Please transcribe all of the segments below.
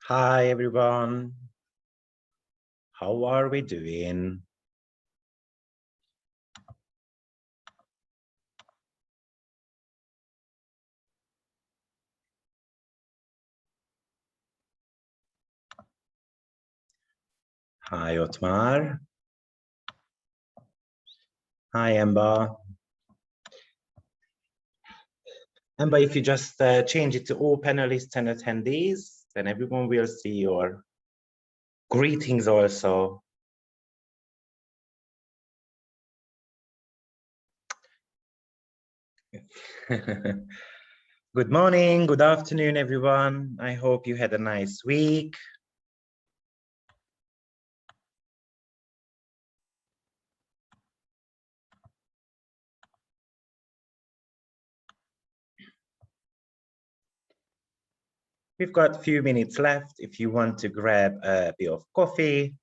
Hi everyone, how are we doing? Hi Otmar. Hi Amber. Amber, if you just change it to all panelists and attendees, then everyone will see your greetings also. Good morning, good afternoon, everyone. I hope you had a nice week. We've got a few minutes left if you want to grab a bit of coffee.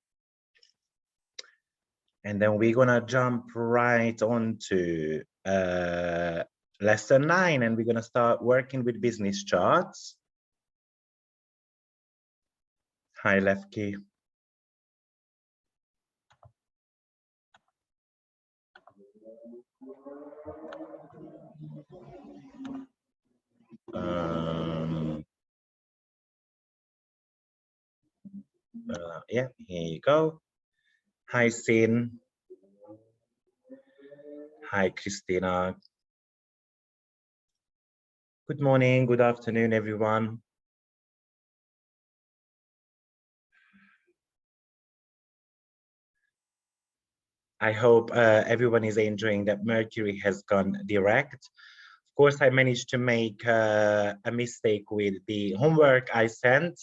And then we're gonna jump right on to lesson 9, and we're gonna start working with business charts. Hi, Lefki. Yeah, here you go. Hi, Sin. Hi, Christina. Good morning, good afternoon, everyone. I hope everyone is enjoying that Mercury has gone direct. Of course, I managed to make a mistake with the homework I sent.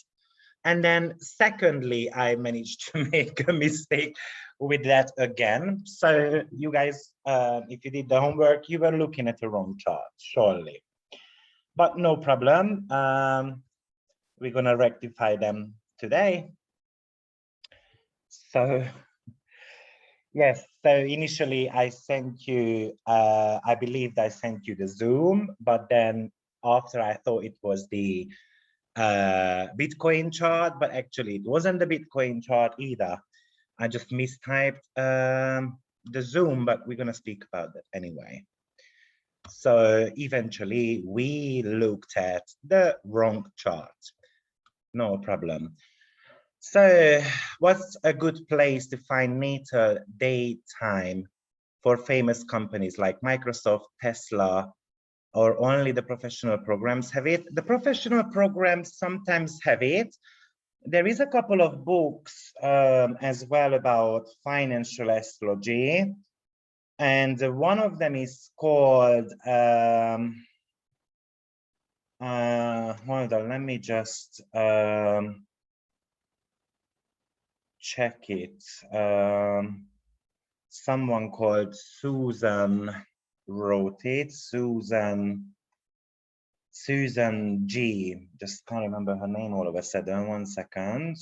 And then secondly, I managed to make a mistake with that again. So you guys, if you did the homework, you were looking at the wrong chart, surely. But no problem. We're gonna rectify them today. So yes, so initially I sent you, I believed I sent you the Zoom, but then after I thought it was the Bitcoin chart, but actually it wasn't the Bitcoin chart either. I just mistyped the Zoom, but we're gonna speak about that anyway. So eventually we looked at the wrong chart. No problem. So what's a good place to find natal daytime for famous companies like Microsoft, Tesla, or only the professional programs have it? The professional programs sometimes have it. There is a couple of books as well about financial astrology. And one of them is called, hold on, let me just check it. Someone called Susan wrote it, Susan G. Just can't remember her name all of a sudden. 1 second.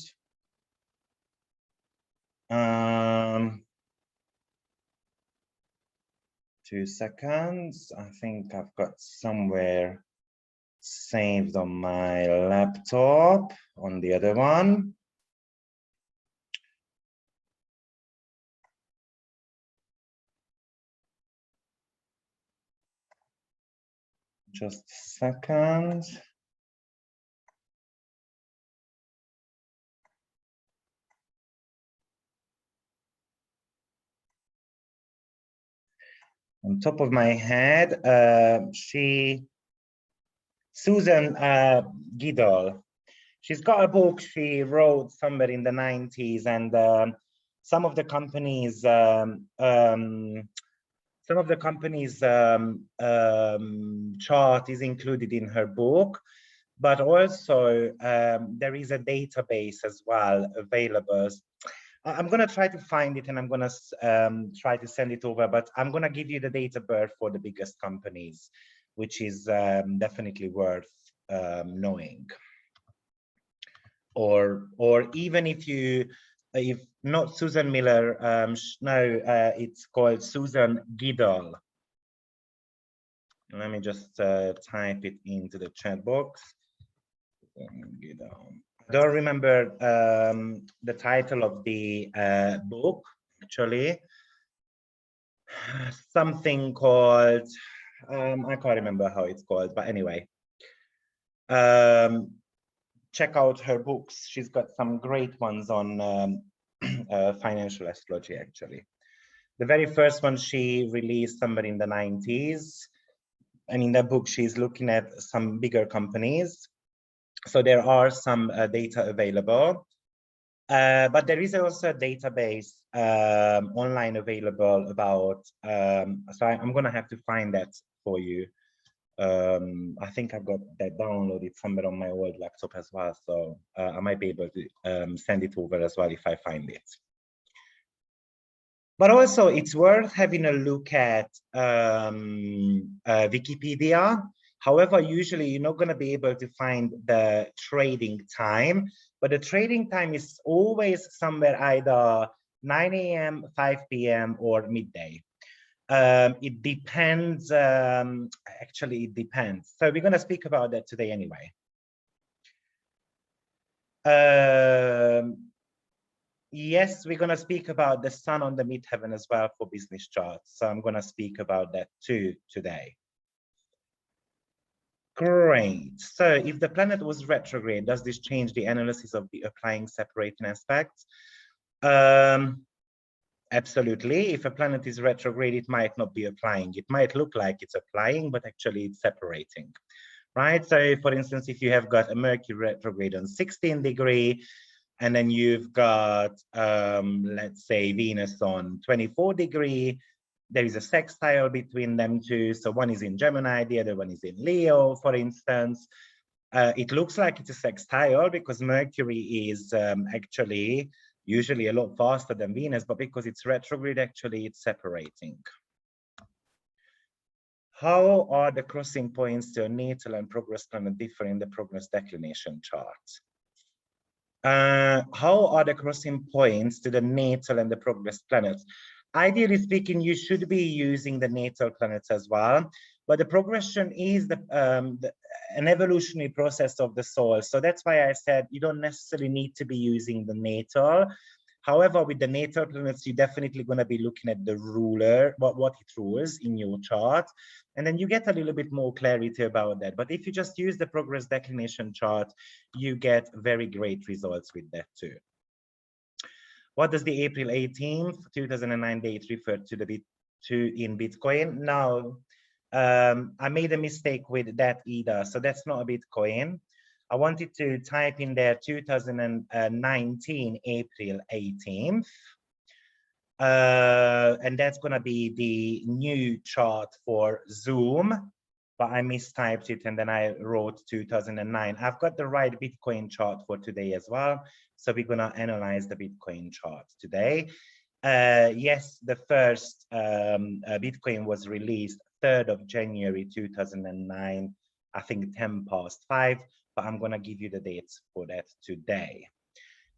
2 seconds. I think I've got somewhere saved on my laptop on the other one. Just a second. On top of my head, Susan Giddel. She's got a book she wrote somewhere in the 90s, and some of the companies chart is included in her book, but also there is a database as well available. I'm going to try to find it, and I'm going to try to send it over, but I'm going to give you the date of birth for the biggest companies, which is definitely worth knowing. Or even if not Susan Miller, no, it's called Susan Giddel. Let me just type it into the chat box. don't remember the title of the book, actually. Something called, I can't remember how it's called, but anyway. Check out her books. She's got some great ones on financial astrology, actually. The very first one she released somewhere in the 90s. And in that book, she's looking at some bigger companies. So there are some data available. But there is also a database online available about, so I'm going to have to find that for you. I think I've got that downloaded somewhere on my old laptop as well. So I might be able to send it over as well if I find it. But also it's worth having a look at Wikipedia. However, usually you're not going to be able to find the trading time, but the trading time is always somewhere either 9 a.m., 5 p.m. or midday. It depends, actually it depends. So we're going to speak about that today anyway. Yes, we're going to speak about the sun on the midheaven as well for business charts. So I'm going to speak about that too today. Great. So if the planet was retrograde, does this change the analysis of the applying separating aspects? Absolutely. If a planet is retrograde, it might not be applying. It might look like it's applying, but actually it's separating, right? So for instance, if you have got a Mercury retrograde on 16 degree, and then you've got, let's say, Venus on 24 degree, there is a sextile between them two. So one is in Gemini, the other one is in Leo, for instance. It looks like it's a sextile because Mercury is actually usually a lot faster than Venus, but because it's retrograde, actually it's separating. How are the crossing points to a natal and progress planet differ in the progress declination chart? How are the crossing points to the natal and the progress planets? Ideally speaking, you should be using the natal planets as well, but the progression is an evolutionary process of the soul. So that's why I said you don't necessarily need to be using the natal. However, with the natal planets, you're definitely going to be looking at the ruler, what it rules in your chart. And then you get a little bit more clarity about that. But if you just use the progress declination chart, you get very great results with that too. What does the April 18th, 2009 date refer to in Bitcoin? Now, I made a mistake with that either. So that's not a Bitcoin. I wanted to type in there 2019 April 18th. And that's going to be the new chart for Zoom, but I mistyped it and then I wrote 2009. I've got the right Bitcoin chart for today as well. So we're going to analyze the Bitcoin chart today. Yes, the first Bitcoin was released 3rd of January 2009, I think 10 past 5, but I'm going to give you the dates for that today.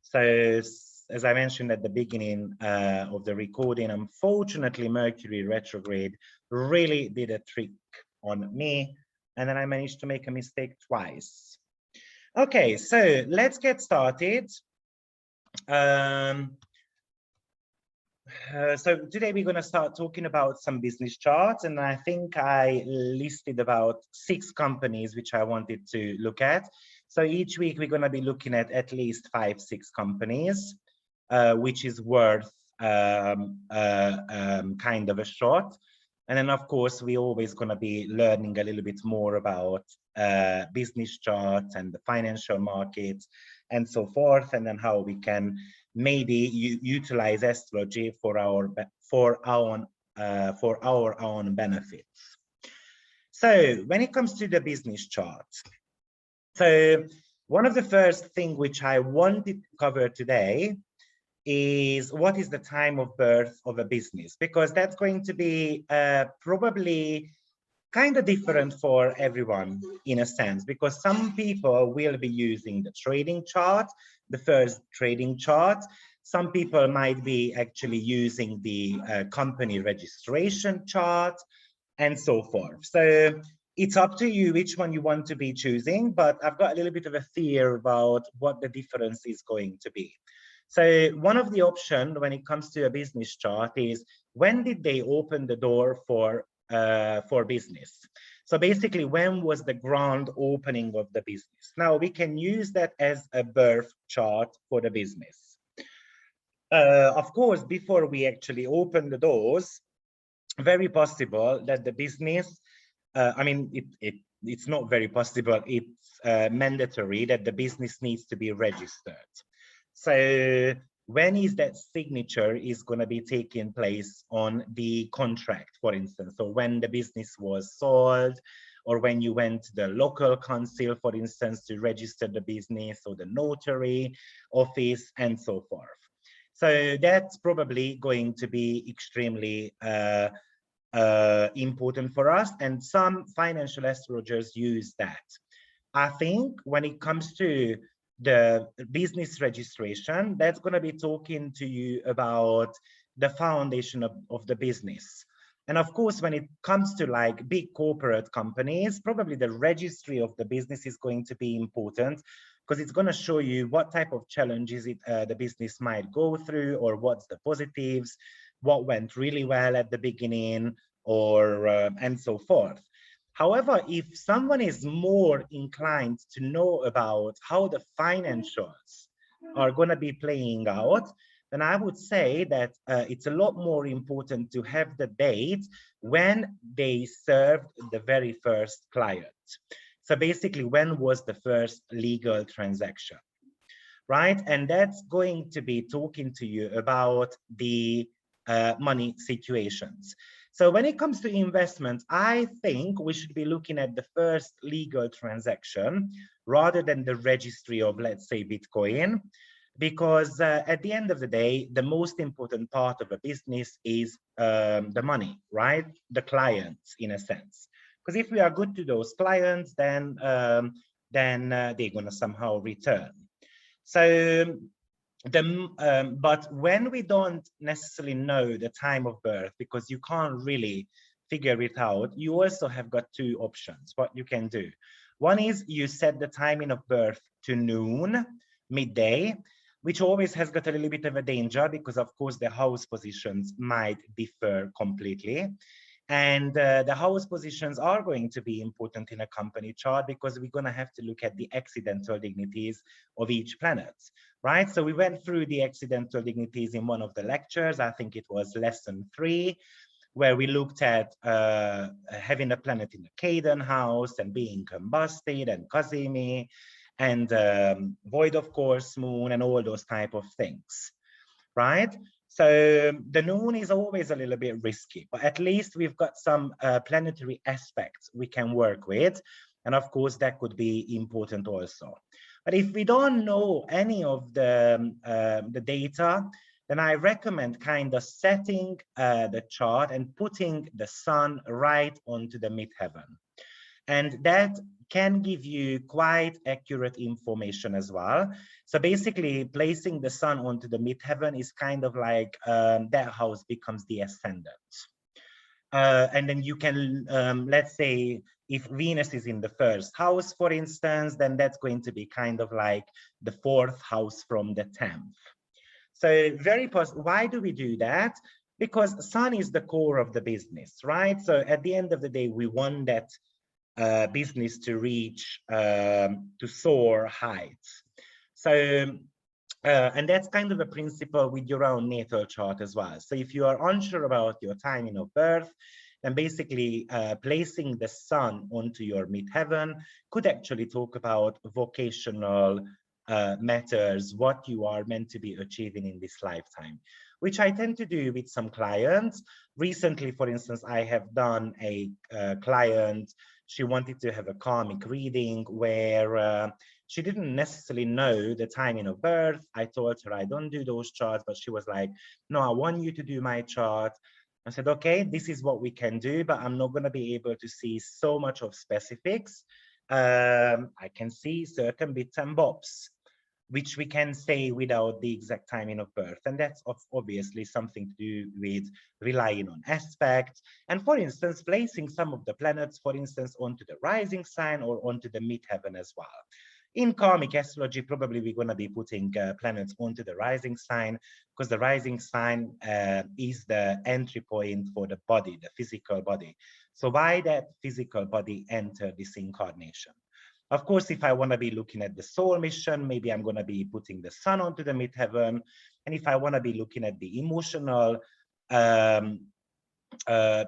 So as I mentioned at the beginning of the recording, unfortunately, Mercury retrograde really did a trick on me, and then I managed to make a mistake twice. Okay, so let's get started. So today we're going to start talking about some business charts, and I think I listed about 6 companies which I wanted to look at. So each week we're going to be looking at least 5-6 companies, which is worth kind of a shot. And then of course we're always going to be learning a little bit more about business charts and the financial markets and so forth, and then how we can maybe utilize astrology for our own benefits. So when it comes to the business chart, so one of the first thing which I wanted to cover today is what is the time of birth of a business, because that's going to be probably kind of different for everyone in a sense, because some people will be using the trading chart, the first trading chart. Some people might be actually using the company registration chart and so forth. So It's up to you which one you want to be choosing, but I've got a little bit of a fear about what the difference is going to be. So one of the options when it comes to a business chart is, when did they open the door for business? So basically, when was the grand opening of the business? Now we can use that as a birth chart for the business. Of course, before we actually open the doors, very possible that the business, I mean, it's not very possible, it's mandatory that the business needs to be registered. So when is that signature is going to be taking place on the contract, for instance, or when the business was sold, or when you went to the local council, for instance, to register the business, or the notary office, and so forth. So that's probably going to be extremely important for us, and some financial astrologers use that. I think when it comes to the business registration, that's going to be talking to you about the foundation of the business. And of course, when it comes to like big corporate companies, probably the registry of the business is going to be important, because it's going to show you what type of challenges the business might go through, or what's the positives, what went really well at the beginning, or and so forth. However, if someone is more inclined to know about how the financials are going to be playing out, then I would say that it's a lot more important to have the date when they served the very first client. So basically, when was the first legal transaction, right? And that's going to be talking to you about the money situations. So when it comes to investments, I think we should be looking at the first legal transaction rather than the registry of, let's say, Bitcoin, because at the end of the day, the most important part of a business is the money, right? The clients, in a sense. Because if we are good to those clients, then they're going to somehow return. So but when we don't necessarily know the time of birth, because you can't really figure it out, you also have got two options what you can do. One is you set the timing of birth to noon, midday, which always has got a little bit of a danger, because of course the house positions might differ completely. And the house positions are going to be important in a company chart, because we're going to have to look at the accidental dignities of each planet, right? So we went through the accidental dignities in one of the lectures. I think it was lesson 3, where we looked at having a planet in the Caden house and being combusted, and Kazemi, and void of course moon, and all those type of things, right? So the noon is always a little bit risky, but at least we've got some planetary aspects we can work with. And of course, that could be important also. But if we don't know any of the data, then I recommend kind of setting the chart and putting the sun right onto the midheaven. And that can give you quite accurate information as well. So basically, placing the sun onto the midheaven is kind of like that house becomes the ascendant. And then you can, let's say, if Venus is in the first house, for instance, then that's going to be kind of like the 4th house from the 10th. So very possible. Why do we do that? Because sun is the core of the business, right? So at the end of the day, we want that business to reach, to soar heights. So, and that's kind of a principle with your own natal chart as well. So if you are unsure about your timing of birth, then basically placing the sun onto your midheaven could actually talk about vocational matters, what you are meant to be achieving in this lifetime, which I tend to do with some clients. Recently, for instance, I have done a client. She wanted to have a karmic reading where she didn't necessarily know the timing of birth. I told her I don't do those charts, but she was like, no, I want you to do my chart. I said, okay, this is what we can do, but I'm not going to be able to see so much of specifics. I can see certain bits and bobs, which we can say without the exact timing of birth. And that's obviously something to do with relying on aspects. And for instance, placing some of the planets, for instance, onto the rising sign or onto the midheaven as well. In karmic astrology, probably we're going to be putting planets onto the rising sign, because the rising sign is the entry point for the body, the physical body. So why that physical body enter this incarnation? Of course, if I want to be looking at the soul mission, maybe I'm going to be putting the sun onto the midheaven. And if I want to be looking at the emotional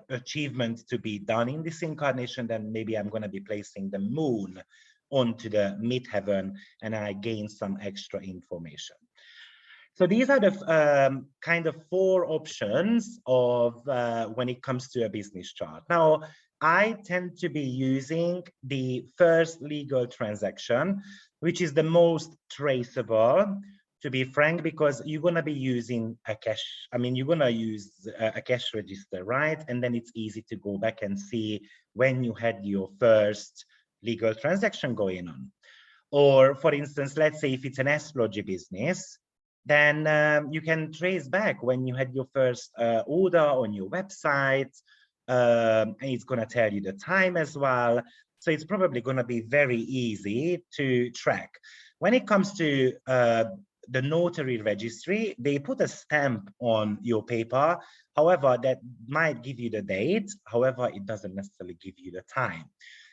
achievements to be done in this incarnation, then maybe I'm going to be placing the moon onto the midheaven, and I gain some extra information. So these are the kind of 4 options of when it comes to a business chart. Now, I tend to be using the first legal transaction, which is the most traceable, to be frank, because you're going to be using a cash. I mean, you're going to use a cash register, right? And then it's easy to go back and see when you had your first legal transaction going on. Or for instance, let's say if it's an astrology business, then you can trace back when you had your first order on your website, and it's going to tell you the time as well. So it's probably going to be very easy to track. When it comes to the notary registry, they put a stamp on your paper. However, that might give you the date. However, it doesn't necessarily give you the time.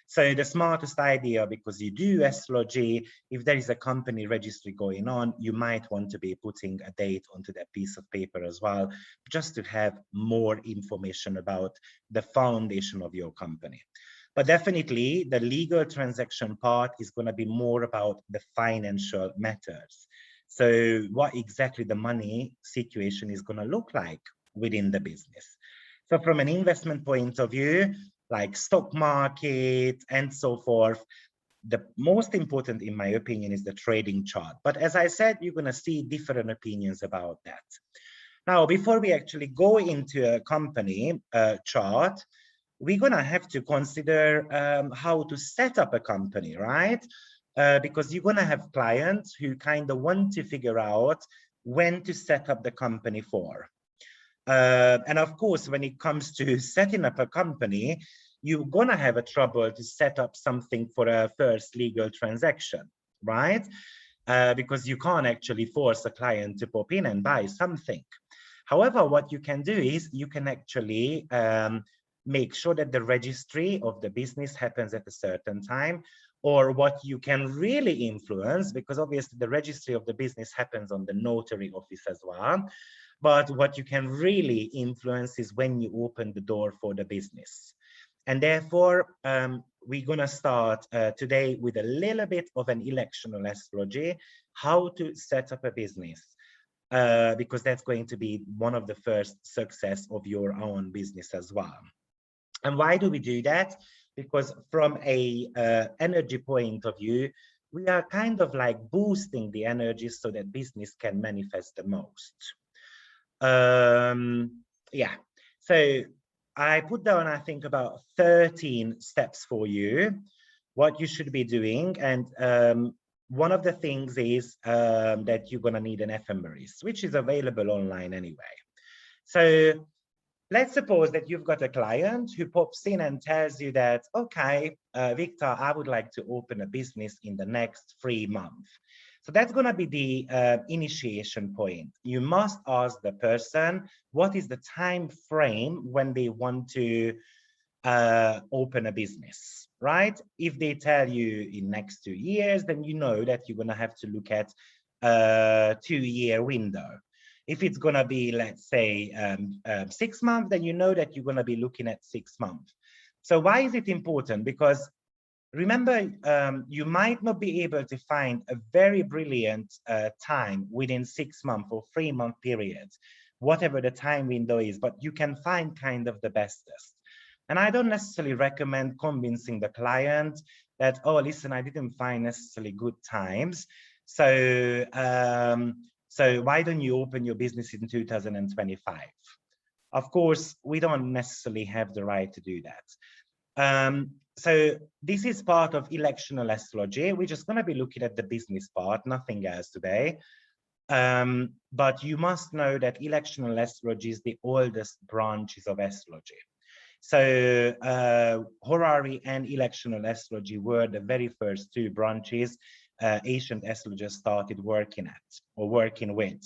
So the smartest idea, because you do astrology, if there is a company registry going on, you might want to be putting a date onto that piece of paper as well, just to have more information about the foundation of your company. But definitely the legal transaction part is going to be more about the financial matters. So what exactly the money situation is going to look like within the business. So from an investment point of view, like stock market and so forth, the most important, in my opinion, is the trading chart. But as I said, you're going to see different opinions about that. Now, before we actually go into a company chart, we're going to have to consider how to set up a company, right? Because you're going to have clients who kind of want to figure out when to set up the company for. And of course, when it comes to setting up a company, you're going to have a trouble to set up something for a first legal transaction, right? Because you can't actually force a client to pop in and buy something. However, what you can do is you can actually make sure that the registry of the business happens at a certain time, or what you can really influence, because obviously the registry of the business happens on the notary office as well. But what you can really influence is when you open the door for the business. And therefore, we're going to start today with a little bit of an electional astrology, how to set up a business, because that's going to be one of the first success of your own business as well. And why do we do that? Because from a energy point of view, we are kind of like boosting the energy so that business can manifest the most. Yeah, so I put down, I think, about 13 steps for you, what you should be doing. And one of the things is that you're going to need an ephemeris, which is available online anyway. So let's suppose that you've got a client who pops in and tells you that, okay, Victor, I would like to open a business in the next 3 months. So that's going to be the initiation point. You must ask the person, what is the time frame when they want to open a business, right? If they tell you in next 2 years, then you know that you're going to have to look at a 2-year window. If it's going to be, let's say, 6 months, then you know that you're going to be looking at 6 months. So why is it important? Because remember, you might not be able to find a very brilliant time within 6 month or 3 month periods, whatever the time window is, but you can find kind of the bestest. And I don't necessarily recommend convincing the client that, oh, listen, I didn't find necessarily good times. So, so why don't you open your business in 2025? Of course, we don't necessarily have the right to do that. So this is part of electional astrology. We're just going to be looking at the business part, nothing else today. But you must know that electional astrology is the oldest branches of astrology. So horary and electional astrology were the very first two branches ancient astrologers started working at or working with.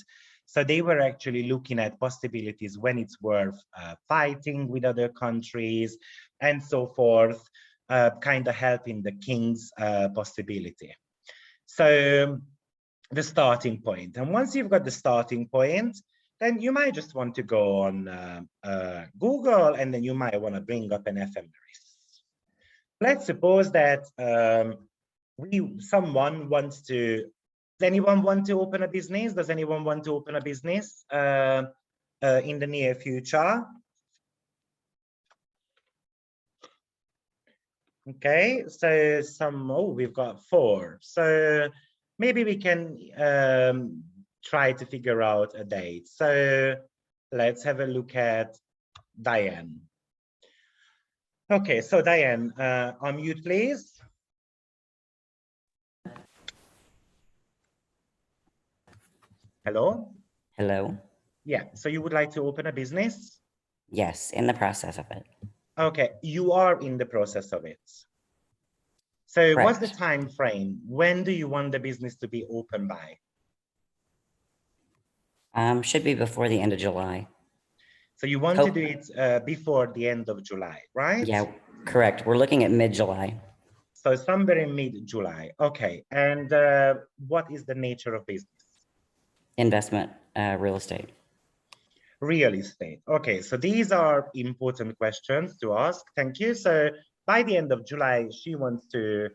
So they were actually looking at possibilities when it's worth fighting with other countries and so forth, kind of helping the king's possibility. So the starting point. And once you've got the starting point, then you might just want to go on Google, and then you might want to bring up an ephemeris. Let's suppose that someone wants to. Does anyone want to open a business? Does anyone want to open a business in the near future? Okay, so we've got 4. So maybe we can try to figure out a date. So let's have a look at Diane. Okay, so Diane, unmute, please. Hello? Hello? Yeah, so you would like to open a business? Yes, in the process of it. Okay, you are in the process of it. So Correct. what's the time frame? When do you want the business to be open by? Should be before the end of July. So you want to do it before the end of July, right? Yeah, correct. We're looking at mid-July. So somewhere in mid-July. Okay, and what is the nature of business? Investment, real estate. Real estate. Okay, so these are important questions to ask. Thank you. So by the end of July, she wants to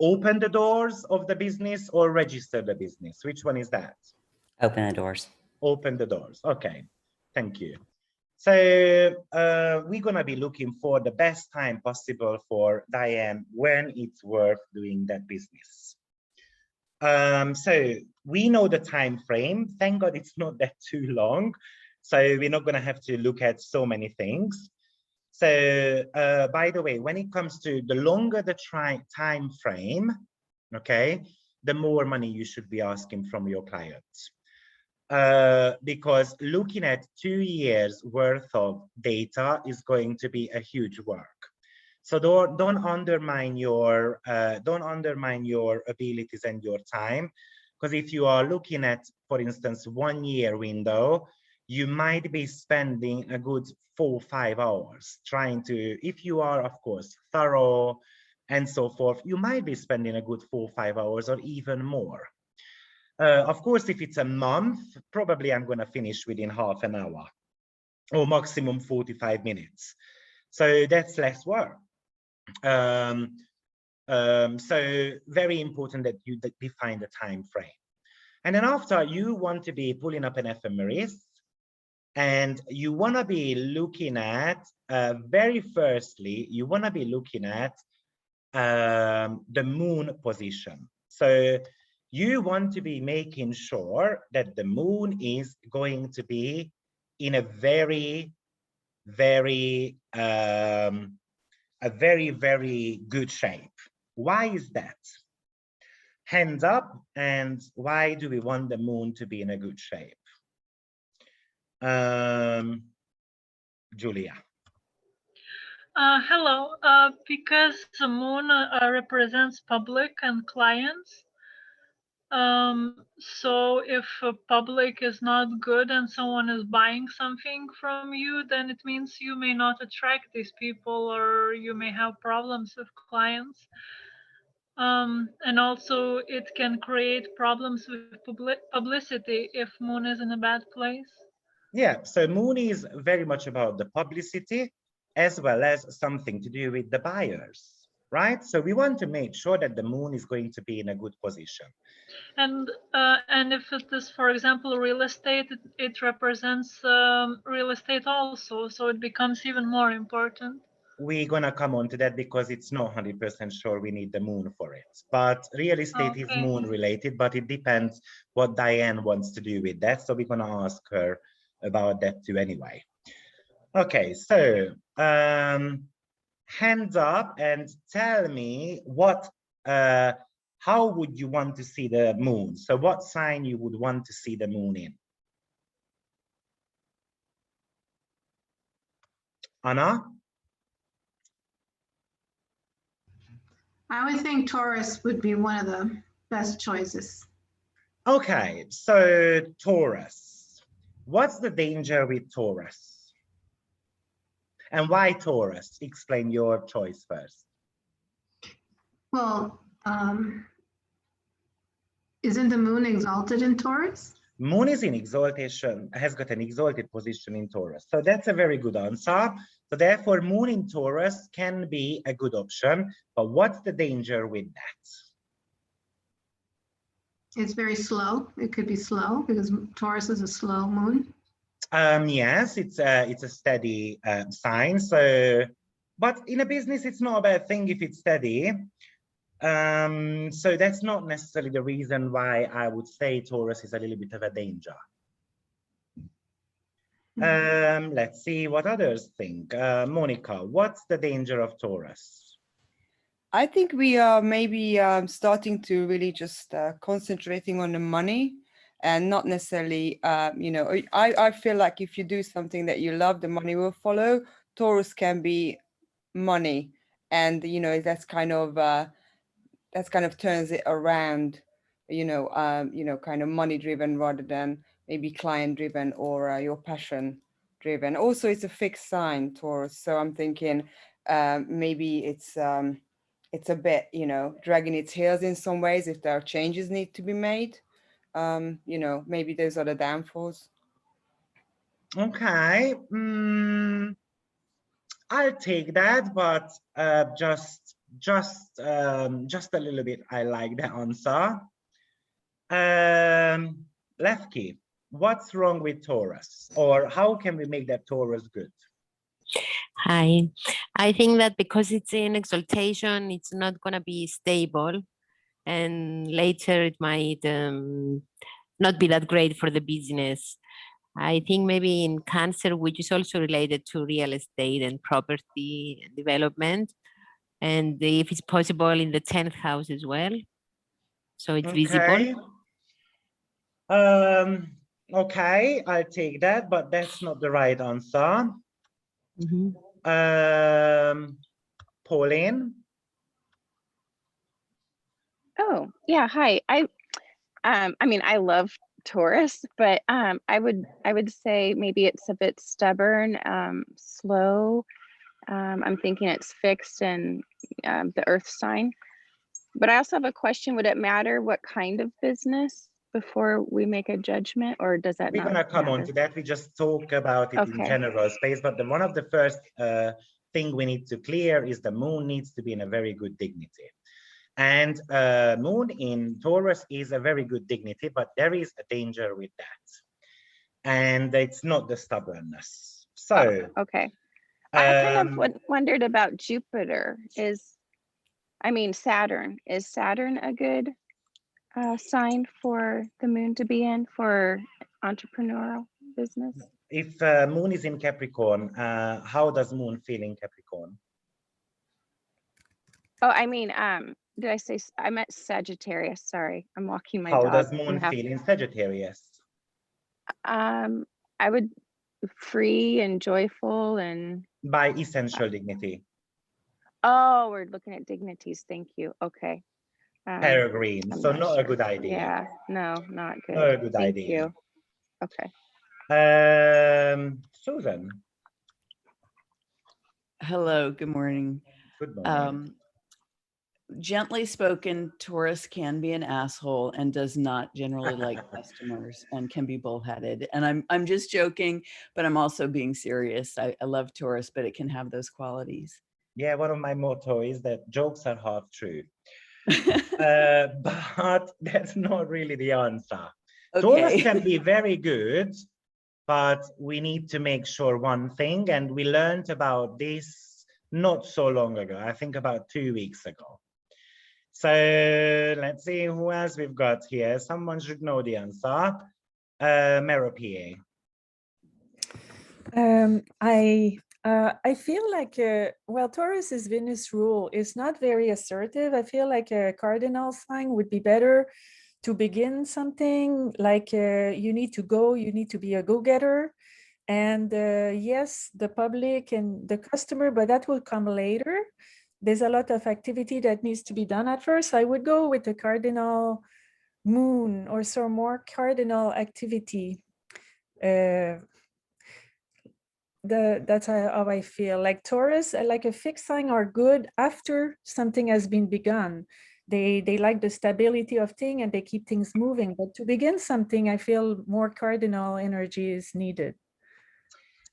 open the doors of the business or register the business. Which one is that? Open the doors. Open the doors. Okay, thank you. So we're gonna be looking for the best time possible for Diane when it's worth doing that business. So we know the time frame. Thank God it's not that too long. So we're not gonna have to look at so many things. So by the way, when it comes to the longer the time frame, okay, the more money you should be asking from your clients. Because looking at 2 years worth of data is going to be a huge work. So don't undermine your abilities and your time, because if you are looking at, for instance, 1 year window, you might be spending a good 4 or 5 hours trying to, if you are of course thorough and so forth, you might be spending a good 4 or 5 hours or even more. Of course, if it's a month, probably I'm going to finish within half an hour or maximum 45 minutes. So that's less work. So very important that you define the time frame. And then after, you want to be pulling up an ephemeris, and you want to be looking at, very firstly, you want to be looking at the moon position. So you want to be making sure that the moon is going to be in a very, very, very good shape. Why is that? Hands up, and why do we want the moon to be in a good shape? Julia. Hello, because the moon represents public and clients. So if public is not good and someone is buying something from you, then it means you may not attract these people, or you may have problems with clients. And also it can create problems with publicity if moon is in a bad place. Yeah, so moon is very much about the publicity as well as something to do with the buyers, right? So we want to make sure that the moon is going to be in a good position. And if it is, for example, real estate, it represents real estate also, so it becomes even more important. We're gonna come on to that because it's not 100% sure we need the moon for it. But real estate is moon related, but it depends what Diane wants to do with that. So we're gonna ask her about that too anyway. Okay, so hands up and tell me what, how would you want to see the moon? So what sign you would want to see the moon in? Anna? I would think Taurus would be one of the best choices. Okay, so Taurus. What's the danger with Taurus? And why Taurus? Explain your choice first. Well, isn't the moon exalted in Taurus? Moon is in exaltation, has got an exalted position in Taurus. So that's a very good answer. So therefore, moon in Taurus can be a good option. But what's the danger with that? It's very slow. It could be slow because Taurus is a slow moon. Yes, it's a steady sign. So, but in a business, it's not a bad thing if it's steady. So that's not necessarily the reason why I would say Taurus is a little bit of a danger. Let's see what others think. Monica, what's the danger of Taurus? I think we are maybe starting to really just concentrating on the money and not necessarily, you know, I feel like if you do something that you love, the money will follow. Taurus can be money, and you know that's kind of turns it around, you know, kind of money driven rather than maybe client driven or your passion driven. Also, it's a fixed sign, Taurus, so I'm thinking maybe it's a bit, you know, dragging its heels in some ways if there are changes need to be made. You know, maybe those are the downfalls. Okay, I'll take that, but just a little bit. I like the answer. Lefki, what's wrong with Taurus, or how can we make that Taurus good? Hi, I think that because it's in exaltation, it's not going to be stable, and later it might not be that great for the business. I think maybe in Cancer, which is also related to real estate and property and development, and if it's possible in the 10th house as well, so it's visible. Okay, I'll take that, but that's not the right answer. Pauline? Oh, yeah, hi. I mean, I love Taurus, but I would say maybe it's a bit stubborn, slow. I'm thinking it's fixed in the earth sign. But I also have a question. Would it matter what kind of business before we make a judgment, or does that We're not gonna come matter? on to that. We just talk about it in general space, but one of the first thing we need to clear is the moon needs to be in a very good dignity. And moon in Taurus is a very good dignity, but there is a danger with that. And it's not the stubbornness. So, okay. I kind of wondered about Jupiter. I mean, Saturn. Is Saturn a good sign for the moon to be in for entrepreneurial business? If moon is in Capricorn, how does moon feel in Capricorn? Oh, I mean, did I say, I meant Sagittarius, sorry. I'm walking my dog. How does moon feel in Sagittarius? I would free and joyful and. By essential dignity. Oh, we're looking at dignities, thank you, okay. Peregrine, so not a good idea. Yeah, no, not good. Not a good Thank idea. you. Okay. Susan. Hello, good morning. Good morning. Gently spoken, Taurus can be an asshole and does not generally like customers and can be bullheaded. And I'm just joking, but I'm also being serious. I love Taurus, but it can have those qualities. Yeah, one of my motto is that jokes are half true. But that's not really the answer. Okay. Taurus can be very good, but we need to make sure one thing, and we learned about this not so long ago, I think about 2 weeks ago. So let's see who else we've got here. Someone should know the answer. Meropie. I I feel like, well, Taurus's Venus rule is not very assertive. I feel like a cardinal sign would be better to begin something, like you need to go, you need to be a go-getter. And yes, the public and the customer, but that will come later. There's a lot of activity that needs to be done at first. I would go with the cardinal moon or some more cardinal activity. That's how I feel. Like Taurus, like a fixed sign, are good after something has been begun. They like the stability of thing and they keep things moving. But to begin something, I feel more cardinal energy is needed.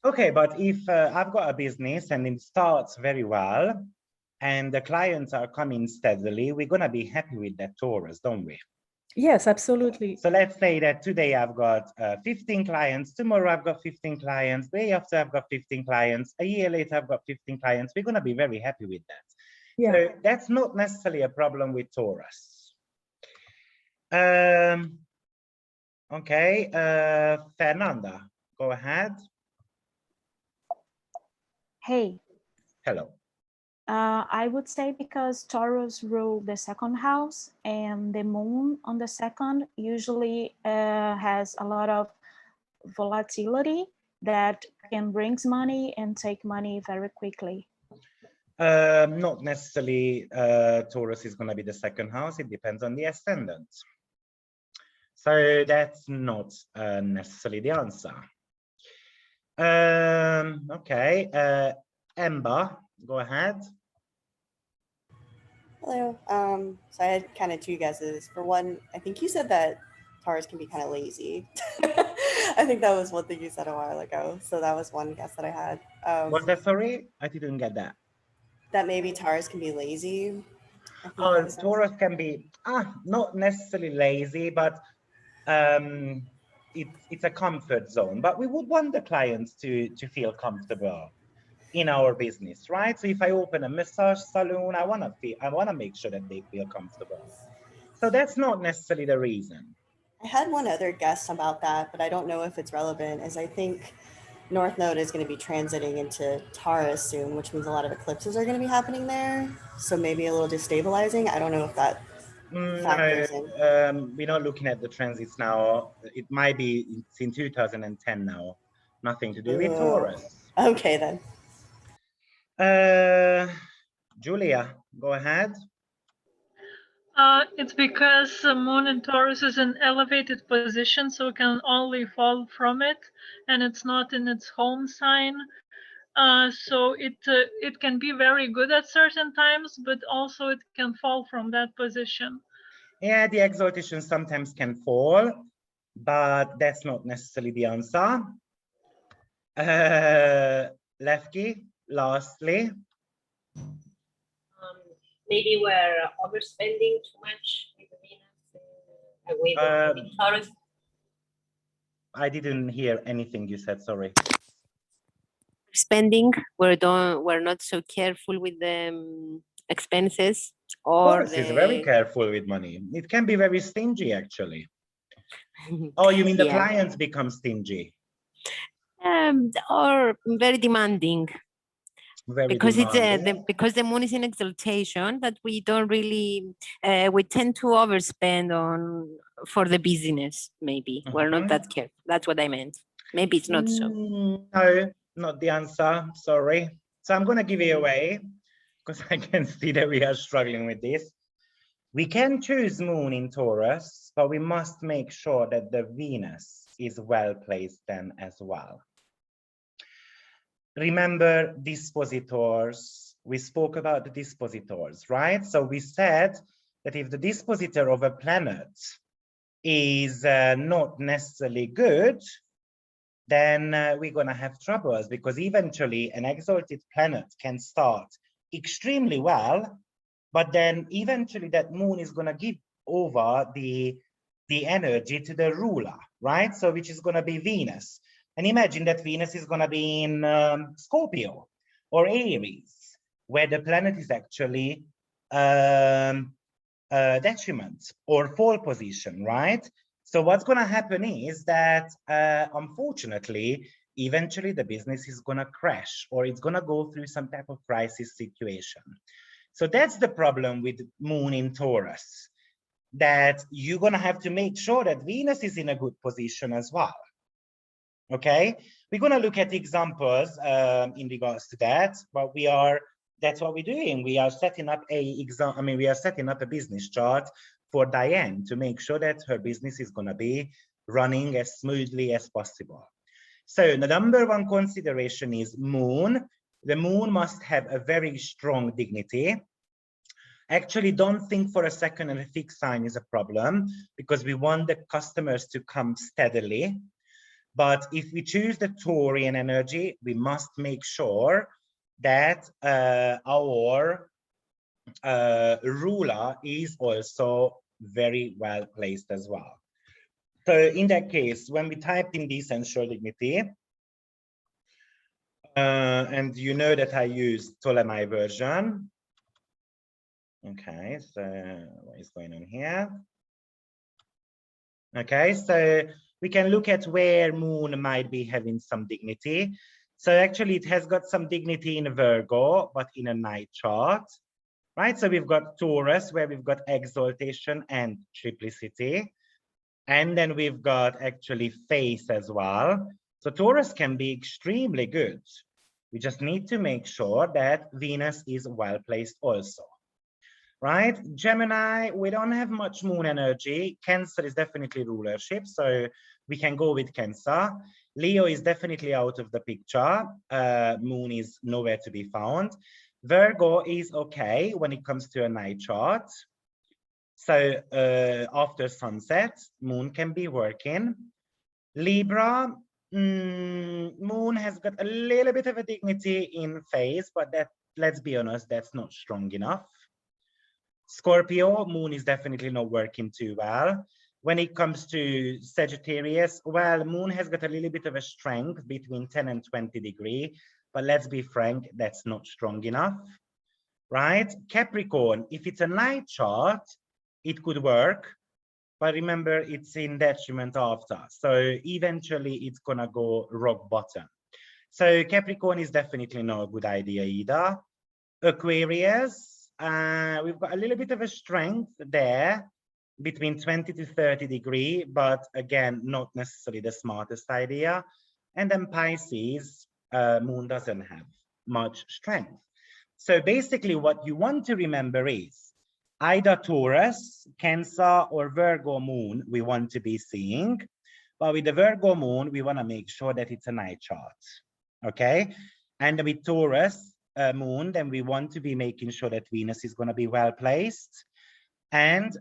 Okay, but if I've got a business and it starts very well and the clients are coming steadily, we're going to be happy with that Taurus, don't we? Yes, absolutely. So let's say that today I've got 15 clients, tomorrow I've got 15 clients, the day after I've got 15 clients, a year later I've got 15 clients. We're going to be very happy with that. Yeah. So that's not necessarily a problem with Taurus. Okay, Fernanda, go ahead. Hey, Hello. I would say because Taurus rule the second house and the moon on the second usually has a lot of volatility that can bring money and take money very quickly. Not necessarily Taurus is going to be the second house. It depends on the ascendant. So that's not necessarily the answer. Okay, Ember, go ahead. Hello. So I had kind of two guesses. For one, I think you said that Taurus can be kind of lazy. I think that was one thing you said a while ago. So that was one guess that I had. What's that, sorry? I didn't get that. That maybe Taurus can be lazy. Oh, Taurus can be not necessarily lazy, but it's a comfort zone. But we would want the clients to feel comfortable in our business, right? So if I open a massage salon, I want to make sure that they feel comfortable. So that's not necessarily the reason. I had one other guess about that, but I don't know if it's relevant, as I think North Node is going to be transiting into Taurus soon, which means a lot of eclipses are going to be happening there. So maybe a little destabilizing. I don't know if that factors in. We're not looking at the transits now. It might be, it's in 2010 now. Nothing to do with Taurus. Okay, then. Julia, go ahead. It's because the moon in Taurus is in elevated position, so it can only fall from it, and it's not in its home sign. So it can be very good at certain times, but also it can fall from that position. Yeah, the exaltation sometimes can fall, but that's not necessarily the answer. Lefki, lastly. Maybe we're overspending too much with Venus, with Taurus. I didn't hear anything you said, sorry. Spending, we're not so careful with the expenses. Or Taurus is very careful with money. It can be very stingy, actually. Oh, you mean the clients become stingy? Or very demanding. Because demanding. because the moon is in exaltation, that we don't really we tend to overspend for the business. Maybe we're not that careful. That's what I meant. Maybe it's not so. No, not the answer. Sorry. So I'm going to give you away because I can see that we are struggling with this. We can choose moon in Taurus, but we must make sure that the Venus is well placed then as well. Remember dispositors. We spoke about the dispositors, right? So we said that if the dispositor of a planet is not necessarily good, then we're going to have troubles, because eventually an exalted planet can start extremely well, but then eventually that moon is going to give over the energy to the ruler, right? So which is going to be Venus. And imagine that Venus is going to be in Scorpio or Aries, where the planet is actually detriment or fall position, right? So what's going to happen is that, unfortunately, eventually the business is going to crash or it's going to go through some type of crisis situation. So that's the problem with Moon in Taurus, that you're going to have to make sure that Venus is in a good position as well. Okay, we're going to look at examples in regards to that, but that's what we're doing. We are setting up we are setting up a business chart for Diane to make sure that her business is going to be running as smoothly as possible. So the number one consideration is Moon. The Moon must have a very strong dignity. Actually, don't think for a second that a fixed sign is a problem, because we want the customers to come steadily. But if we choose the Taurian energy, we must make sure that our ruler is also very well placed as well. So in that case, when we type in decentral dignity, and you know that I use Ptolemy version. Okay, so what is going on here? Okay, so we can look at where Moon might be having some dignity. So actually it has got some dignity in Virgo, but in a night chart, right? So we've got Taurus, where we've got exaltation and triplicity. And then we've got actually face as well. So Taurus can be extremely good. We just need to make sure that Venus is well placed also. Right? Gemini, we don't have much Moon energy. Cancer is definitely rulership, so we can go with Cancer. Leo is definitely out of the picture. Moon is nowhere to be found. Virgo is okay when it comes to a night chart. So after sunset, Moon can be working. Libra, Moon has got a little bit of a dignity in phase, but that, let's be honest, that's not strong enough. Scorpio, Moon is definitely not working too well. When it comes to Sagittarius, well, Moon has got a little bit of a strength between 10 and 20 degrees, but let's be frank, that's not strong enough, right? Capricorn, if it's a night chart, it could work, but remember, it's in detriment after. So eventually it's gonna go rock bottom. So Capricorn is definitely not a good idea either. Aquarius, we've got a little bit of a strength there between 20 to 30 degrees, but again, not necessarily the smartest idea. And then Pisces, Moon doesn't have much strength. So basically what you want to remember is either Taurus, Cancer, or Virgo Moon we want to be seeing. But with the Virgo Moon, we want to make sure that it's a night chart, okay? And with Taurus Moon, then we want to be making sure that Venus is going to be well placed. And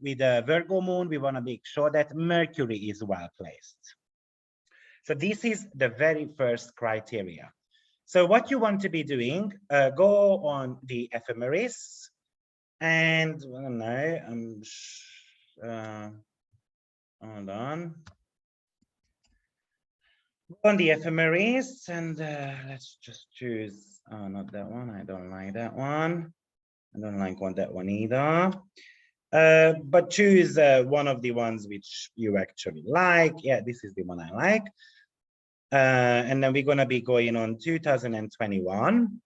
with the Virgo Moon, we want to make sure that Mercury is well placed. So this is the very first criteria. So what you want to be doing, go on the ephemeris, and I don't know, hold on. Go on the ephemeris, and let's just choose, oh, not that one, I don't like that one. I don't like that one either. But choose one of the ones which you actually like. Yeah, this is the one I like. And then we're going to be going on 2021.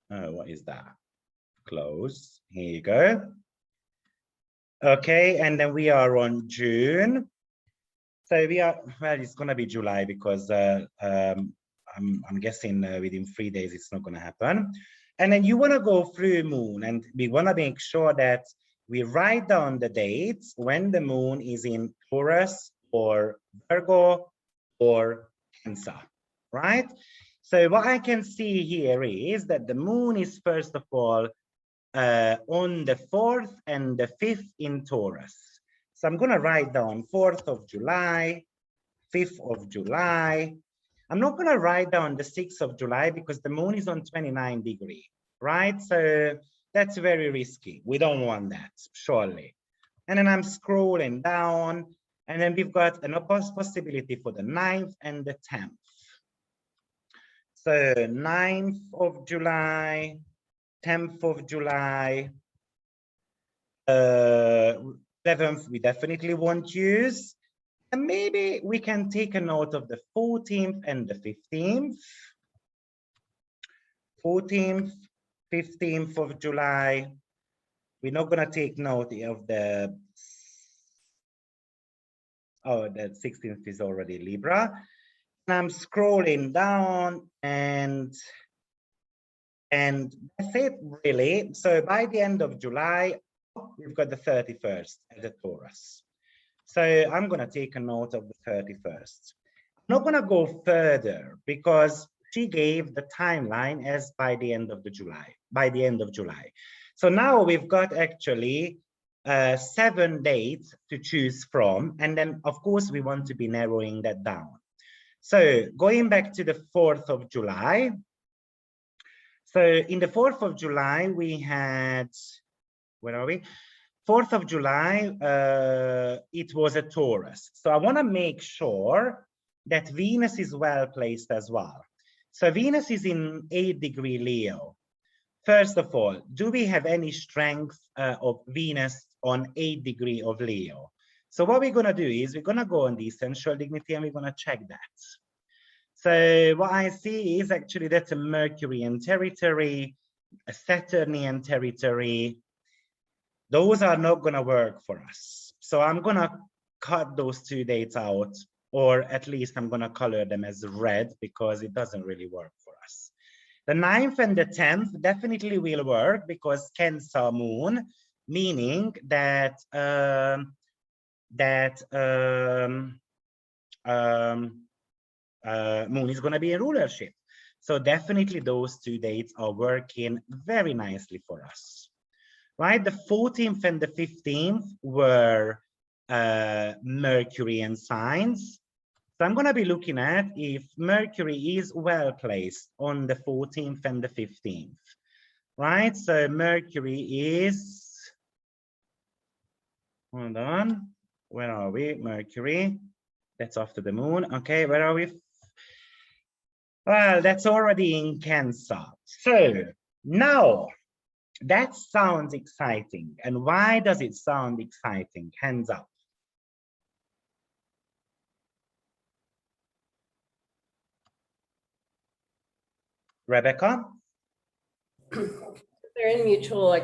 What is that? Close. Here you go. Okay, and then we are on June. So we are, well, it's going to be July because I'm guessing within 3 days it's not going to happen. And then you want to go through Moon, and we want to make sure that we write down the dates when the Moon is in Taurus or Virgo or Cancer, right? So what I can see here is that the Moon is first of all on the 4th and the 5th in Taurus. So I'm going to write down 4th of July, 5th of July. I'm not going to write down the 6th of July because the Moon is on 29 degrees, right? So that's very risky. We don't want that, surely. And then I'm scrolling down, and then we've got an possibility for the 9th and the 10th. So 9th of July, 10th of July, 11th, we definitely won't use. And maybe we can take a note of the 14th and the 15th. 14th, 15th of July. We're not going to take note of the, oh, the 16th is already Libra. And I'm scrolling down and that's it really. So by the end of July, we've got the 31st as a Taurus. So I'm going to take a note of the 31st. I'm not going to go further because she gave the timeline as by the end of July. So now we've got actually 7 dates to choose from. And then of course we want to be narrowing that down. So going back to the 4th of July. So in the 4th of July, we had, where are we? 4th of July, it was a Taurus. So I want to make sure that Venus is well placed as well. So Venus is in 8-degree Leo. First of all, do we have any strength of Venus on 8-degree of Leo? So what we're going to do is we're going to go on the essential dignity and we're going to check that. So what I see is actually that's a Mercurian territory, a Saturnian territory. Those are not going to work for us. So I'm going to cut those 2 dates out, or at least I'm going to color them as red because it doesn't really work for us. The 9th and the 10th definitely will work because Cancer moon, meaning that moon is going to be in rulership. So definitely those 2 dates are working very nicely for us, right? The 14th and the 15th were Mercury signs. So I'm going to be looking at if Mercury is well placed on the 14th and the 15th, right? So Mercury is, hold on, where are we? Mercury, that's after the moon. Okay, where are we? Well, that's already in Cancer. So now that sounds exciting. And why does it sound exciting? Hands up. Rebecca? They're in mutual,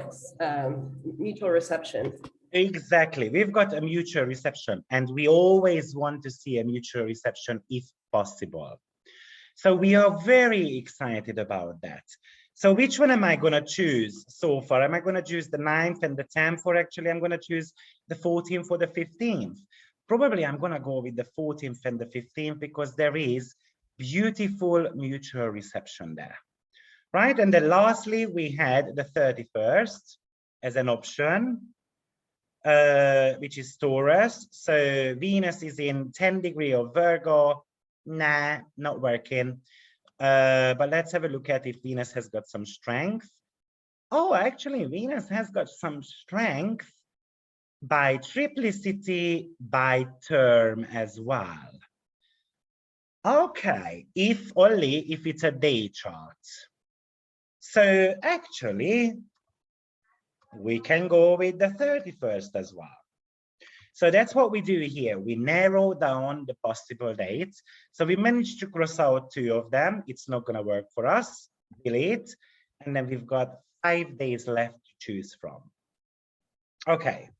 mutual reception. Exactly. We've got a mutual reception and we always want to see a mutual reception if possible. So we are very excited about that. So which one am I going to choose so far? Am I going to choose the 9th and the 10th, or actually I'm going to choose the 14th or the 15th? Probably I'm going to go with the 14th and the 15th because there is beautiful mutual reception there, right? And then lastly, we had the 31st as an option, which is Taurus. So Venus is in 10-degree of Virgo. Nah, not working. But let's have a look at if Venus has got some strength. Oh, actually, Venus has got some strength by triplicity, by term as well. Okay, if only if it's a day chart. So actually, we can go with the 31st as well. So that's what we do here. We narrow down the possible dates. So we managed to cross out 2 of them. It's not going to work for us. Delete. And then we've got 5 days left to choose from. Okay.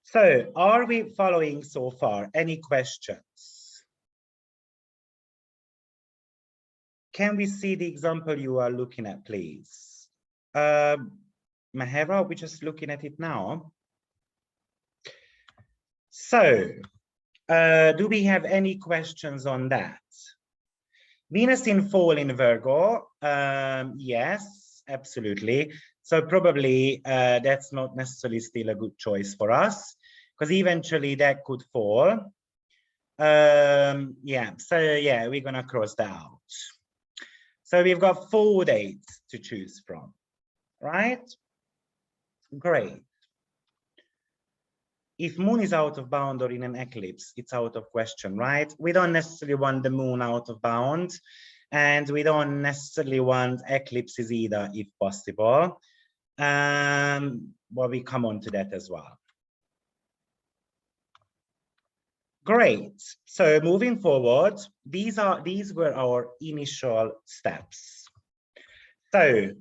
So are we following so far? Any questions? Can we see the example you are looking at, please? Mahera, we're just looking at it now. So, do we have any questions on that? Venus in fall in Virgo, yes, absolutely. So probably that's not necessarily still a good choice for us, because eventually that could fall. Yeah, so yeah, we're gonna cross that out. So we've got 4 dates to choose from, right? Great. If moon is out of bound or in an eclipse, it's out of question, right? We don't necessarily want the moon out of bound, and we don't necessarily want eclipses either, if possible. Well, we come on to that as well. Great. So moving forward, these were our initial steps. So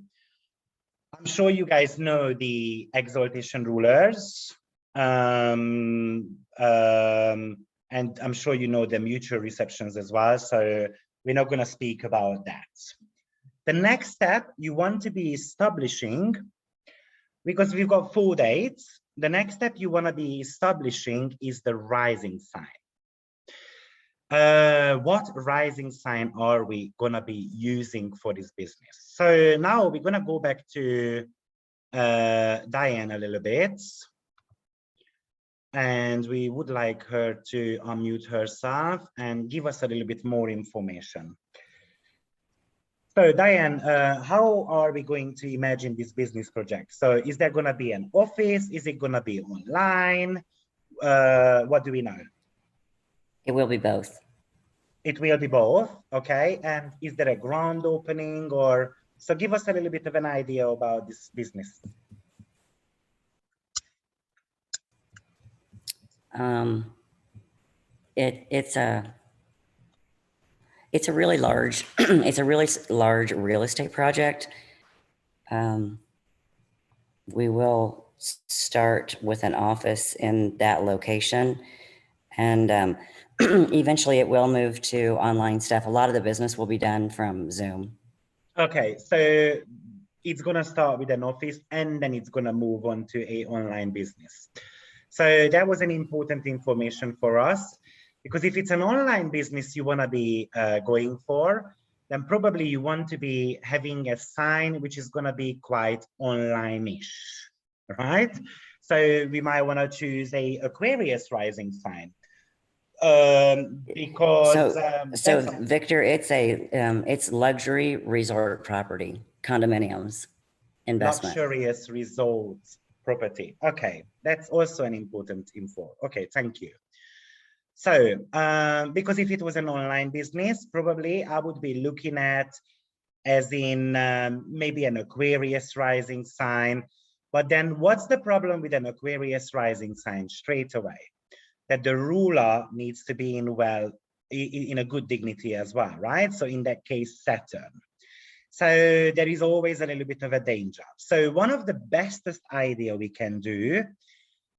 I'm sure you guys know the exaltation rulers, and I'm sure you know the mutual receptions as well. So we're not going to speak about that. The next step you want to be establishing, because we've got 4 dates, the next step you want to be establishing is the rising sign. What rising sign are we going to be using for this business? So now we're going to go back to Diane a little bit. And we would like her to unmute herself and give us a little bit more information. So Diane, how are we going to imagine this business project? So is there going to be an office? Is it going to be online? What do we know? It will be both. It will be both, okay. And is there a grand opening or, so give us a little bit of an idea about this business. It's a really large, it's a really large real estate project. We will start with an office in that location, and eventually it will move to online stuff. A lot of the business will be done from Zoom. Okay, so it's going to start with an office and then it's going to move on to a online business. So that was an important information for us, because if it's an online business you want to be going for, then probably you want to be having a sign which is going to be quite online-ish, right? So we might want to choose a Aquarius rising sign. Because so Victor, it's luxury resort property, condominiums, investment. Luxurious resort property. Okay, that's also an important info. Okay, thank you. So because if it was an online business, probably I would be looking at as in maybe an Aquarius rising sign. But then what's the problem with an Aquarius rising sign straight away? That the ruler needs to be in a good dignity as well, right? So in that case, Saturn. So there is always a little bit of a danger. So one of the bestest idea we can do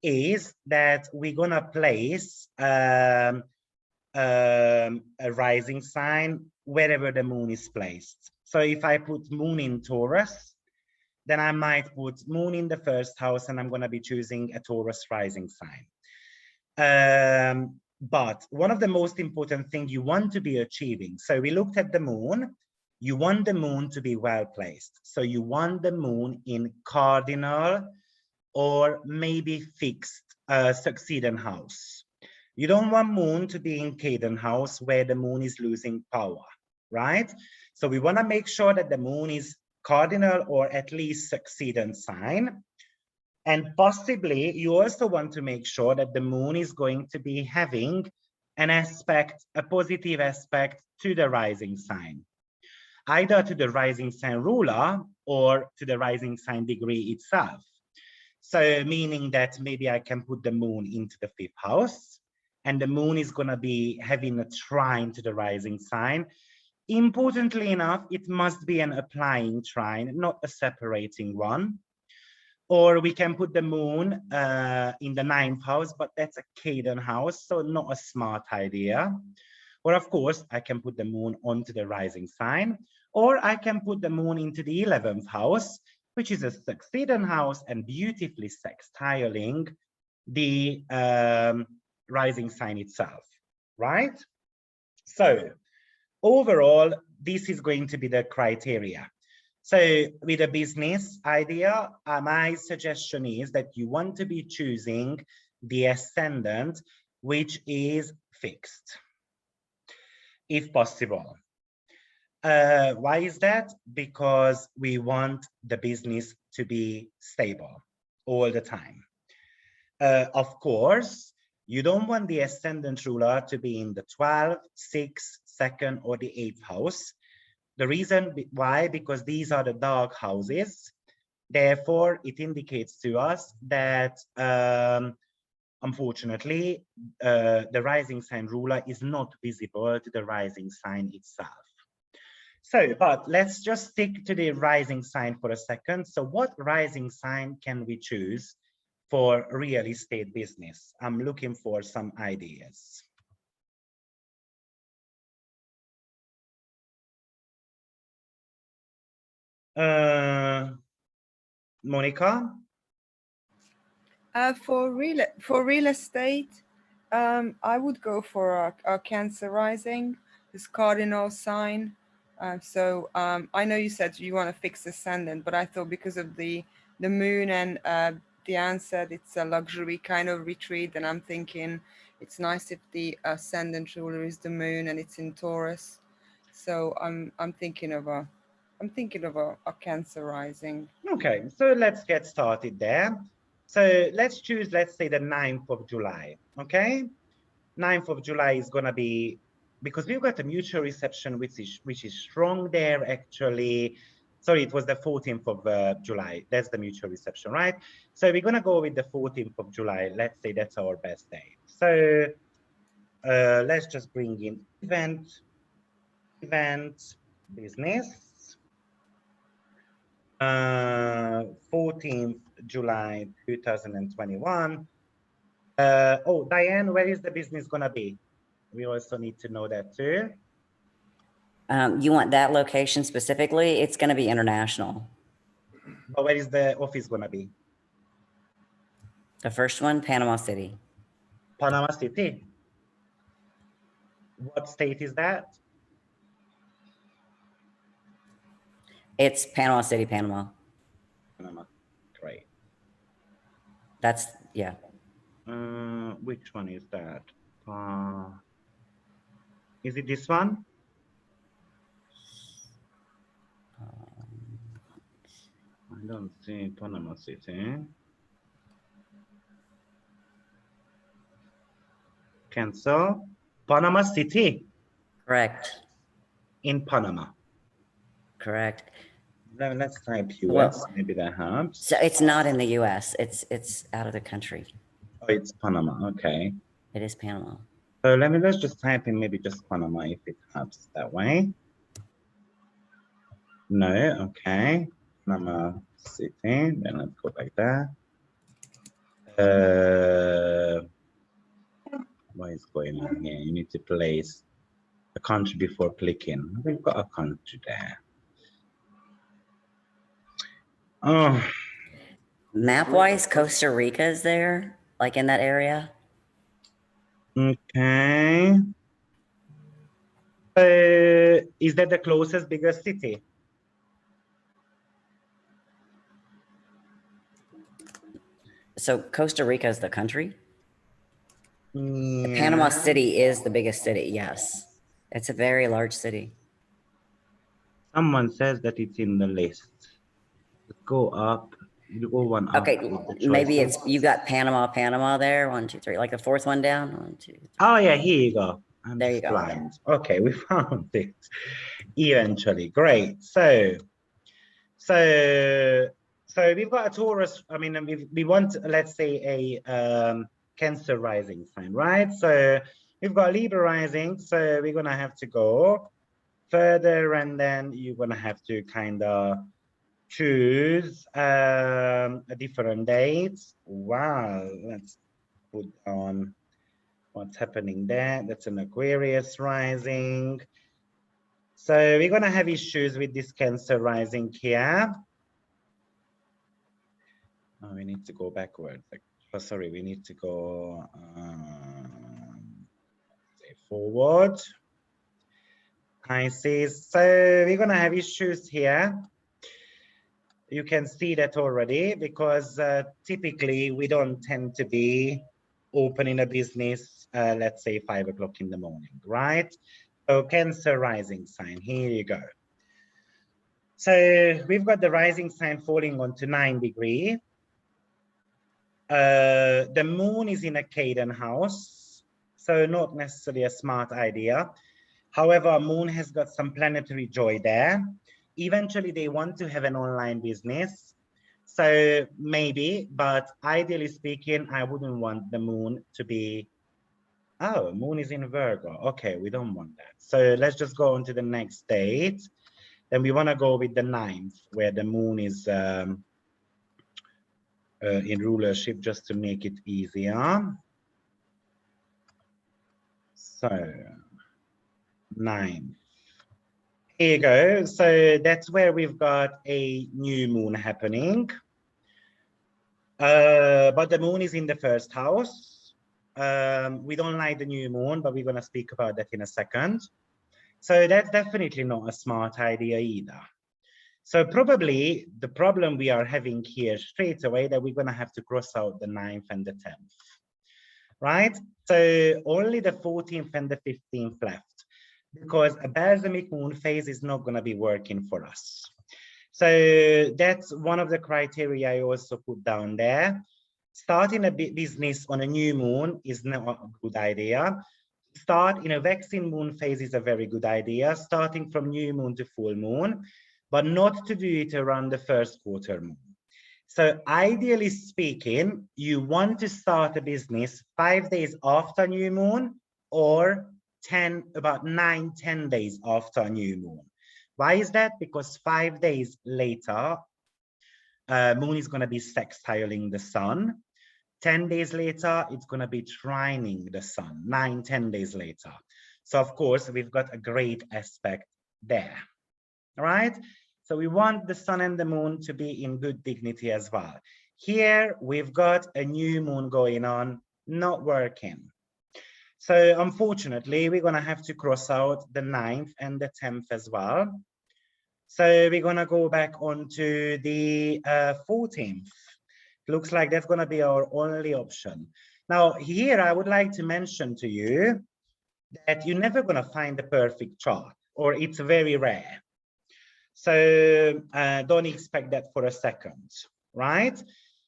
is that we're gonna place a rising sign wherever the moon is placed. So if I put moon in Taurus, then I might put moon in the first house and I'm gonna be choosing a Taurus rising sign. But one of the most important things you want to be achieving, so we looked at the moon, you want the moon to be well placed. So you want the moon in cardinal or maybe fixed succeeding house. You don't want moon to be in cadent house where the moon is losing power, right? So we want to make sure that the moon is cardinal or at least succeeding sign. And possibly you also want to make sure that the moon is going to be having an aspect, a positive aspect to the rising sign, either to the rising sign ruler or to the rising sign degree itself. So meaning that maybe I can put the moon into the 5th house and the moon is going to be having a trine to the rising sign. Importantly enough, it must be an applying trine, not a separating one. Or we can put the moon in the 9th house, but that's a cadent house, so not a smart idea. Or of course, I can put the moon onto the rising sign, or I can put the moon into the 11th house, which is a succeeding house and beautifully sextiling the rising sign itself, right? So overall, this is going to be the criteria. So with a business idea, my suggestion is that you want to be choosing the ascendant, which is fixed, if possible. Why is that? Because we want the business to be stable all the time. Of course, you don't want the ascendant ruler to be in the 12th, 6th, 2nd, or the 8th house. The reason why, because these are the dark houses. Therefore, it indicates to us that unfortunately, the rising sign ruler is not visible to the rising sign itself. So, but let's just stick to the rising sign for a second. So what rising sign can we choose for real estate business? I'm looking for some ideas. Monica? For real estate, I would go for a Cancer rising, this cardinal sign. I know you said you want to fix ascendant, but I thought because of the moon and the answer, it's a luxury kind of retreat, and I'm thinking it's nice if the ascendant ruler is the moon and it's in Taurus. So I'm thinking of a Cancer rising. Okay, so let's get started there. So let's choose, let's say the 9th of July, okay? 9th of July is gonna be, because we've got a mutual reception which is strong there actually. Sorry, it was the 14th of July. That's the mutual reception, right? So we're gonna go with the 14th of July. Let's say that's our best day. So let's just bring in event, business. 14th July 2021. Oh, Diane, where is the business gonna be? We also need to know that too. You want that location specifically? It's going to be international. But where is the office gonna be? The first one, Panama City. Panama City. What state is that? It's Panama City, Panama. Panama. Great. That's, yeah. Which one is that? Is it this one? I don't see Panama City. Cancel. Panama City. Correct. In Panama. Correct. Let's type US. Well, Maybe that helps. So it's not in the US. It's out of the country. Oh, it's Panama. Okay. It is Panama. So let's just type in maybe just Panama if it helps that way. No, okay. Panama City. Then let's go like that. What is going on here? You need to place a country before clicking. We've got a country there. Oh. Map-wise, Costa Rica is there, like in that area. Okay. Is that the closest biggest city? So Costa Rica is the country? Yeah. Panama City is the biggest city, yes. It's a very large city. Someone says that it's in the list. Let's go up. You go one up. Okay, maybe it's, you got Panama there. 1, 2, 3, like the fourth one down. 1, 2, 3. Oh yeah, here you go. I'm there you go. blind. Okay, we found it eventually. Great. So we've got a Taurus. I mean, we want, let's say, a Cancer rising sign, right? So we've got Libra rising. So we're gonna have to go further, and then you're gonna have to kind of choose a different date. Wow, let's put on what's happening there. That's an Aquarius rising. So we're gonna have issues with this Cancer rising here. Oh, we need to go backwards. Oh, sorry, we need to go forward. Pisces. So we're gonna have issues here. You can see that already, because typically we don't tend to be opening a business, let's say 5 o'clock in the morning, right? So Cancer rising sign, here you go. So we've got the rising sign falling onto 9 degrees. The moon is in a Caden house, so not necessarily a smart idea. However, moon has got some planetary joy there. Eventually, they want to have an online business. So maybe, but ideally speaking, I wouldn't want the moon to be, oh, moon is in Virgo. Okay, we don't want that. So let's just go on to the next date. Then we want to go with the 9th, where the moon is in rulership, just to make it easier. So 9th. Here you go. So that's where we've got a new moon happening. But the moon is in the 1st house. We don't like the new moon, but we're going to speak about that in a second. So that's definitely not a smart idea either. So probably the problem we are having here straight away that we're going to have to cross out the 9th and the 10th, right? So only the 14th and the 15th left, because a balsamic moon phase is not going to be working for us. So that's one of the criteria I also put down there. Starting a business on a new moon is not a good idea. Start in a waxing moon phase is a very good idea, starting from new moon to full moon, but not to do it around the 1st quarter moon. So ideally speaking, you want to start a business 5 days after new moon or about 9-10 days after new moon. Why is that? Because 5 days later, moon is going to be sextiling the sun. 10 days later, it's going to be trining the sun, 9-10 days later. So of course, we've got a great aspect there, all right? So we want the sun and the moon to be in good dignity as well. Here, we've got a new moon going on, not working. So unfortunately, we're going to have to cross out the 9th and the 10th as well. So we're going to go back onto the 14th. Looks like that's going to be our only option. Now, here I would like to mention to you that you're never going to find the perfect chart, or it's very rare. So don't expect that for a second, right?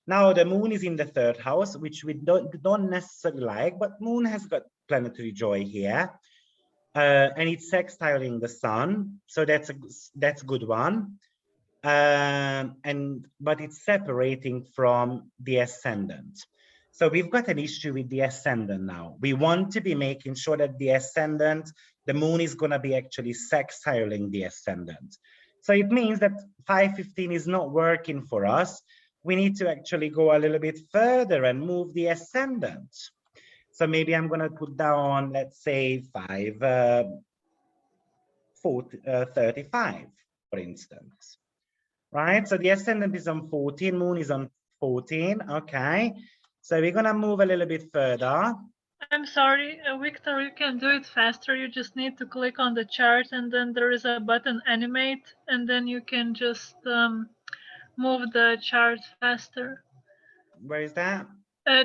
Now, the moon is in the 3rd house, which we don't necessarily like, but moon has got planetary joy here. And it's sextiling the sun, so that's a good one. But it's separating from the ascendant. So we've got an issue with the ascendant now. We want to be making sure that the ascendant, the moon is going to be actually sextiling the ascendant. So it means that 515 is not working for us. We need to actually go a little bit further and move the ascendant. So maybe I'm going to put down, let's say 35, for instance. Right, so the ascendant is on 14, moon is on 14. Okay, so we're gonna move a little bit further. I'm sorry, Victor, you can do it faster. You just need to click on the chart, and then there is a button animate, and then you can just move the chart faster. Where is that?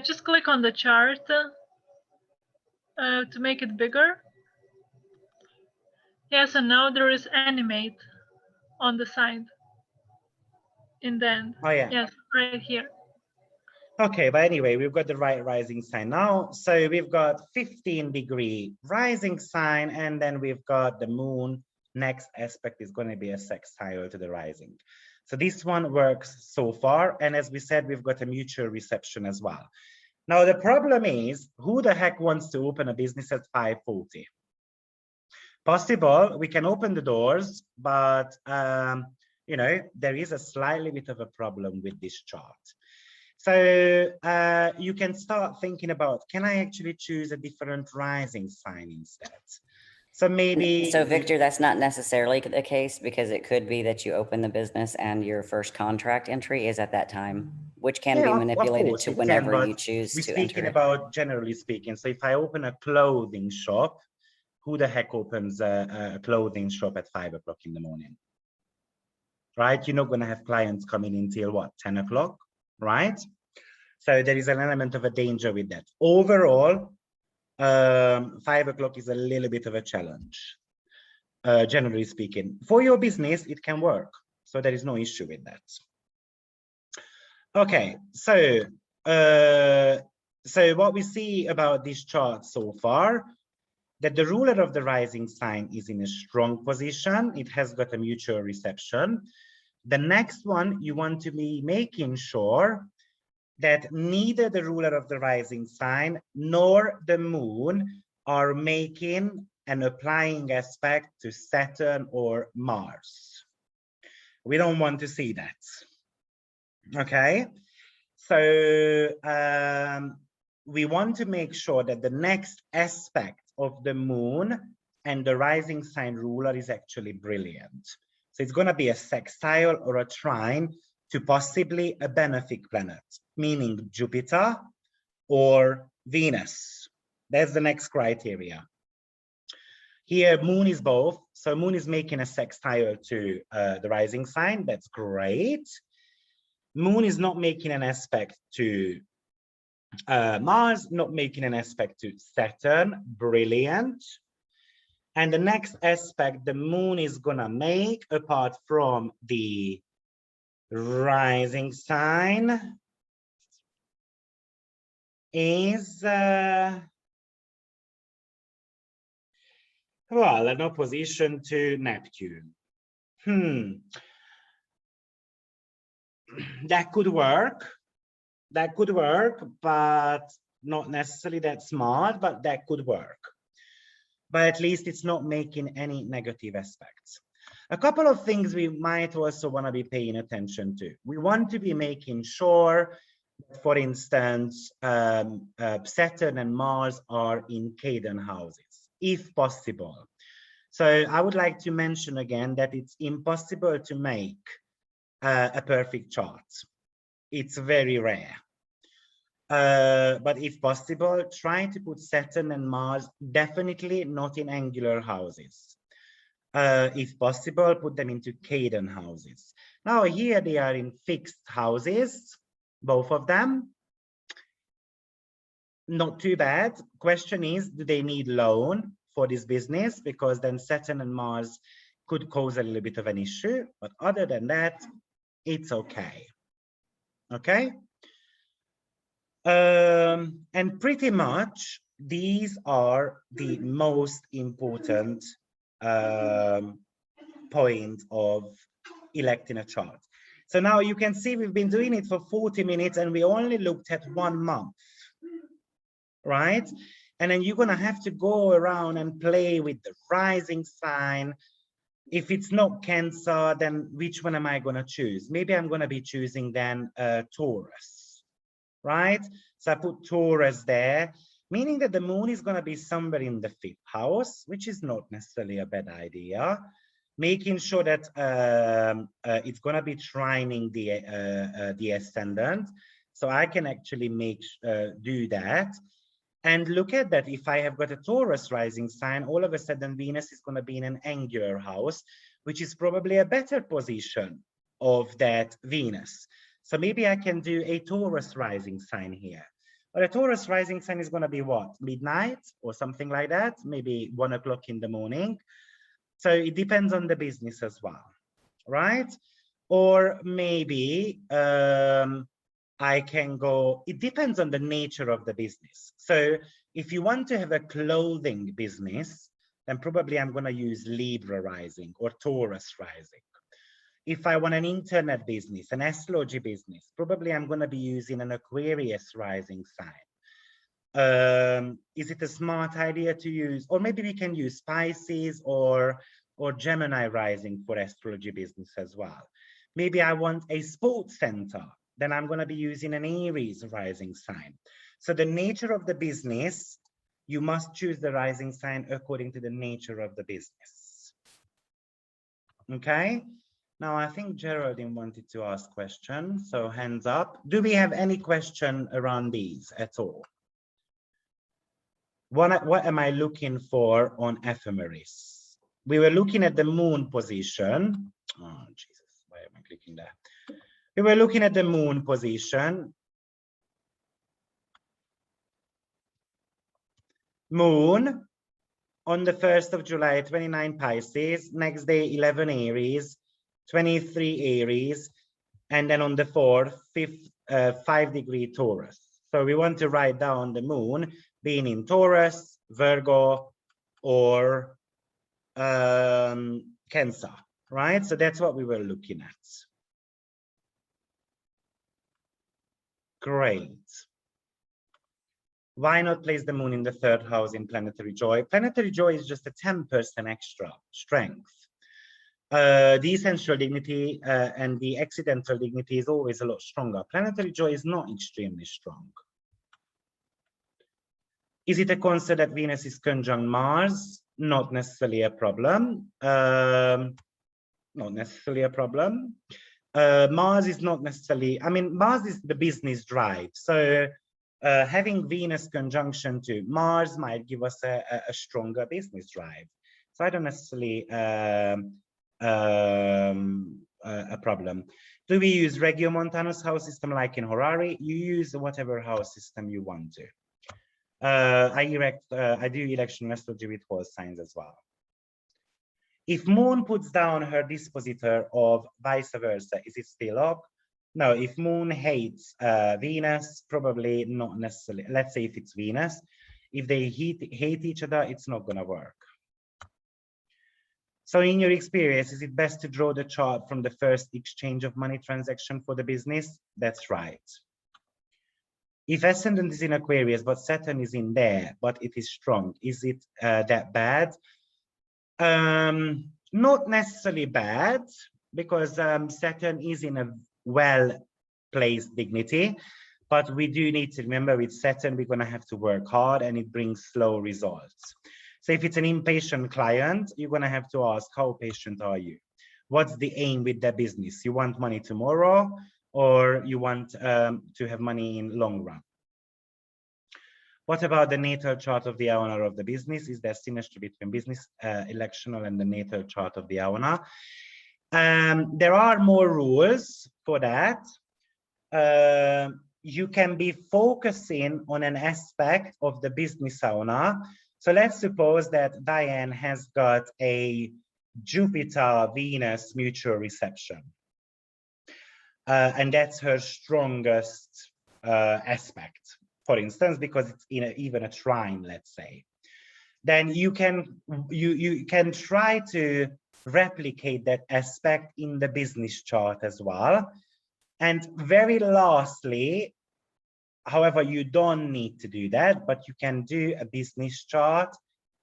Just click on the chart to make it bigger. Yes, and now there is animate on the side. In the end. Oh yeah. Yes, right here. Okay, but anyway, we've got the right rising sign now. So we've got 15-degree rising sign, and then we've got the moon. Next aspect is going to be a sextile to the rising. So this one works so far. And as we said, we've got a mutual reception as well. Now, the problem is, who the heck wants to open a business at 5:40? Possible, we can open the doors, but you know, there is a slightly bit of a problem with this chart. So you can start thinking about, can I actually choose a different rising sign instead? So maybe. So Victor, that's not necessarily the case, because it could be that you open the business and your first contract entry is at that time, which can be manipulated to whenever you choose to enter. We're speaking about generally speaking. So if I open a clothing shop, who the heck opens a clothing shop at 5 o'clock in the morning? Right? You're not going to have clients coming in till what, 10 o'clock, right? So there is an element of a danger with that. Overall, 5 o'clock is a little bit of a challenge, generally speaking. For your business, it can work. So there is no issue with that. Okay, so what we see about this chart so far, that the ruler of the rising sign is in a strong position. It has got a mutual reception. The next one, you want to be making sure that neither the ruler of the rising sign nor the moon are making and applying aspect to Saturn or Mars. We don't want to see that. Okay, so we want to make sure that the next aspect of the moon and the rising sign ruler is actually brilliant. So it's going to be a sextile or a trine to possibly a benefic planet, meaning Jupiter or Venus. That's the next criteria. Here, moon is both. So moon is making a sextile to the rising sign. That's great. Moon is not making an aspect to Mars, not making an aspect to Saturn. Brilliant. And the next aspect the moon is gonna make, apart from the rising sign, is well, an opposition to Neptune. That could work. That could work, but not necessarily that smart, but that could work. But at least it's not making any negative aspects. A couple of things we might also want to be paying attention to. We want to be making sure, for instance, Saturn and Mars are in Cadon houses, if possible. So I would like to mention again that it's impossible to make a perfect chart. It's very rare. But if possible, try to put Saturn and Mars definitely not in angular houses. If possible, put them into Cadon houses. Now here they are in fixed houses, both of them. Not too bad. Question is, do they need loan for this business? Because then Saturn and Mars could cause a little bit of an issue. But other than that, it's okay. Okay. And pretty much these are the most important point of electing a chart. So now you can see we've been doing it for 40 minutes and we only looked at 1 month, right? And then you're gonna have to go around and play with the rising sign. If it's not Cancer, then which one am I gonna choose? Maybe I'm gonna be choosing then Taurus. Right? So I put Taurus there, meaning that the moon is going to be somewhere in the 5th house, which is not necessarily a bad idea. Making sure that it's going to be trining the ascendant. So I can actually do that. And look at that. If I have got a Taurus rising sign, all of a sudden Venus is going to be in an angular house, which is probably a better position of that Venus. So maybe I can do a Taurus rising sign here. But a Taurus rising sign is going to be what? Midnight or something like that, maybe 1 o'clock in the morning. So it depends on the business as well, right? Or maybe I can go, it depends on the nature of the business. So if you want to have a clothing business, then probably I'm going to use Libra rising or Taurus rising. If I want an internet business, an astrology business, probably I'm going to be using an Aquarius rising sign. Is it a smart idea to use, or maybe we can use Pisces or Gemini rising for astrology business as well. Maybe I want a sports center, then I'm going to be using an Aries rising sign. So the nature of the business, you must choose the rising sign according to the nature of the business. Okay. Now, I think Geraldine wanted to ask questions, so hands up. Do we have any question around these at all? What am I looking for on ephemeris? We were looking at the moon position. Oh, Jesus, why am I clicking there? We were looking at the moon position. Moon on the 1st of July, 29 Pisces, next day, 11 Aries, 23 Aries, and then on the 4th, 5-degree Taurus. So we want to write down the moon being in Taurus, Virgo, or Cancer, right? So that's what we were looking at. Great. Why not place the moon in the 3rd house in planetary joy? Planetary joy is just a 10% extra strength. The essential dignity and the accidental dignity is always a lot stronger. Planetary joy is not extremely strong. Is it a concern that Venus is conjunct Mars? Not necessarily a problem. Not necessarily a problem. Mars is not necessarily, I mean, Mars is the business drive. So having Venus conjunction to Mars might give us a stronger business drive. So I don't necessarily a problem. Do we use Regiomontanus house system like in Horary? You use whatever house system you want to. I do election astrology with horse signs as well. If Moon puts down her dispositor of vice versa, is it still up? No, if Moon hates Venus, probably not necessarily. Let's say if it's Venus, if they hate each other, it's not gonna work. So in your experience, is it best to draw the chart from the first exchange of money transaction for the business? That's right. If ascendant is in Aquarius, but Saturn is in there, but it is strong, is it that bad? Not necessarily bad, because Saturn is in a well-placed dignity, but we do need to remember with Saturn, we're gonna have to work hard and it brings slow results. So if it's an impatient client, you're gonna have to ask, how patient are you? What's the aim with their business? You want money tomorrow, or you want to have money in long run? What about the natal chart of the owner of the business? Is there synergy between business electional and the natal chart of the owner? There are more rules for that. You can be focusing on an aspect of the business owner. So let's suppose that Diane has got a Jupiter-Venus mutual reception. And that's her strongest aspect, for instance, because it's in even a trine, let's say. Then you can try to replicate that aspect in the business chart as well. And very lastly, however, you don't need to do that, but you can do a business chart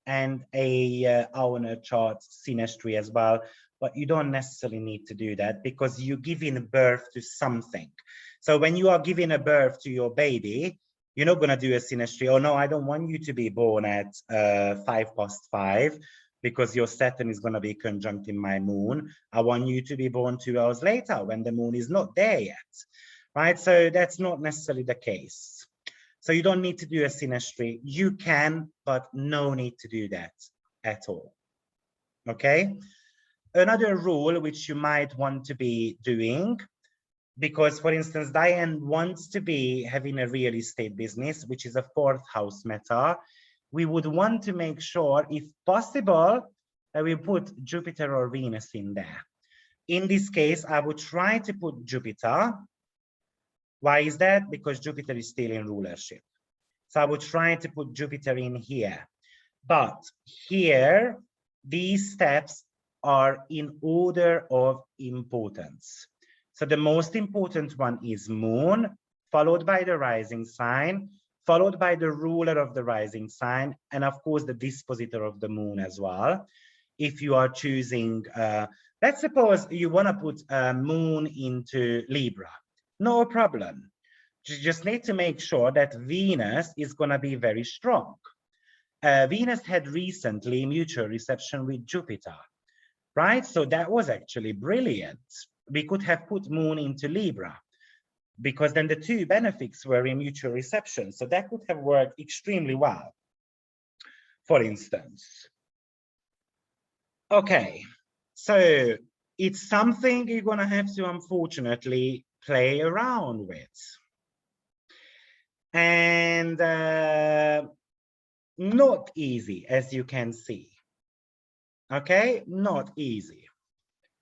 and a owner chart synastry as well. But you don't necessarily need to do that because you're giving birth to something. So when you are giving a birth to your baby, you're not going to do a synastry. Oh no, I don't want you to be born at 5:05 because your Saturn is going to be conjunct in my moon. I want you to be born 2 hours later when the moon is not there yet, right? So that's not necessarily the case. So you don't need to do a synastry. You can, but no need to do that at all, okay? Another rule which you might want to be doing, because for instance, Diane wants to be having a real estate business, which is a 4th house meta. We would want to make sure, if possible, that we put Jupiter or Venus in there. In this case, I would try to put Jupiter. Why is that? Because Jupiter is still in rulership. So I would try to put Jupiter in here. But here, these steps are in order of importance. So the most important one is Moon, followed by the rising sign, followed by the ruler of the rising sign, and of course the dispositor of the moon as well. If you are choosing, let's suppose you want to put Moon into Libra, no problem. You just need to make sure that Venus is going to be very strong. Venus had recently mutual reception with Jupiter, right? So that was actually brilliant. We could have put Moon into Libra because then the two benefics were in mutual reception. So that could have worked extremely well, for instance. Okay, so it's something you're going to have to unfortunately play around with. And not easy, as you can see. Okay, not easy.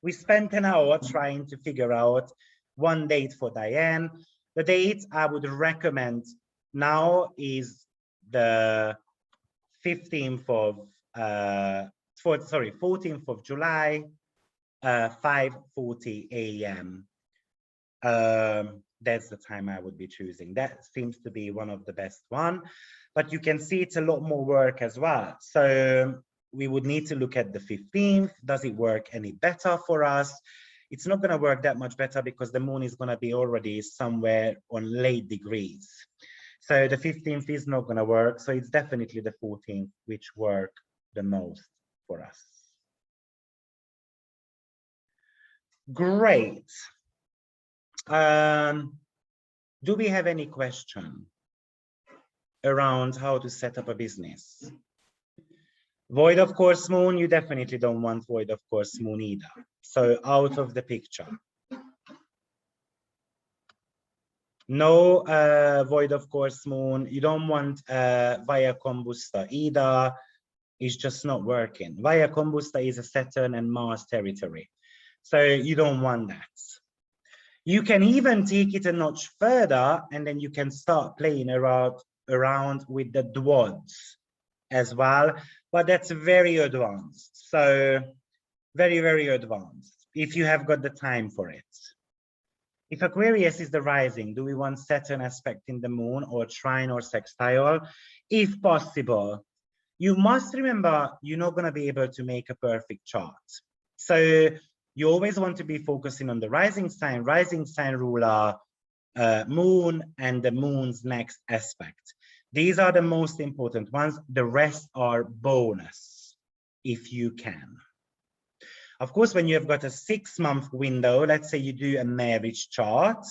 We spent an hour trying to figure out one date for Diane. The date I would recommend now is the 14th of July, 5:40 a.m. that's the time I would be choosing. That seems to be one of the best one, but you can see it's a lot more work as well. So we would need to look at the 15th. Does it work any better for us? It's not going to work that much better because the moon is going to be already somewhere on late degrees. So the 15th is not going to work. So it's definitely the 14th which work the most for us. Great. Do we have any question around how to set up a business? Void of course moon, you definitely don't want void of course moon either. So out of the picture. No void of course moon. You don't want via combusta either. It's just not working. Via combusta is a Saturn and Mars territory. So you don't want that. You can even take it a notch further and then you can start playing around with the dwads as well, but that's very advanced. So very, very advanced if you have got the time for it. If Aquarius is the rising, do we want Saturn aspect in the moon or trine or sextile? If possible, you must remember you're not going to be able to make a perfect chart. So you always want to be focusing on the rising sign ruler, moon, and the moon's next aspect. These are the most important ones. The rest are bonus, if you can. Of course, when you have got a 6-month window, let's say you do a marriage chart,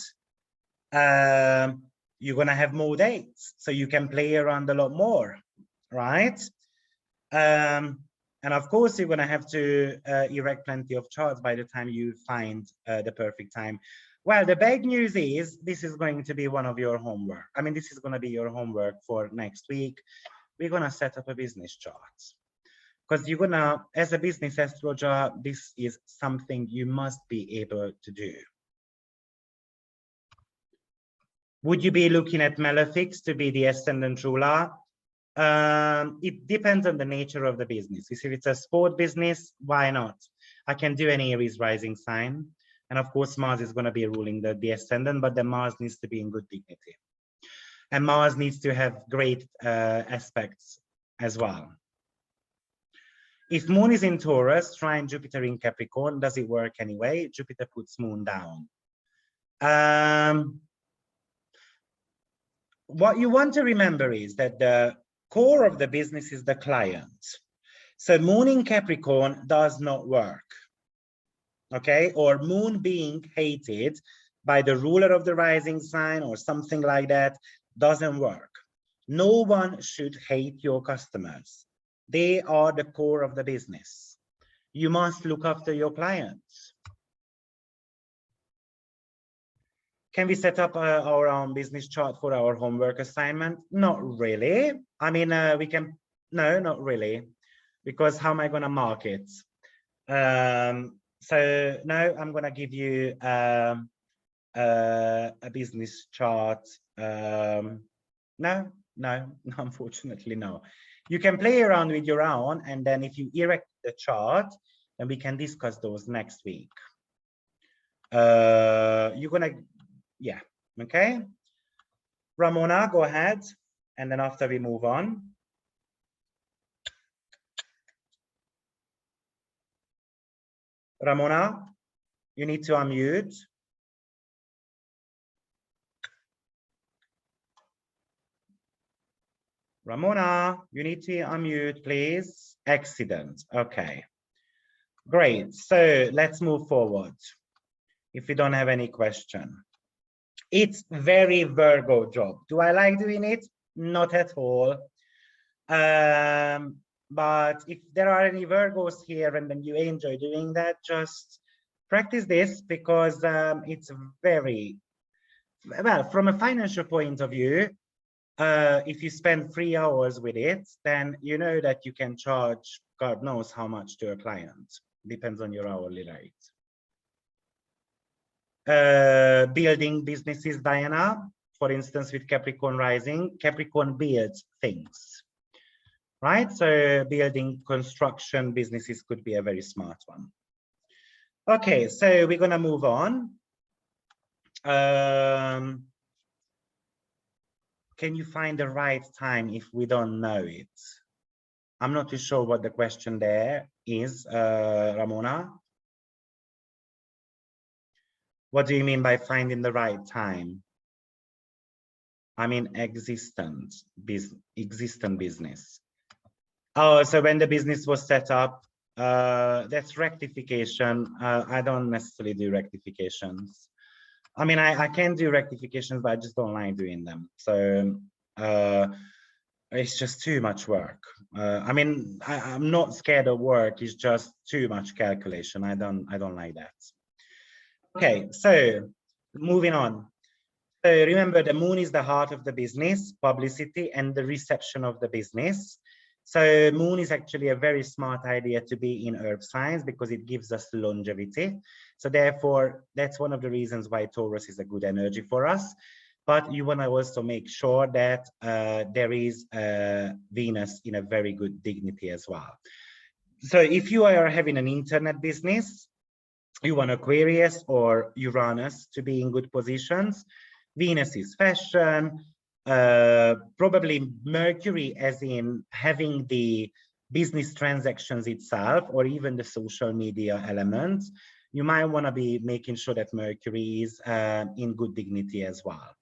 you're going to have more dates. So you can play around a lot more, right? And of course, you're going to have to erect plenty of charts by the time you find the perfect time. Well, the bad news is this is going to be one of your homework. I mean, this is going to be your homework for next week. We're going to set up a business chart. Because you're going to, as a business astrologer, this is something you must be able to do. Would you be looking at malefics to be the ascendant ruler? It depends on the nature of the business. If it's a sport business, why not? I can do an Aries rising sign. And of course, Mars is going to be ruling the ascendant, but the Mars needs to be in good dignity. And Mars needs to have great aspects as well. If Moon is in Taurus, trine Jupiter in Capricorn, does it work anyway? Jupiter puts Moon down. What you want to remember is that the core of the business is the client. So Moon in Capricorn does not work. Okay, or Moon being hated by the ruler of the rising sign or something like that doesn't work. No one should hate your customers. They are the core of the business. You must look after your clients. Can we set up our own business chart for our homework assignment? Not really. I mean, we can, no, not really. Because how am I going to mark it? So no, I'm going to give you a business chart. No, unfortunately, no. You can play around with your own, and then if you erect the chart, then we can discuss those next week. You're gonna, yeah, okay. Ramona, go ahead, and then after we move on. Ramona, you need to unmute. Ramona, you need to unmute, please. Excellent. Okay. Great. So let's move forward. If you don't have any question. It's very Virgo job. Do I like doing it? Not at all. But if there are any Virgos here and then you enjoy doing that, just practice this because it's very, well, from a financial point of view, if you spend 3 hours with it, then you know that you can charge God knows how much to a client. Depends on your hourly rate. Building businesses, Diana, for instance, with Capricorn rising, Capricorn builds things, right? So building construction businesses could be a very smart one. Okay, so we're going to move on. Can you find the right time if we don't know it? I'm not too sure what the question there is, Ramona. What do you mean by finding the right time? I mean existent business. Oh, so when the business was set up, that's rectification. I don't necessarily do rectifications. I mean, I can do rectifications, but I just don't like doing them. So it's just too much work. I mean, I'm not scared of work. It's just too much calculation. I don't like that. Okay, so moving on. So remember, the moon is the heart of the business, publicity, and the reception of the business. So moon is actually a very smart idea to be in earth signs because it gives us longevity. So therefore, that's one of the reasons why Taurus is a good energy for us. But you want to also make sure that there is Venus in a very good dignity as well. So if you are having an internet business, you want Aquarius or Uranus to be in good positions. Venus is fashion, probably Mercury as in having the business transactions itself or even the social media elements. You might want to be making sure that Mercury is in good dignity as well.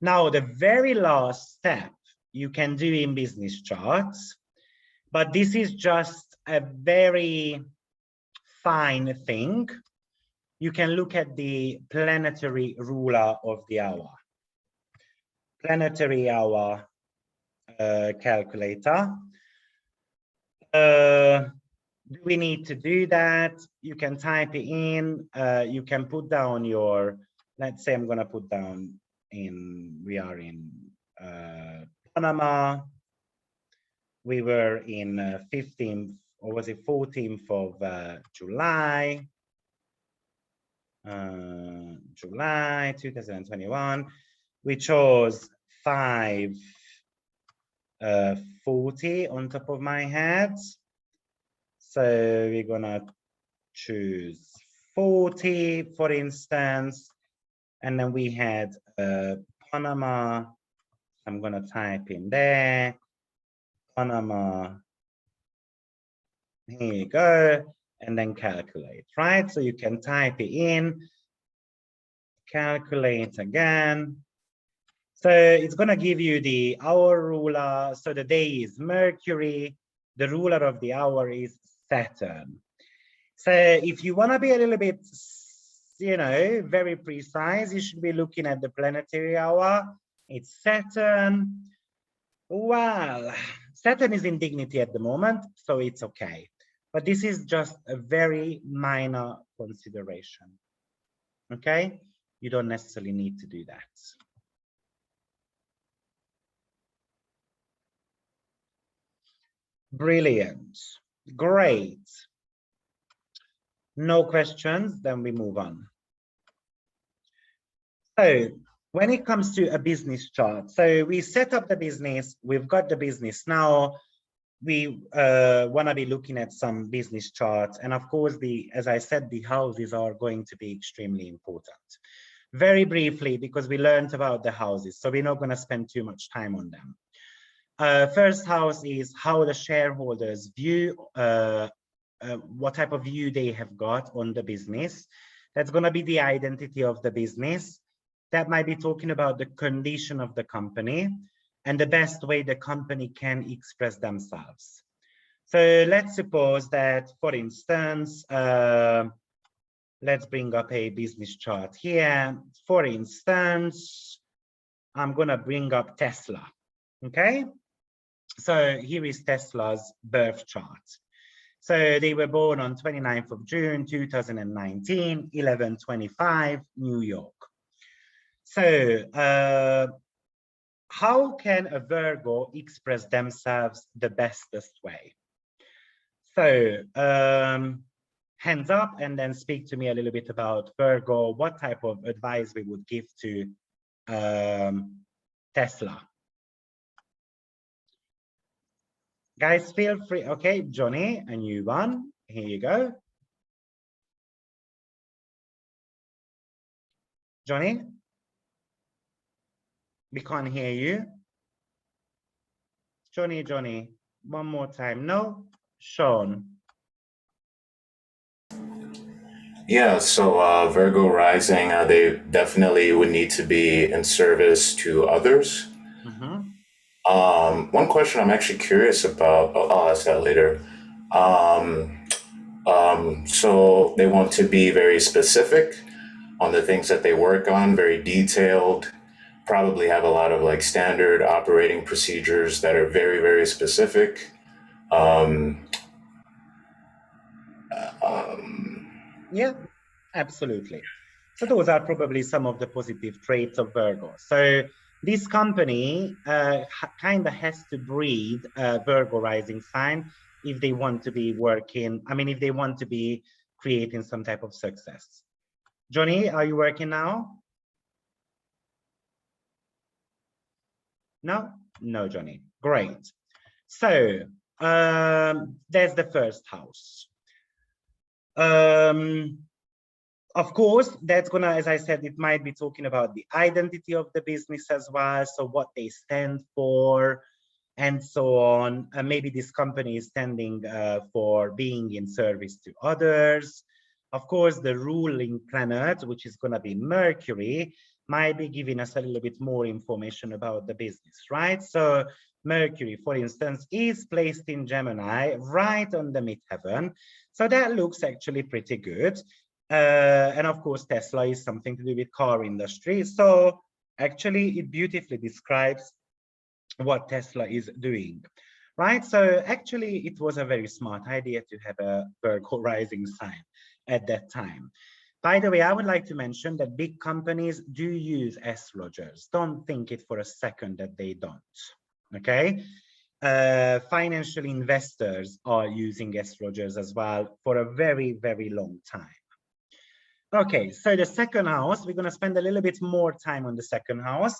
Now, the very last step you can do in business charts, but this is just a very fine thing. You can look at the planetary ruler of the hour. Planetary hour calculator. Do we need to do that? You can type it in. You can put down your, let's say I'm going to put down we are in Panama. We were in 15th, or was it 14th of July? July 2021. We chose 540 on top of my head. So we're gonna choose 40, for instance, and then we had Panama. I'm gonna type in there, Panama. Here you go, and then calculate, right? So you can type it in, calculate again. So it's gonna give you the hour ruler. So the day is Mercury, the ruler of the hour is Saturn. So if you wanna be a little bit, you know, very precise, you should be looking at the planetary hour. It's Saturn. Well, Saturn is in dignity at the moment, so it's okay. But this is just a very minor consideration, okay? You don't necessarily need to do that. Brilliant, great. No questions, then we move on. So when it comes to a business chart, so we set up the business, we've got the business now, we want to be looking at some business charts. And of course, as I said, the houses are going to be extremely important. Very briefly, because we learned about the houses, so we're not going to spend too much time on them. First house is how the shareholders view, what type of view they have got on the business. That's going to be the identity of the business. That might be talking about the condition of the company and the best way the company can express themselves. So let's suppose that, for instance, let's bring up a business chart here. For instance, I'm going to bring up Tesla, okay? So here is Tesla's birth chart. So they were born on 29th of June, 2019, 11:25, New York. So how can a Virgo express themselves the bestest way? So hands up and then speak to me a little bit about Virgo, what type of advice we would give to Tesla. Guys, feel free. Okay, Johnny, a new one. Here you go. Johnny? We can't hear you. Johnny, one more time. No? Sean? Yeah, so Virgo rising, they definitely would need to be in service to others. One question I'm actually curious about, I'll ask that later. So they want to be very specific on the things that they work on, very detailed, probably have a lot of like standard operating procedures that are very, very specific. Yeah, absolutely. So those are probably some of the positive traits of Virgo. So this company kind of has to breed a Virgo rising sign if they want to be working, if they want to be creating some type of success. Johnny, are you working now? No? No, Johnny. Great. So there's the first house. Of course, that's gonna, as I said, it might be talking about the identity of the business as well, so what they stand for, and so on. Maybe this company is standing for being in service to others. Of course, the ruling planet, which is gonna be Mercury, might be giving us a little bit more information about the business, right? So Mercury, for instance, is placed in Gemini, right on the midheaven. So that looks actually pretty good. And of course, Tesla is something to do with car industry. So actually, it beautifully describes what Tesla is doing, right? So actually, it was a very smart idea to have a Virgo rising sign at that time. By the way, I would like to mention that big companies do use astrologers. Don't think it for a second that they don't, okay? Financial investors are using astrologers as well for a very, very long time. Okay, so the second house, we're going to spend a little bit more time on the second house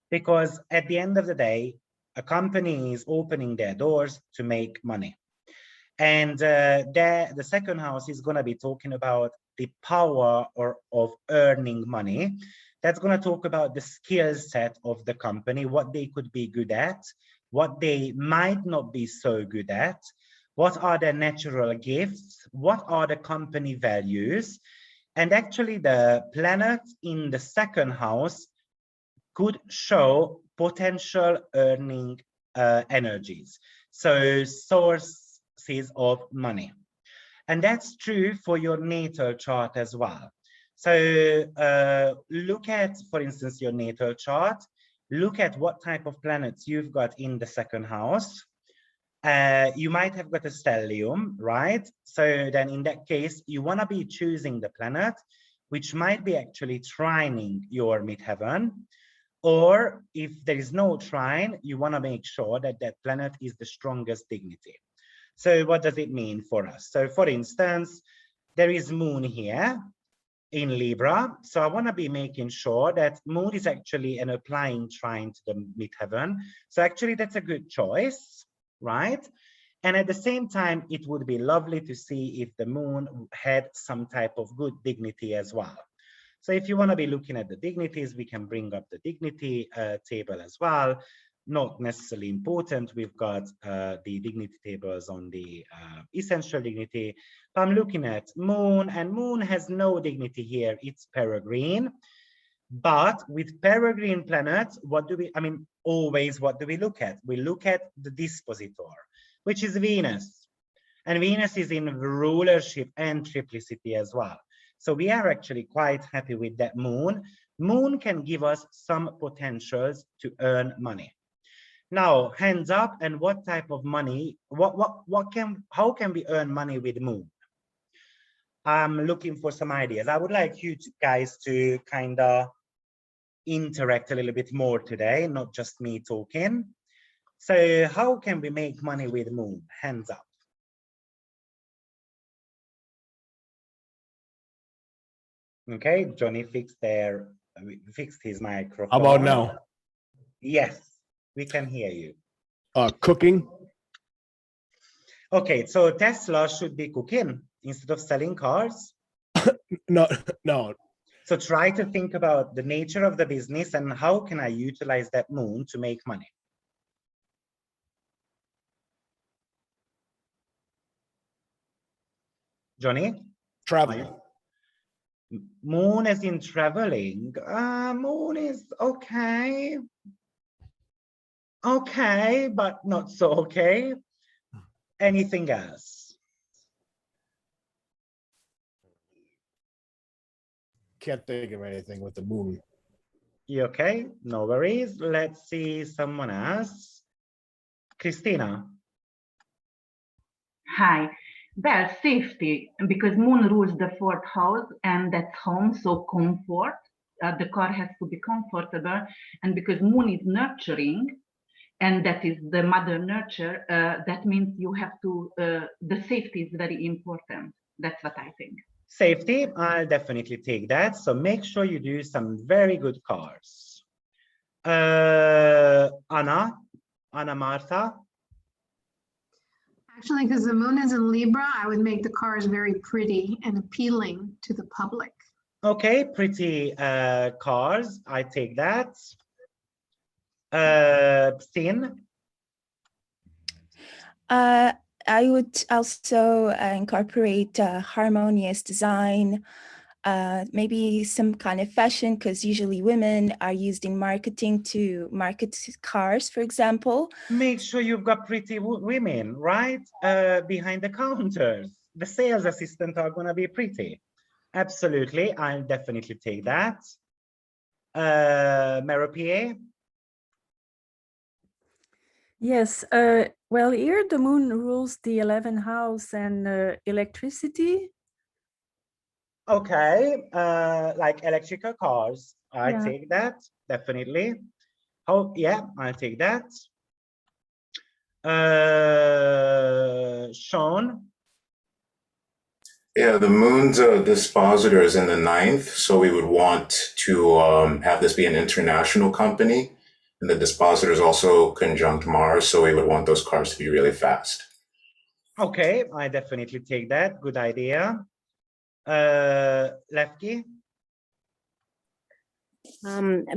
because at the end of the day, a company is opening their doors to make money. And the second house is going to be talking about the power of earning money. That's going to talk about the skill set of the company, what they could be good at, what they might not be so good at, what are their natural gifts, what are the company values. And actually the planet in the second house could show potential earning energies. So sources of money. And that's true for your natal chart as well. So look at, for instance, your natal chart, look at what type of planets you've got in the second house. You might have got a stellium, right? So then in that case, you want to be choosing the planet, which might be actually trining your midheaven. Or if there is no trine, you want to make sure that that planet is the strongest dignity. So what does it mean for us? So for instance, there is moon here in Libra. So I want to be making sure that moon is actually an applying trine to the midheaven. So actually that's a good choice, right? And at the same time, it would be lovely to see if the moon had some type of good dignity as well. So if you want to be looking at the dignities, we can bring up the dignity table as well. Not necessarily important. We've got the dignity tables on the essential dignity. But I'm looking at moon, and moon has no dignity here. It's peregrine. But with peregrine planets, what do we, always what do we look at? We look at the dispositor, which is Venus. And Venus is in rulership and triplicity as well. So we are actually quite happy with that moon. Moon can give us some potentials to earn money. Now, hands up, and what type of money, how can we earn money with moon? I'm looking for some ideas. I would like you guys to kind of interact a little bit more today, not just me talking. So how can we make money with moon? Hands up. Okay, Johnny fixed his microphone. How about now? Yes, we can hear you. Cooking. Okay, so Tesla should be cooking instead of selling cars. No. So try to think about the nature of the business and how can I utilize that moon to make money. Johnny? Traveling. Moon is in traveling. Moon is okay. Okay, but not so okay. Anything else? Can't think of anything with the moon. You okay? No worries. Let's see someone else. Christina. Hi. Well, safety, because moon rules the fourth house and that's home, so comfort. The car has to be comfortable, and because moon is nurturing, and that is the mother nurture, that means you have to, the safety is very important. That's what I think. Safety, I'll definitely take that. So make sure you do some very good cars. Anna Martha. Actually, because the moon is in Libra, I would make the cars very pretty and appealing to the public. Okay, pretty cars. I take that. Sin. I would also incorporate harmonious design, maybe some kind of fashion, because usually women are used in marketing to market cars, for example. Make sure you've got pretty women, right? Behind the counters. The sales assistant are going to be pretty. Absolutely, I'll definitely take that. Marie-Pierre? Yes, well, here the moon rules the 11th house and electricity. Okay, like electrical cars. I Yeah. take that, definitely. Oh, yeah, I'll take that. Sean? Yeah, the moon's dispositor is in the 9th, so we would want to have this be an international company. And the dispositor is also conjunct Mars, so we would want those cars to be really fast. Okay, I definitely take that. Good idea. Lefty?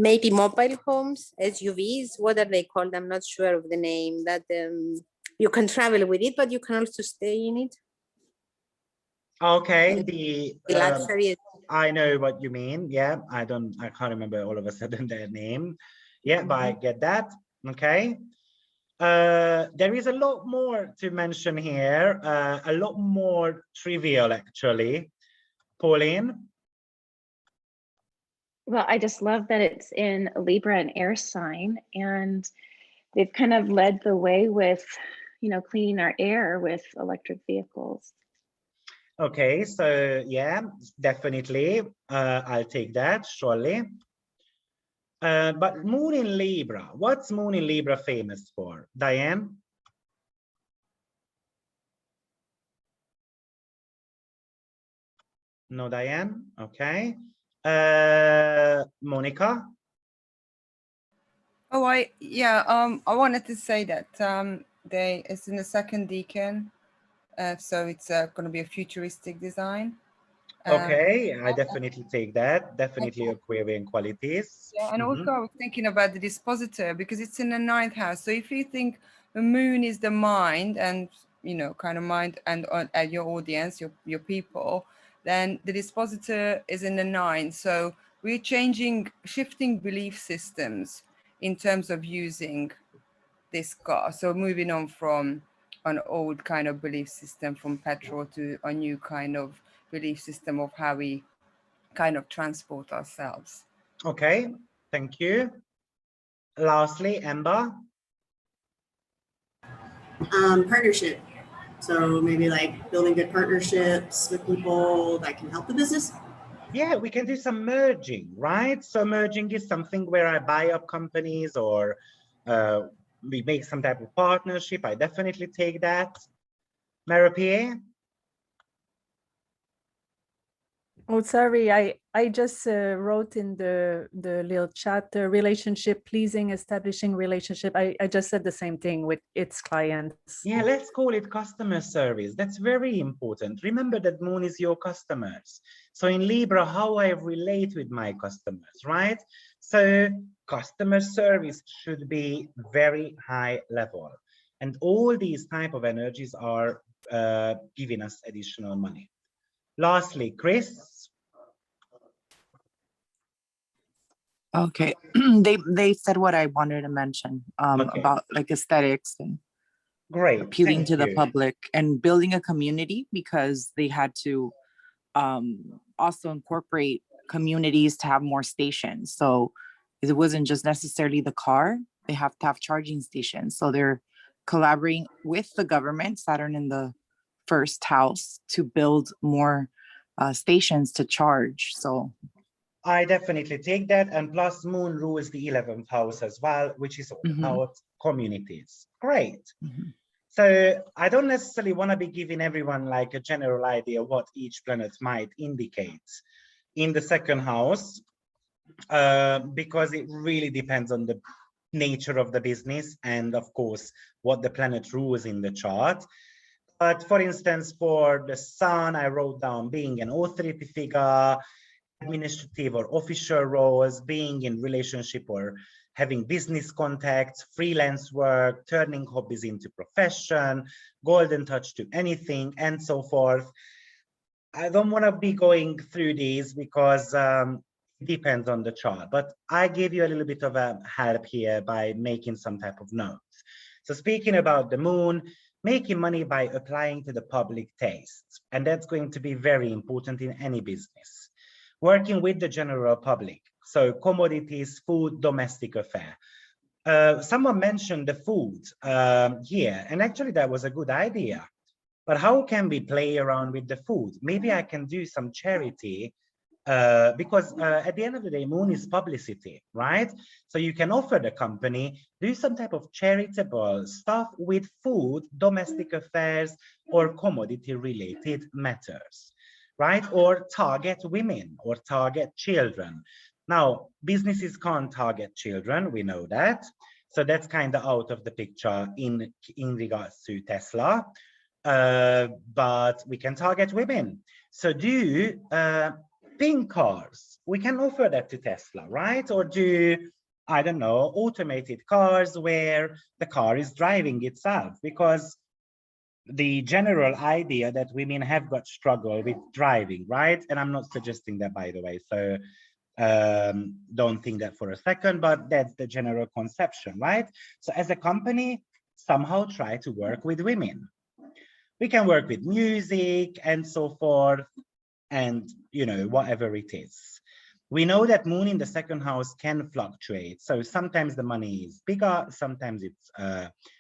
Maybe mobile homes, SUVs, what are they called? I'm not sure of the name. That you can travel with it, but you can also stay in it. Okay, the luxury. I know what you mean. Yeah, I can't remember all of a sudden their name. Yeah, but I get that. Okay. There is a lot more to mention here, a lot more trivial actually. Pauline? Well, I just love that it's in Libra and air sign, and they've kind of led the way with, you know, cleaning our air with electric vehicles. Okay, so yeah, definitely. I'll take that, surely. But Moon in Libra, what's Moon in Libra famous for? Diane? No, Diane? Okay. Monica? Oh, I wanted to say that it's in the second decan, so it's going to be a futuristic design. Okay, I definitely take that. Definitely Aquarian qualities. Yeah, and also I was thinking about the dispositor because it's in the 9th house. So if you think the moon is the mind and, you know, kind of mind and your audience, your people, then the dispositor is in the 9th. So we're shifting belief systems in terms of using this car. So moving on from an old kind of belief system from petrol to a new kind of belief system of how we kind of transport ourselves. Okay, thank you. Lastly, Amber? Partnership. So maybe like building good partnerships with people that can help the business. Yeah, we can do some merging, right? So merging is something where I buy up companies or we make some type of partnership. I definitely take that. Marie-Pierre? Oh, sorry, I I just wrote in the little chat, relationship, pleasing, establishing relationship. I just said the same thing with its clients. Yeah, let's call it customer service. That's very important. Remember that Moon is your customers. So in Libra, how I relate with my customers, right? So customer service should be very high level. And all these type of energies are giving us additional money. Lastly, Chris. Okay, they said what I wanted to mention Okay. about like aesthetics and Great, appealing thank to the you. public and building a community, because they had to also incorporate communities to have more stations. So it wasn't just necessarily the car, they have to have charging stations. So they're collaborating with the government, Saturn in the first house, to build more stations to charge. So I definitely take that, and plus Moon rules the 11th house as well, which is all about communities. Great. So I don't necessarily want to be giving everyone like a general idea of what each planet might indicate in the second house, because it really depends on the nature of the business and of course what the planet rules in the chart. But for instance, for the Sun, I wrote down being an authority figure, administrative or official roles, being in relationship or having business contacts, freelance work, turning hobbies into profession, golden touch to anything, and so forth. I don't want to be going through these because it depends on the chart, but I gave you a little bit of a help here by making some type of notes. So speaking about the Moon, making money by applying to the public taste, and that's going to be very important in any business. Working with the general public, so commodities, food, domestic affair. Someone mentioned the food here, and actually that was a good idea. But how can we play around with the food? Maybe I can do some charity, because at the end of the day, Moon is publicity, right? So you can offer the company, do some type of charitable stuff with food, domestic affairs, or commodity related matters, right? Or target women or target children. Now, businesses can't target children, we know that. So that's kind of out of the picture in regards to Tesla. But we can target women. So do pink cars. We can offer that to Tesla, right? Or do, I don't know, automated cars where the car is driving itself, because the general idea that women have got struggle with driving, right? And I'm not suggesting that, by the way, so don't think that for a second, but that's the general conception, right? So as a company, somehow try to work with women. We can work with music and so forth, and you know, whatever it is. We know that Moon in the second house can fluctuate. So sometimes the money is bigger, sometimes it's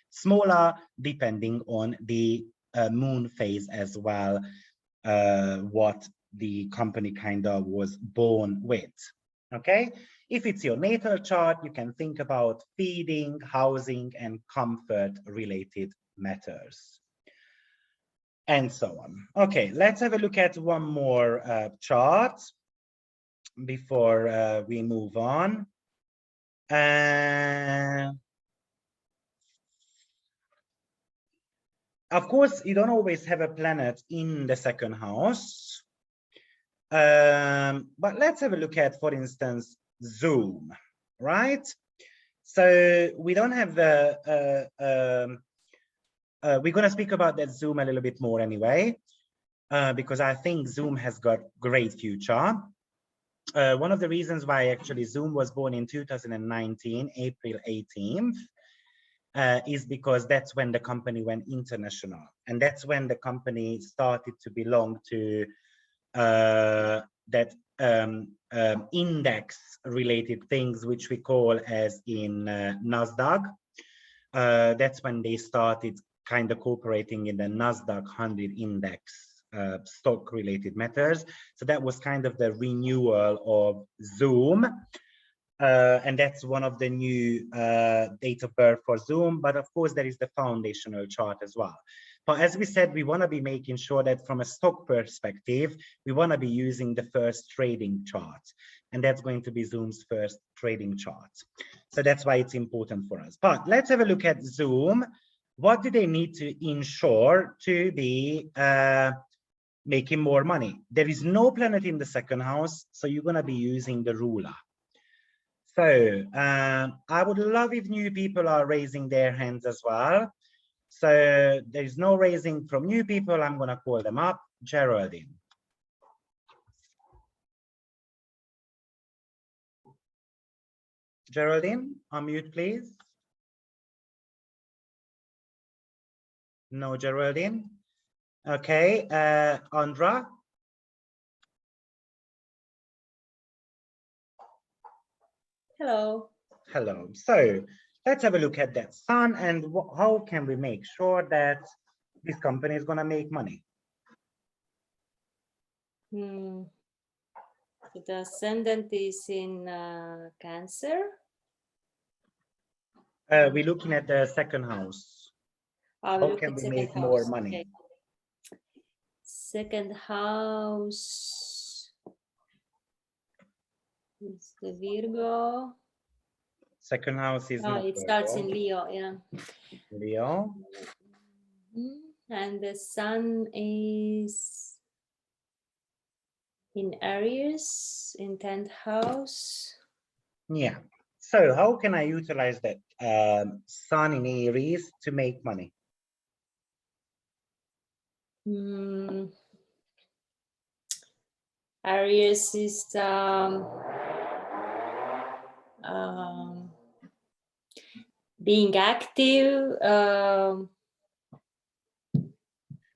smaller, depending on the Moon phase as well, what the company kind of was born with. Okay, if it's your natal chart, you can think about feeding, housing, and comfort related matters, and so on. Okay, let's have a look at one more chart before we move on. Of course, you don't always have a planet in the second house. But let's have a look at, for instance, Zoom, right? So we don't have the, we're going to speak about that Zoom a little bit more anyway, because I think Zoom has got great future. One of the reasons why actually Zoom was born in 2019, April 18th, is because that's when the company went international. And that's when the company started to belong to that index related things, which we call as in NASDAQ. That's when they started kind of cooperating in the NASDAQ 100 index, stock related matters. So that was kind of the renewal of Zoom. And that's one of the new date of birth for Zoom. But of course, there is the foundational chart as well. But as we said, we want to be making sure that from a stock perspective, we want to be using the first trading chart. And that's going to be Zoom's first trading chart. So that's why it's important for us. But let's have a look at Zoom. What do they need to ensure to be making more money? There is no planet in the second house, so you're going to be using the ruler. So I would love if new people are raising their hands as well. So there's no raising from new people. I'm going to call them up. Geraldine. Geraldine, unmute, please. No, Geraldine. Okay, Andra. Hello. Hello. So let's have a look at that sun and how can we make sure that this company is going to make money? The ascendant is in Cancer. We're looking at the second house. How can we make more money? Okay. Second house is the Virgo. Second house is not it Virgo. starts in Leo, yeah. Leo. And the sun is in Aries, in 10th house. Yeah. So how can I utilize that sun in Aries to make money? Aries is being active.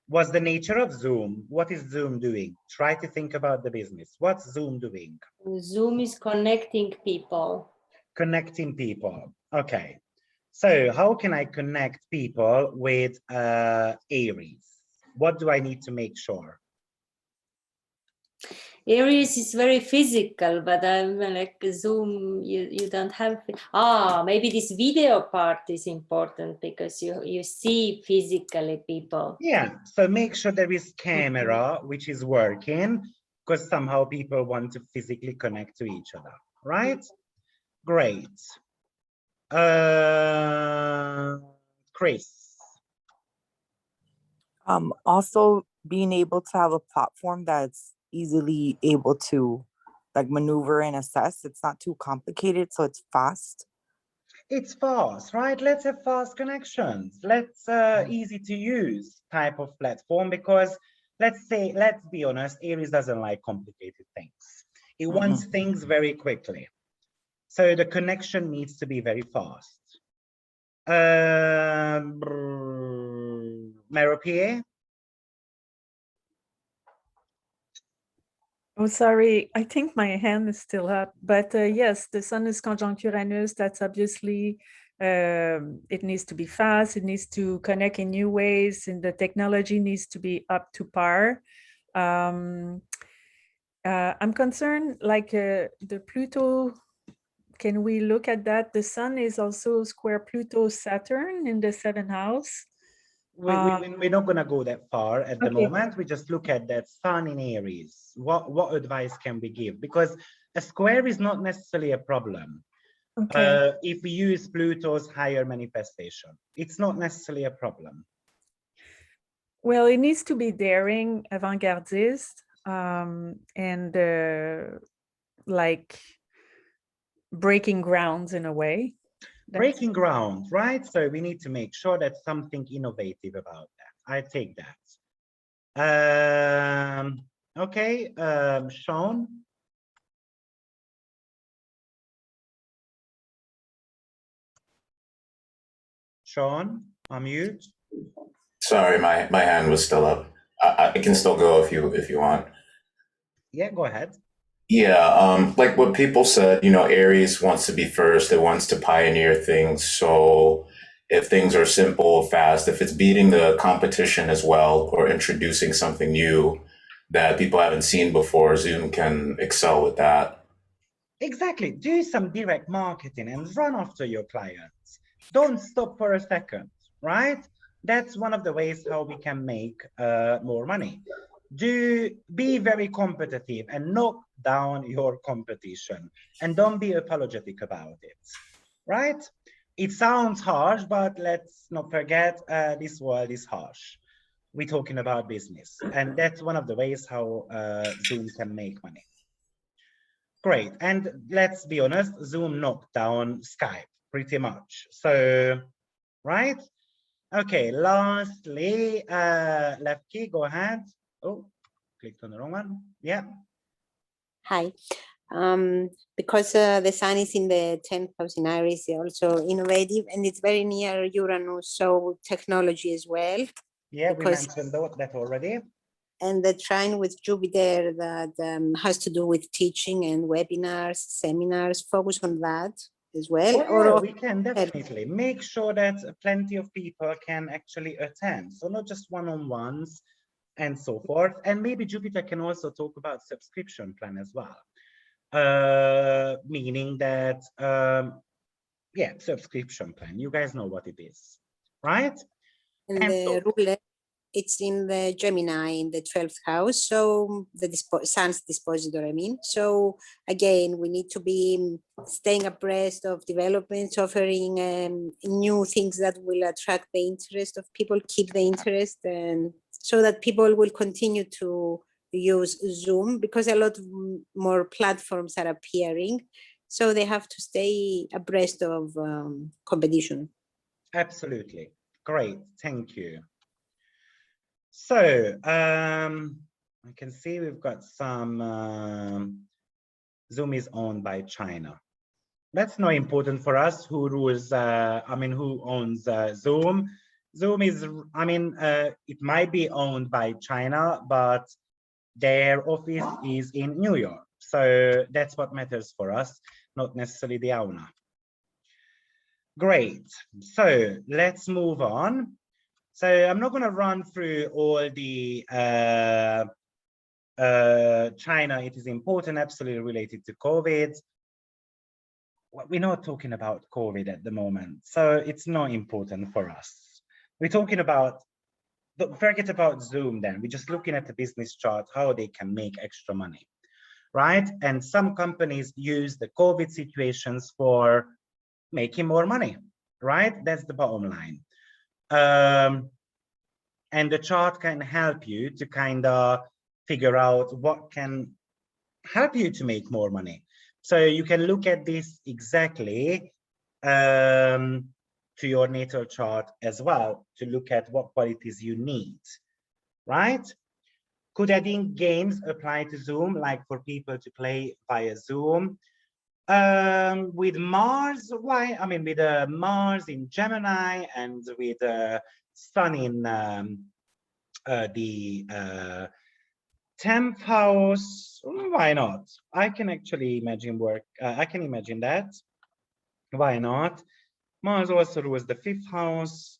What's the nature of Zoom? What is Zoom doing? Try to think about the business. What's Zoom doing? Zoom is connecting people. Connecting people. Okay. So how can I connect people with Aries? What do I need to make sure? Aries is very physical, but I'm like Zoom, you don't have, maybe this video part is important because you see physically people. Yeah, so make sure there is camera which is working because somehow people want to physically connect to each other, right? Great. Chris. Also being able to have a platform that's easily able to like maneuver and assess. It's not too complicated, so it's fast. It's fast, right? Let's have fast connections. Let's easy to use type of platform because let's be honest, Aries doesn't like complicated things. It wants things very quickly. So the connection needs to be very fast. Marie-Pierre? Oh, sorry. I think my hand is still up. But yes, the sun is conjunct Uranus. That's obviously, it needs to be fast. It needs to connect in new ways. And the technology needs to be up to par. I'm concerned, like the Pluto, can we look at that? The sun is also square Pluto Saturn in the 7th house. We're not going to go that far at the moment. We just look at that sun in Aries. What advice can we give? Because a square is not necessarily a problem. Okay. If we use Pluto's higher manifestation, it's not necessarily a problem. Well, it needs to be daring, avant-gardist, and like breaking grounds in a way. Breaking ground, right? So we need to make sure that's something innovative about that. I take that. Okay, Sean. Sean, unmute. Sorry, my hand was still up. I can still go if you want. Yeah, go ahead. Yeah, like what people said, Aries wants to be first. It wants to pioneer things. So if things are simple, fast, if it's beating the competition as well, or introducing something new that people haven't seen before, Zoom can excel with that. Exactly. Do some direct marketing and run after your clients. Don't stop for a second, right? that's one of the ways how we can make more money. Be very competitive and knock down your competition, and don't be apologetic about it, right? It sounds harsh, but let's not forget this world is harsh. We're talking about business, and that's one of the ways how Zoom can make money. Great, and let's be honest, Zoom knocked down Skype pretty much. So, right? Okay, lastly, Lefki, go ahead. Oh, clicked on the wrong one. Yeah. Hi. Because the sun is in the 10th house in Aries, also innovative, and it's very near Uranus, so technology as well. Yeah, because, we mentioned that already. And the trine with Jupiter that has to do with teaching and webinars, seminars, focus on that as well. Oh, yeah, we can definitely make sure that plenty of people can actually attend. So not just one-on-ones and so forth. And maybe Jupiter can also talk about subscription plan as well. Meaning that, yeah, subscription plan. You guys know what it is, right? And the ruler, it's in the Gemini in the 12th house, so the sun's dispositor, I mean. So again, we need to be staying abreast of developments, offering new things that will attract the interest of people, keep the interest, and so that people will continue to use Zoom, because a lot more platforms are appearing. So they have to stay abreast of competition. Absolutely. Great. Thank you. So I can see we've got some Zoom is owned by China. That's not important for us who rules, who owns Zoom. Zoom is, it might be owned by China, but their office is in New York. So that's what matters for us, not necessarily the owner. Great. So let's move on. So I'm not going to run through all the China. It is important, absolutely related to COVID. We're not talking about COVID at the moment, so it's not important for us. We're talking about, forget about Zoom then. We're just looking at the business chart, how they can make extra money, right? And some companies use the COVID situations for making more money, right? That's the bottom line. And the chart can help you to kind of figure out what can help you to make more money. So you can look at this exactly to your natal chart as well, to look at what qualities you need, right? Could adding games apply to Zoom, like for people to play via Zoom? With Mars, why? I mean, with Mars in Gemini and with Sun in the 10th house, why not? I can actually imagine I can imagine that. Why not? Mars also rules the 5th house.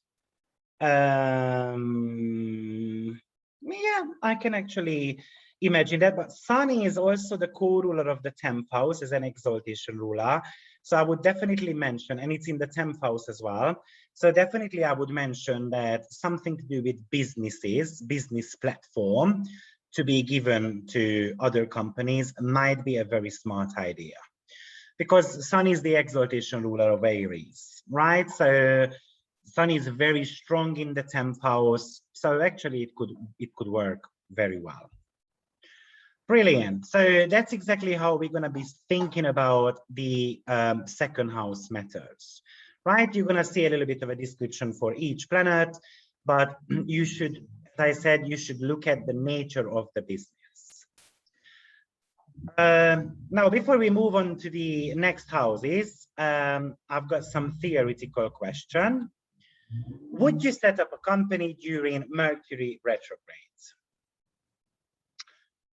Yeah, I can actually imagine that, but Sun is also the co-ruler of the 10th house as an exaltation ruler. So I would definitely mention, and it's in the 10th house as well. So definitely I would mention that something to do with businesses, business platform to be given to other companies might be a very smart idea. Because Sun is the exaltation ruler of Aries, right? So Sun is very strong in the 10th house. So actually it could work very well. Brilliant. So that's exactly how we're going to be thinking about the second house methods, right? You're going to see a little bit of a description for each planet, but you should, as I said, you should look at the nature of the business. Now, before we move on to the next houses, I've got some theoretical question. Would you set up a company during Mercury retrograde?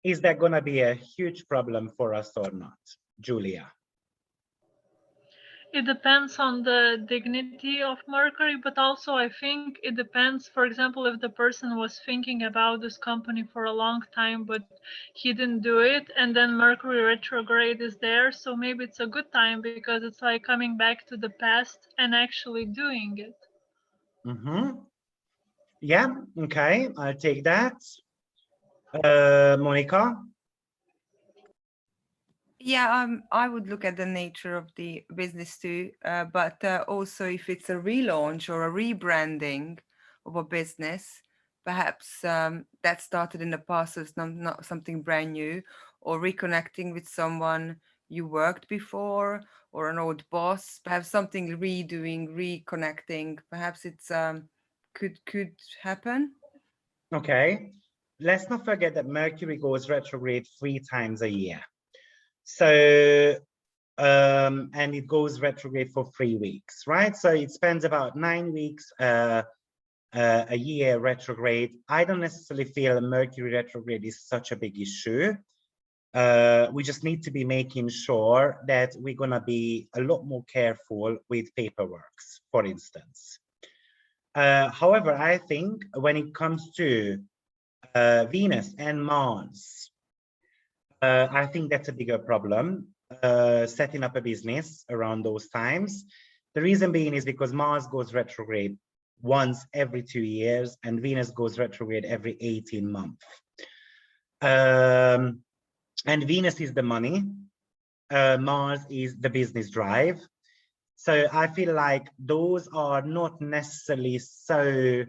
Is that going to be a huge problem for us or not? Julia? It depends on the dignity of Mercury, but also I think it depends, for example, if the person was thinking about this company for a long time, but he didn't do it, and then Mercury retrograde is there, so maybe it's a good time because it's like coming back to the past and actually doing it. Mm-hmm. Yeah, okay, I'll take that. Monica? Yeah, I would look at the nature of the business too, but also if it's a relaunch or a rebranding of a business, perhaps that started in the past, so it's not something brand new, or reconnecting with someone you worked before, or an old boss, perhaps something redoing, reconnecting, perhaps it's could happen. Okay, let's not forget that Mercury goes retrograde 3 times a year. So, and it goes retrograde for 3 weeks, right? So it spends about 9 weeks a year retrograde. I don't necessarily feel Mercury retrograde is such a big issue. We just need to be making sure that we're gonna be a lot more careful with paperwork, for instance. However, I think when it comes to Venus and Mars, I think that's a bigger problem, setting up a business around those times. The reason being is because Mars goes retrograde once every 2 years and Venus goes retrograde every 18 months. And Venus is the money, Mars is the business drive. So I feel like those are not necessarily so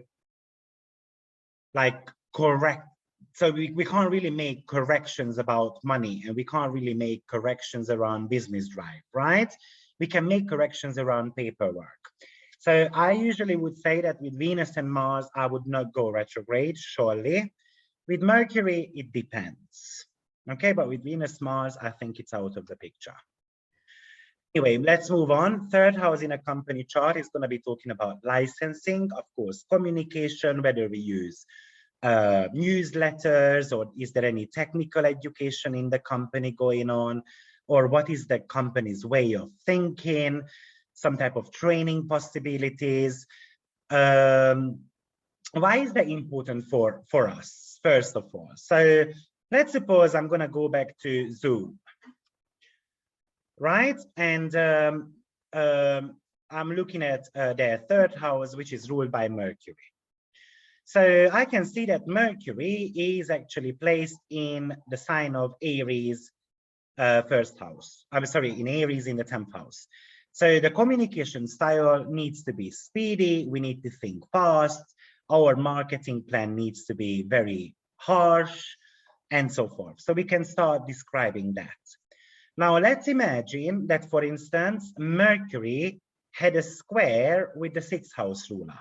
like correct. So we can't really make corrections about money and we can't really make corrections around business drive, right? We can make corrections around paperwork. So I usually would say that with Venus and Mars, I would not go retrograde, surely. With Mercury, it depends. Okay, but with Venus, Mars, I think it's out of the picture. Anyway, let's move on. Third house in a company chart is going to be talking about licensing, of course, communication, whether we use newsletters, or is there any technical education in the company going on, or what is the company's way of thinking, some type of training possibilities. Why is that important for us, first of all? So let's suppose I'm going to go back to Zoom, right? And I'm looking at their third house, which is ruled by Mercury. So I can see that Mercury is actually placed in the sign of Aries first house. I'm sorry, in Aries in the 10th house. So the communication style needs to be speedy. We need to think fast. Our marketing plan needs to be very harsh and so forth. So we can start describing that. Now let's imagine that, for instance, Mercury had a square with the 6th house ruler.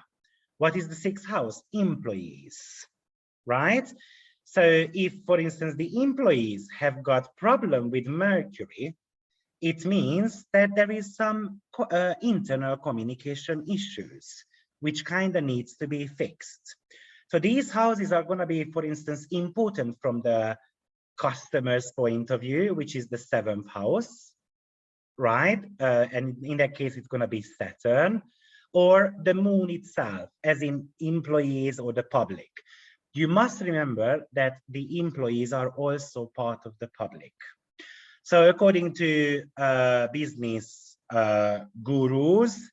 What is the 6th house? Employees, right? So if, for instance, the employees have got problem with Mercury, it means that there is some internal communication issues, which kind of needs to be fixed. So these houses are going to be, for instance, important from the customer's point of view, which is the 7th house, right? And in that case, it's going to be Saturn, or the moon itself, as in employees or the public. You must remember that the employees are also part of the public. So according to business gurus,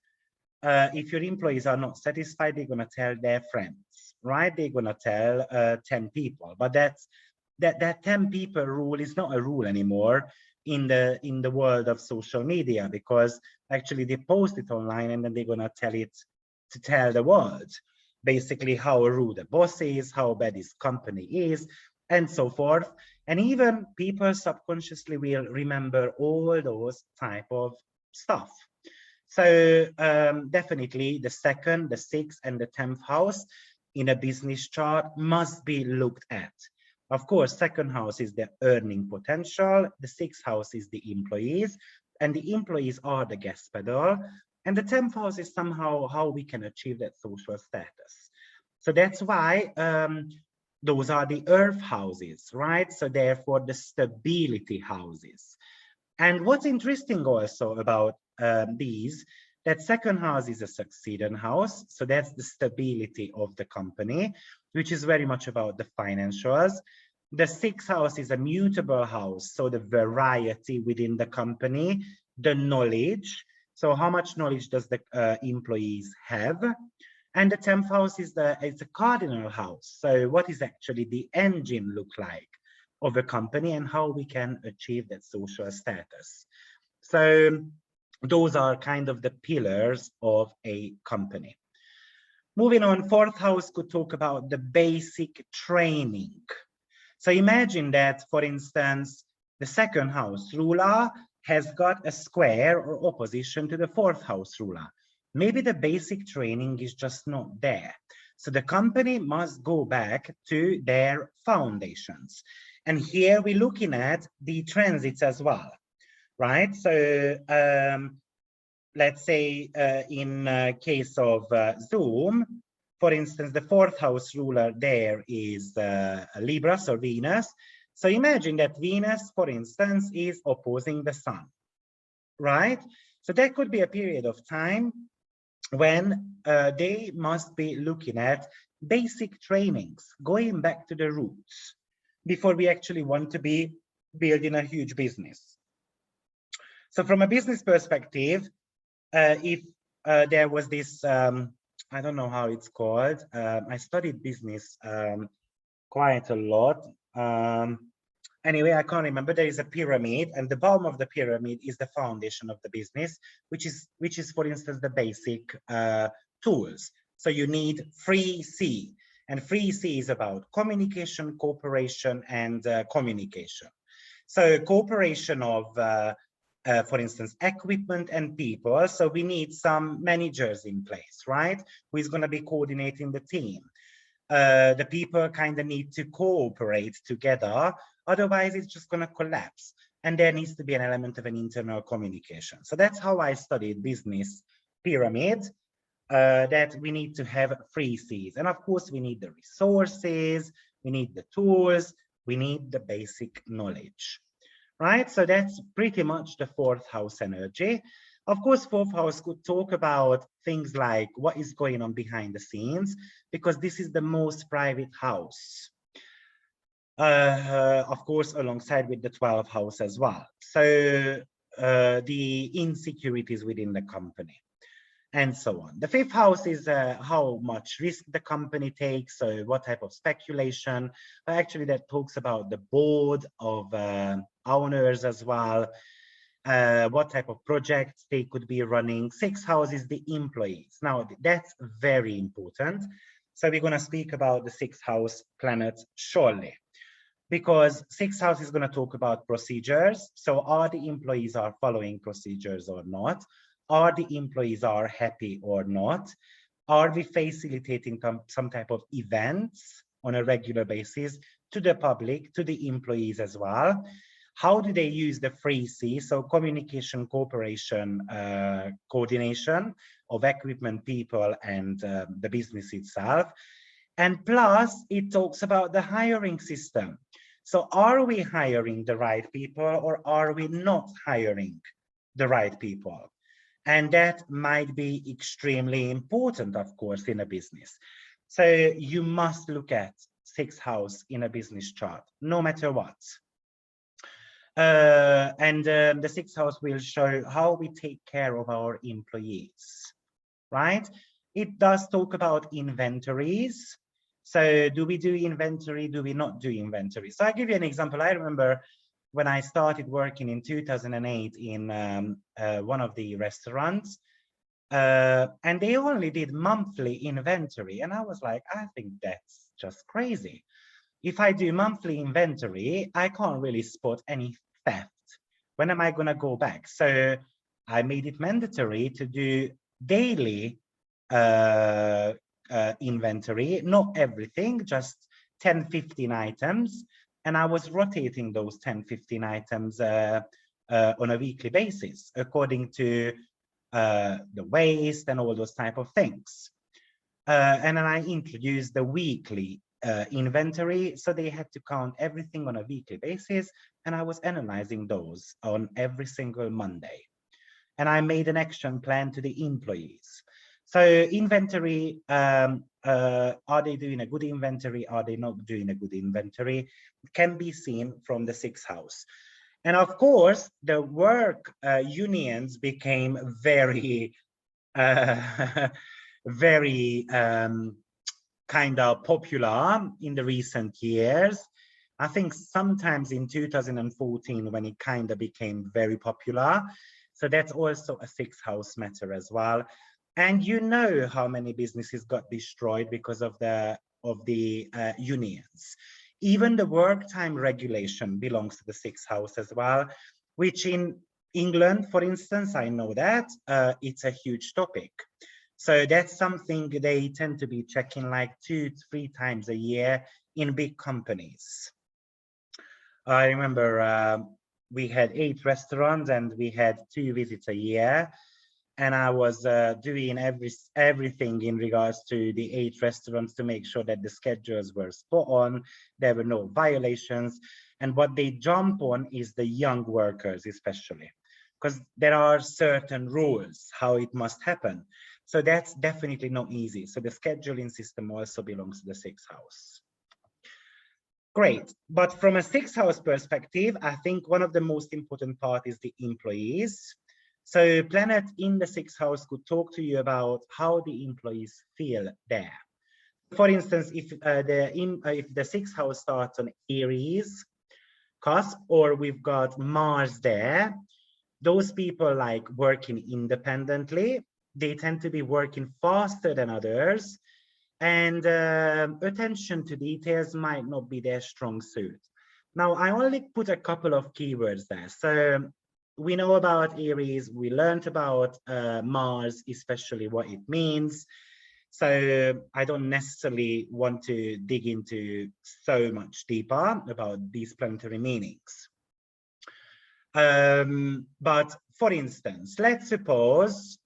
if your employees are not satisfied, they're going to tell their friends, right? They're going to tell 10 people. But that 10 people rule is not a rule anymore in the world of social media, because actually they post it online and then they're going to tell the world basically how rude the boss is, how bad his company is, and so forth. And even people subconsciously will remember all those type of stuff. So definitely the 2nd, the 6th, and the 10th house in a business chart must be looked at. Of course, 2nd house is the earning potential, the 6th house is the employees, and the employees are the gas pedal, and the 10th house is somehow how we can achieve that social status. So that's why those are the earth houses, right? So therefore the stability houses. And what's interesting also about these, that 2nd house is a succeeding house. So that's the stability of the company, which is very much about the financials. The 6th house is a mutable house. So the variety within the company, the knowledge. So how much knowledge does the employees have? And the 10th house is it's a cardinal house. So what is actually the engine look like of a company and how we can achieve that social status. So those are kind of the pillars of a company. Moving on, 4th house could talk about the basic training. So imagine that, for instance, the 2nd house ruler has got a square or opposition to the 4th house ruler. Maybe the basic training is just not there. So the company must go back to their foundations. And here we're looking at the transits as well, right? So let's say in case of Zoom, for instance, the 4th house ruler there is Libra, so Venus. So imagine that Venus, for instance, is opposing the sun, right? So there could be a period of time when they must be looking at basic trainings, going back to the roots before we actually want to be building a huge business. So from a business perspective, if there was this, I don't know how it's called. I studied business quite a lot. Anyway, I can't remember. There is a pyramid, and the bottom of the pyramid is the foundation of the business, which is, for instance, the basic tools. So you need 3C, and 3C is about communication, cooperation, and communication. So cooperation of, for instance, equipment and people. So we need some managers in place, right? Who is going to be coordinating the team. The people kind of need to cooperate together. Otherwise, it's just going to collapse. And there needs to be an element of an internal communication. So that's how I studied business pyramid, that we need to have 3 C's. And of course, we need the resources, we need the tools, we need the basic knowledge, right? So that's pretty much the 4th house energy. Of course, 4th house could talk about things like what is going on behind the scenes, because this is the most private house. Of course, alongside with the 12th house as well. So the insecurities within the company and so on. The 5th house is how much risk the company takes, so what type of speculation. Actually, that talks about the board of owners as well, what type of projects they could be running. 6th house is the employees. Now, that's very important. So we're going to speak about the 6th house planet shortly, because 6th house is going to talk about procedures. So are the employees are following procedures or not? Are the employees are happy or not? Are we facilitating some type of events on a regular basis to the public, to the employees as well? How do they use the 3C? So communication, cooperation, coordination of equipment, people, and the business itself. And plus, it talks about the hiring system. So are we hiring the right people, or are we not hiring the right people? And that might be extremely important, of course, in a business. So you must look at 6th house in a business chart, no matter what. And the 6th house will show how we take care of our employees, right? It does talk about inventories. So do we do inventory? Do we not do inventory? So I'll give you an example. I remember when I started working in 2008 in one of the restaurants, and they only did monthly inventory. And I was like, I think that's just crazy. If I do monthly inventory, I can't really spot any theft. When am I going to go back? So I made it mandatory to do daily inventory, not everything, just 10, 15 items. And I was rotating those 10, 15 items on a weekly basis, according to the waste and all those type of things. And then I introduced the weekly inventory. So they had to count everything on a weekly basis. And I was analyzing those on every single Monday. And I made an action plan to the employees. So inventory, are they doing a good inventory? Are they not doing a good inventory? It can be seen from the 6th house. And of course, the work unions became very very kind of popular in the recent years. I think sometimes in 2014 when it kind of became very popular. So that's also a sixth house matter as well. And you know how many businesses got destroyed because of the unions. Even the work time regulation belongs to the sixth house as well, which in England, for instance, I know that it's a huge topic. So that's something they tend to be checking like 2 to 3 times a year in big companies. I remember we had 8 restaurants and we had 2 visits a year. And I was doing everything in regards to the 8 restaurants to make sure that the schedules were spot on, there were no violations. And what they jump on is the young workers, especially, because there are certain rules how it must happen. So that's definitely not easy. So the scheduling system also belongs to the sixth house. Great, but from a sixth house perspective, I think one of the most important part is the employees. So planet in the sixth house could talk to you about how the employees feel there. For instance, if the sixth house starts on Aries cusp, or we've got Mars there, those people like working independently, they tend to be working faster than others, and attention to details might not be their strong suit. Now, I only put a couple of keywords there. So we know about Aries, we learned about Mars, especially what it means. So I don't necessarily want to dig into so much deeper about these planetary meanings. But for instance, let's suppose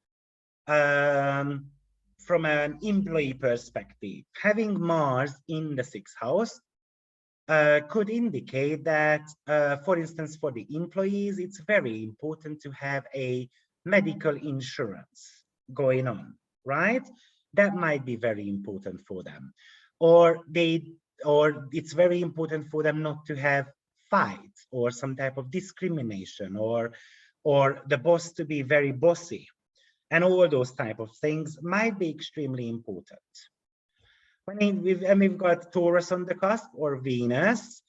from an employee perspective, having Mars in the sixth house could indicate that, for instance, for the employees, it's very important to have a medical insurance going on, right? That might be very important for them. Or it's very important for them not to have fights or some type of discrimination, or the boss to be very bossy. And all those type of things might be extremely important. When we've got Taurus on the cusp, or Venus,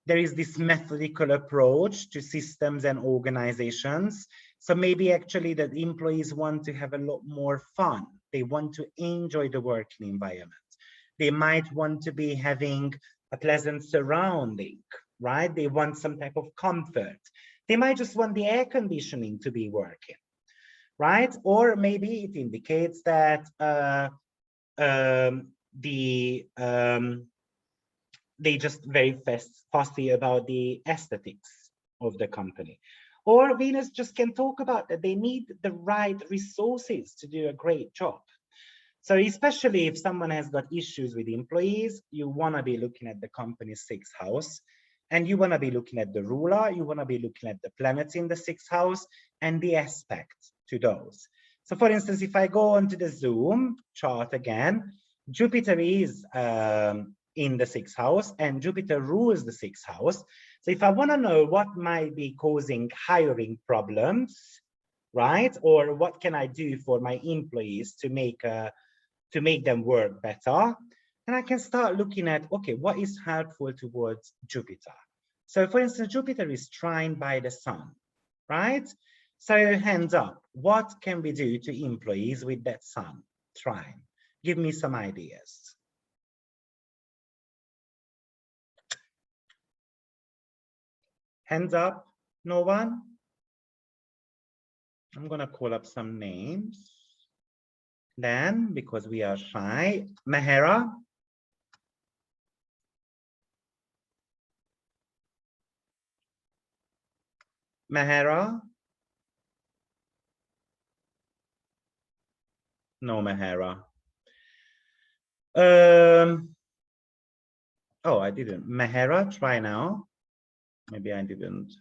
there is this methodical approach to systems and organizations. So maybe actually the employees want to have a lot more fun. They want to enjoy the working environment. They might want to be having a pleasant surrounding, right? They want some type of comfort. They might just want the air conditioning to be working, right? Or maybe it indicates that they just very fussy about the aesthetics of the company. Or Venus just can talk about that they need the right resources to do a great job. So especially if someone has got issues with employees, you want to be looking at the company's sixth house, and you want to be looking at the ruler, you want to be looking at the planets in the sixth house and the aspect to those. So for instance, if I go onto the Zoom chart again, Jupiter is in the sixth house, and Jupiter rules the sixth house. So if I want to know what might be causing hiring problems, right, or what can I do for my employees to make them work better, and I can start looking at, okay, what is helpful towards Jupiter. So for instance, Jupiter is trined by the sun, right? So hands up, what can we do to employees with that sun trine? Give me some ideas. Hands up, no one? I'm gonna call up some names. Then, because we are shy, Mahera. Mahera? No Mahera. Oh, I didn't. Mahera, try now. Maybe I didn't.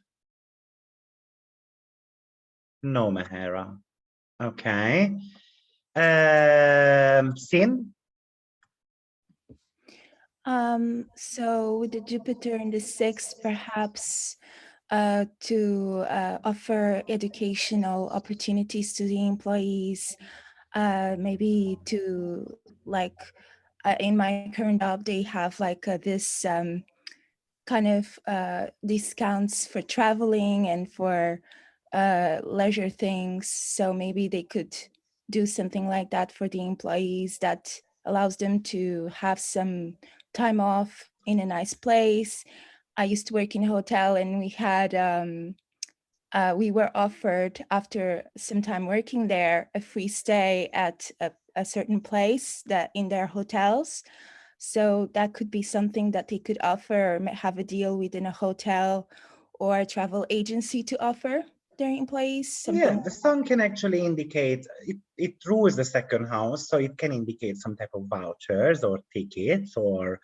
No Mahera. Okay. Sim? So with the Jupiter in the sixth, perhaps to offer educational opportunities to the employees, maybe to like in my current job, they have like this kind of discounts for traveling and for leisure things. So maybe they could do something like that for the employees that allows them to have some time off in a nice place. I used to work in a hotel, and we had we were offered, after some time working there, a free stay at a certain place that in their hotels. So that could be something that they could offer, or have a deal within a hotel or a travel agency to offer their employees. Yeah, Something. the sun can actually indicate, it rules the second house, so it can indicate some type of vouchers or tickets or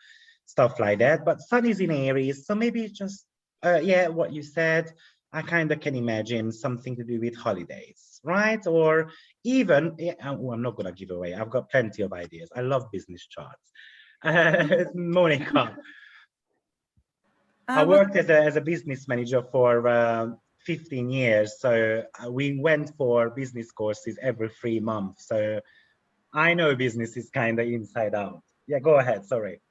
stuff like that. But sun is in Aries, so maybe it's just, yeah, what you said, I kind of can imagine something to do with holidays, right? Or even, yeah, oh, I'm not going to give away, I've got plenty of ideas. I love business charts. Monica. I worked as a business manager for 15 years. So we went for business courses every 3 months. So I know business is kind of inside out. Yeah, go ahead. Sorry.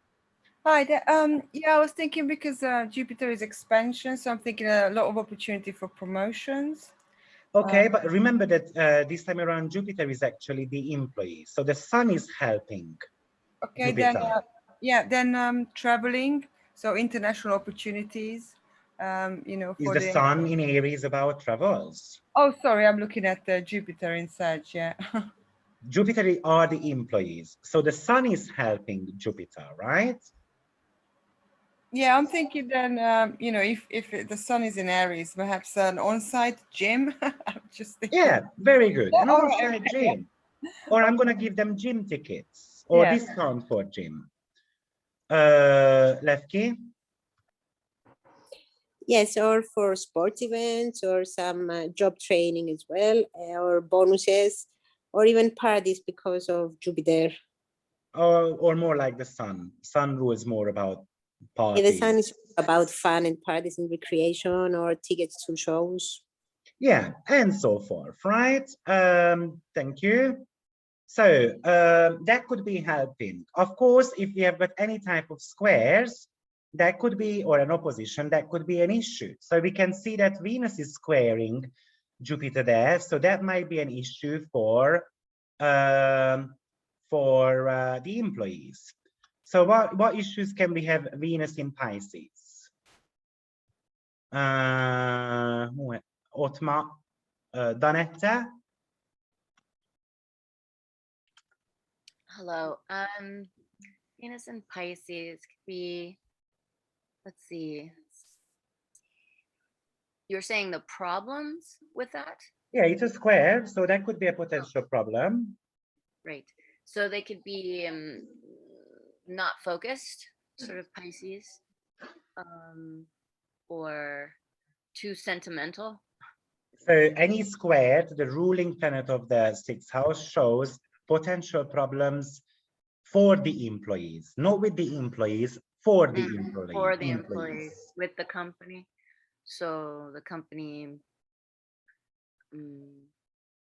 Hi there. Yeah, I was thinking because Jupiter is expansion, so I'm thinking a lot of opportunity for promotions. Okay, but remember that this time around Jupiter is actually the employee. So the sun is helping. Okay, Jupiter. then yeah, then traveling, so international opportunities. You know, Is for the sun in Aries about travels? Oh, sorry, I'm looking at Jupiter in Sag, yeah. Jupiter are the employees. So the sun is helping Jupiter, right? Yeah, I'm thinking then, you know, if the sun is in Aries, perhaps an on-site gym. I'm just thinking. Yeah, very good. An Oh, on-site gym. Or I'm going to give them gym tickets or Yeah. discount for gym. Lefki? Yes, or for sports events or some job training as well, or bonuses, or even parties because of Jupiter. Or more like the sun. Sun rules more about parties. Yeah, the sun is about fun and parties and recreation or tickets to shows. Yeah, and so forth, right? Thank you. So that could be helping. Of course, if we have got any type of squares, that could be, or an opposition, that could be an issue. So we can see that Venus is squaring Jupiter there. So that might be an issue for the employees. So what issues can we have Venus in Pisces? Otma, Donetta? Hello. Venus and Pisces could be, let's see. You're saying the problems with that? Yeah, it's a square, so that could be a potential problem. Right. So they could be not focused, sort of Pisces, or too sentimental. So any square to the ruling planet of the sixth house shows potential problems for the employees, not with the employees, for the employees. For the employees with the company. So the company.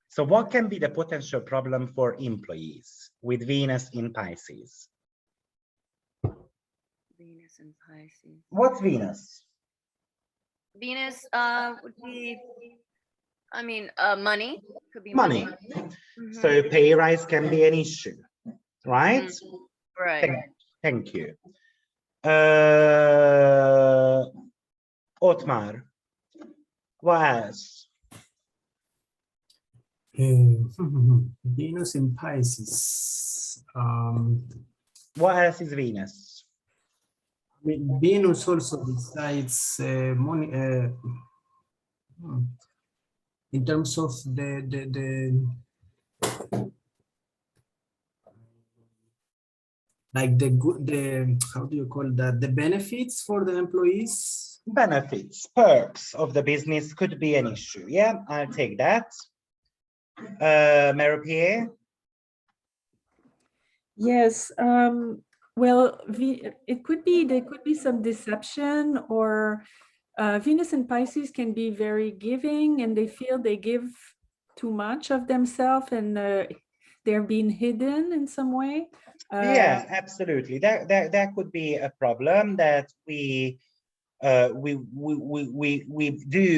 So what can be the potential problem for employees with Venus in Pisces? Venus and Pisces. What's Venus? Venus would be, I mean, money. Could be Money. So pay rise can be an issue, right? Right. Thank you. Otmar, what else? Venus in Pisces. What else is Venus? I mean, Venus also decides money in terms of the like the how do you call that, the benefits for the employees? Benefits, perks of the business could be an issue. Yeah, I'll take that. Marie-Pierre? Yes. Well, it could be, there could be some deception, or Venus and Pisces can be very giving, and they feel they give too much of themselves, and they're being hidden in some way. Yeah, absolutely. That could be a problem that we do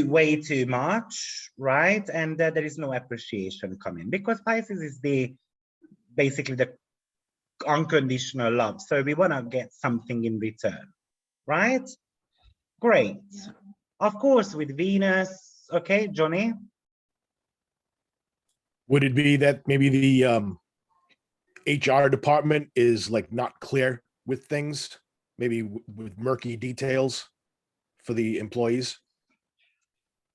way too much, right? And there is no appreciation coming, because Pisces is basically the unconditional love. So we want to get something in return, right? Great. Yeah. Of course, with Venus. Okay, Johnny. Would it be that maybe the HR department is like not clear with things, maybe with murky details for the employees?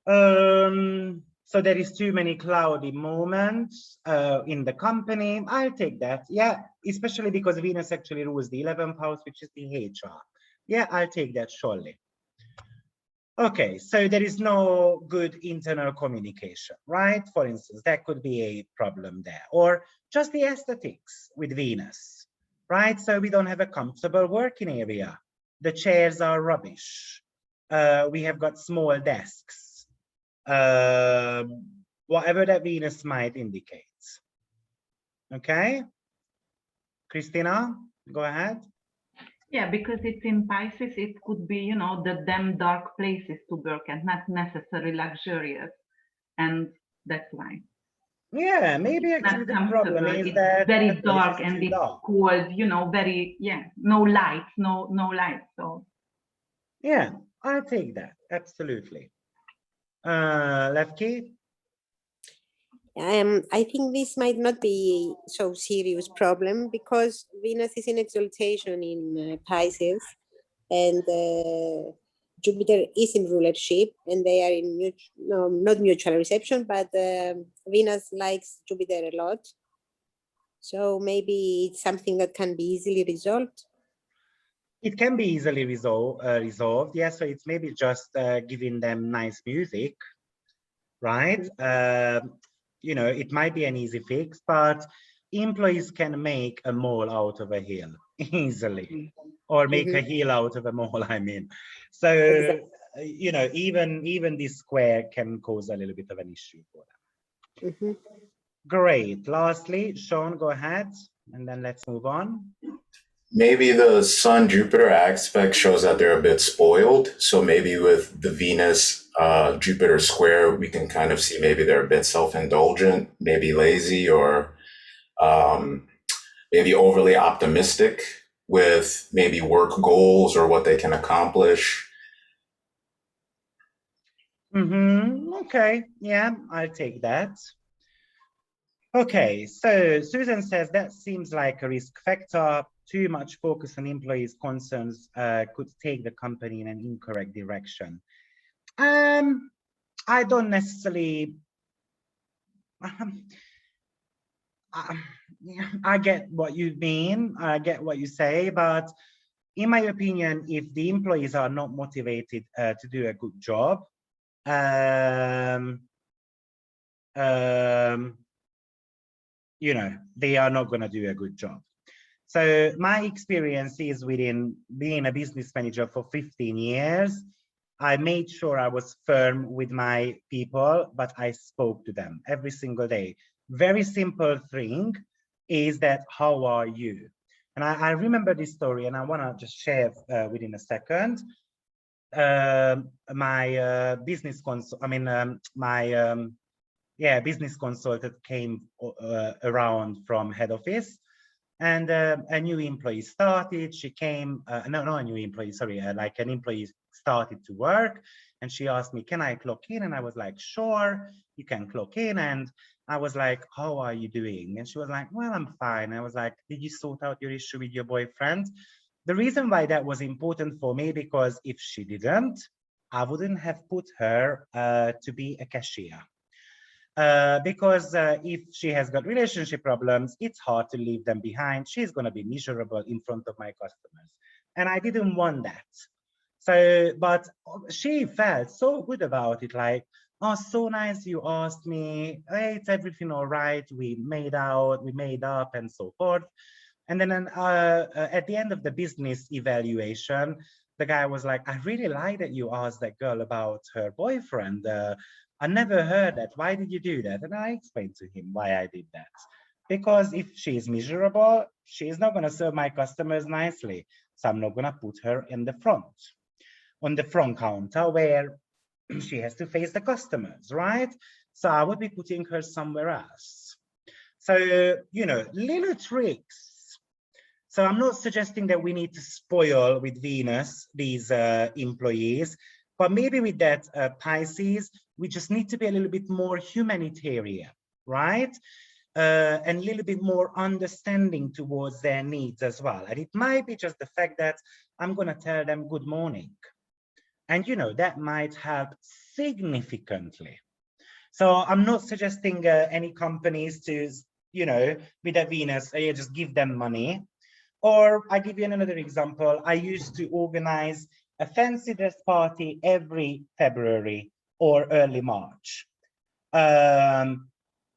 So there is too many cloudy moments in the company. I'll take that. Yeah, especially because Venus actually rules the 11th house, which is the HR. Yeah, I'll take that surely. Okay, so there is no good internal communication, right? For instance, that could be a problem there. Or just the aesthetics with Venus, right? So we don't have a comfortable working area. The chairs are rubbish. We have got small desks. Whatever that Venus might indicate. Okay, Christina, go ahead. Yeah, because it's in Pisces, it could be, you know, the damn dark places to work and not necessarily luxurious. And that's why. Yeah, maybe actually the problem is that very dark and it's cold, you know, very, yeah, no lights, no lights. So yeah, I'll take that. Absolutely. Lefty? I think this might not be so serious problem because Venus is in exaltation in Pisces, and Jupiter is in rulership, and they are in not mutual reception, but Venus likes Jupiter a lot. So maybe it's something that can be easily resolved. It can be easily resolved. Yeah, so it's maybe just giving them nice music, right? You know, it might be an easy fix, but employees can make a mole out of a hill easily, or make a hill out of a mole, I mean. So, you know, even this square can cause a little bit of an issue for them. Great. Lastly, Sean, go ahead, and then let's move on. Maybe the Sun-Jupiter aspect shows that they're a bit spoiled. So maybe with the Venus Jupiter square, we can kind of see maybe they're a bit self-indulgent, maybe lazy, or maybe overly optimistic with maybe work goals or what they can accomplish. Okay, yeah, I'll take that. Okay, so Susan says that seems like a risk factor. Too much focus on employees' concerns could take the company in an incorrect direction. I don't necessarily. I get what you mean. I get what you say, but in my opinion, if the employees are not motivated to do a good job, you know, they are not going to do a good job. So my experience is within being a business manager for 15 years, I made sure I was firm with my people, but I spoke to them every single day. Very simple thing is that, how are you? And I remember this story, and I want to just share within a second. My business business consultant came around from head office, and a new employee started. She came, not a new employee, sorry, like an employee started to work, and she asked me, can I clock in? And I was like, sure, you can clock in. And I was like, how are you doing? And she was like, well, I'm fine. I was like, did you sort out your issue with your boyfriend? The reason why that was important for me, because if she didn't, I wouldn't have put her to be a cashier. Because if she has got relationship problems, it's hard to leave them behind. She's going to be miserable in front of my customers. And I didn't want that. So, but she felt so good about it, like, oh, so nice you asked me, hey, it's everything all right, we made up and so forth. And then at the end of the business evaluation, the guy was like, I really like that you asked that girl about her boyfriend. I never heard that. Why did you do that? And I explained to him why I did that. because if she is miserable, she is not going to serve my customers nicely. So I'm not going to put her in the front, on the front counter where she has to face the customers, right? So I would be putting her somewhere else. So, you know, little tricks. So I'm not suggesting that we need to spoil with Venus these employees, but maybe with that Pisces, we just need to be a little bit more humanitarian, right? And a little bit more understanding towards their needs as well. And it might be just the fact that I'm going to tell them good morning. And, you know, that might help significantly. So I'm not suggesting any companies to, you know, with a Venus, just give them money. Or I give you another example. I used to organize a fancy dress party every February or early March. And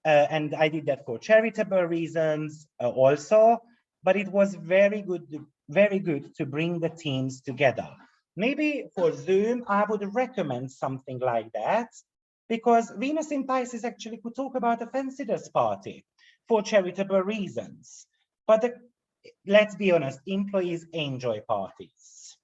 I did that for charitable reasons also, but it was very good to bring the teams together. Maybe for Zoom, I would recommend something like that, because Venus in Pisces actually could talk about a fancy dress party for charitable reasons. But let's be honest, employees enjoy parties.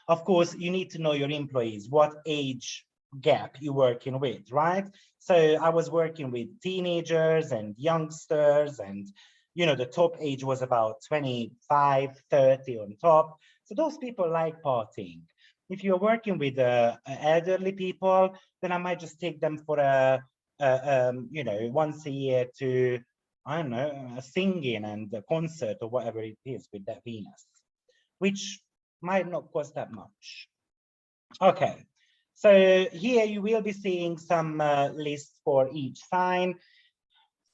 Of course, you need to know your employees, what age gap you're working with, right? So I was working with teenagers and youngsters, and, you know, the top age was about 25, 30 on top. So those people like partying. If you're working with elderly people, then I might just take them for you know, once a year to, I don't know, a singing and a concert or whatever it is with that Venus, which might not cost that much. Okay, so here you will be seeing some lists for each sign.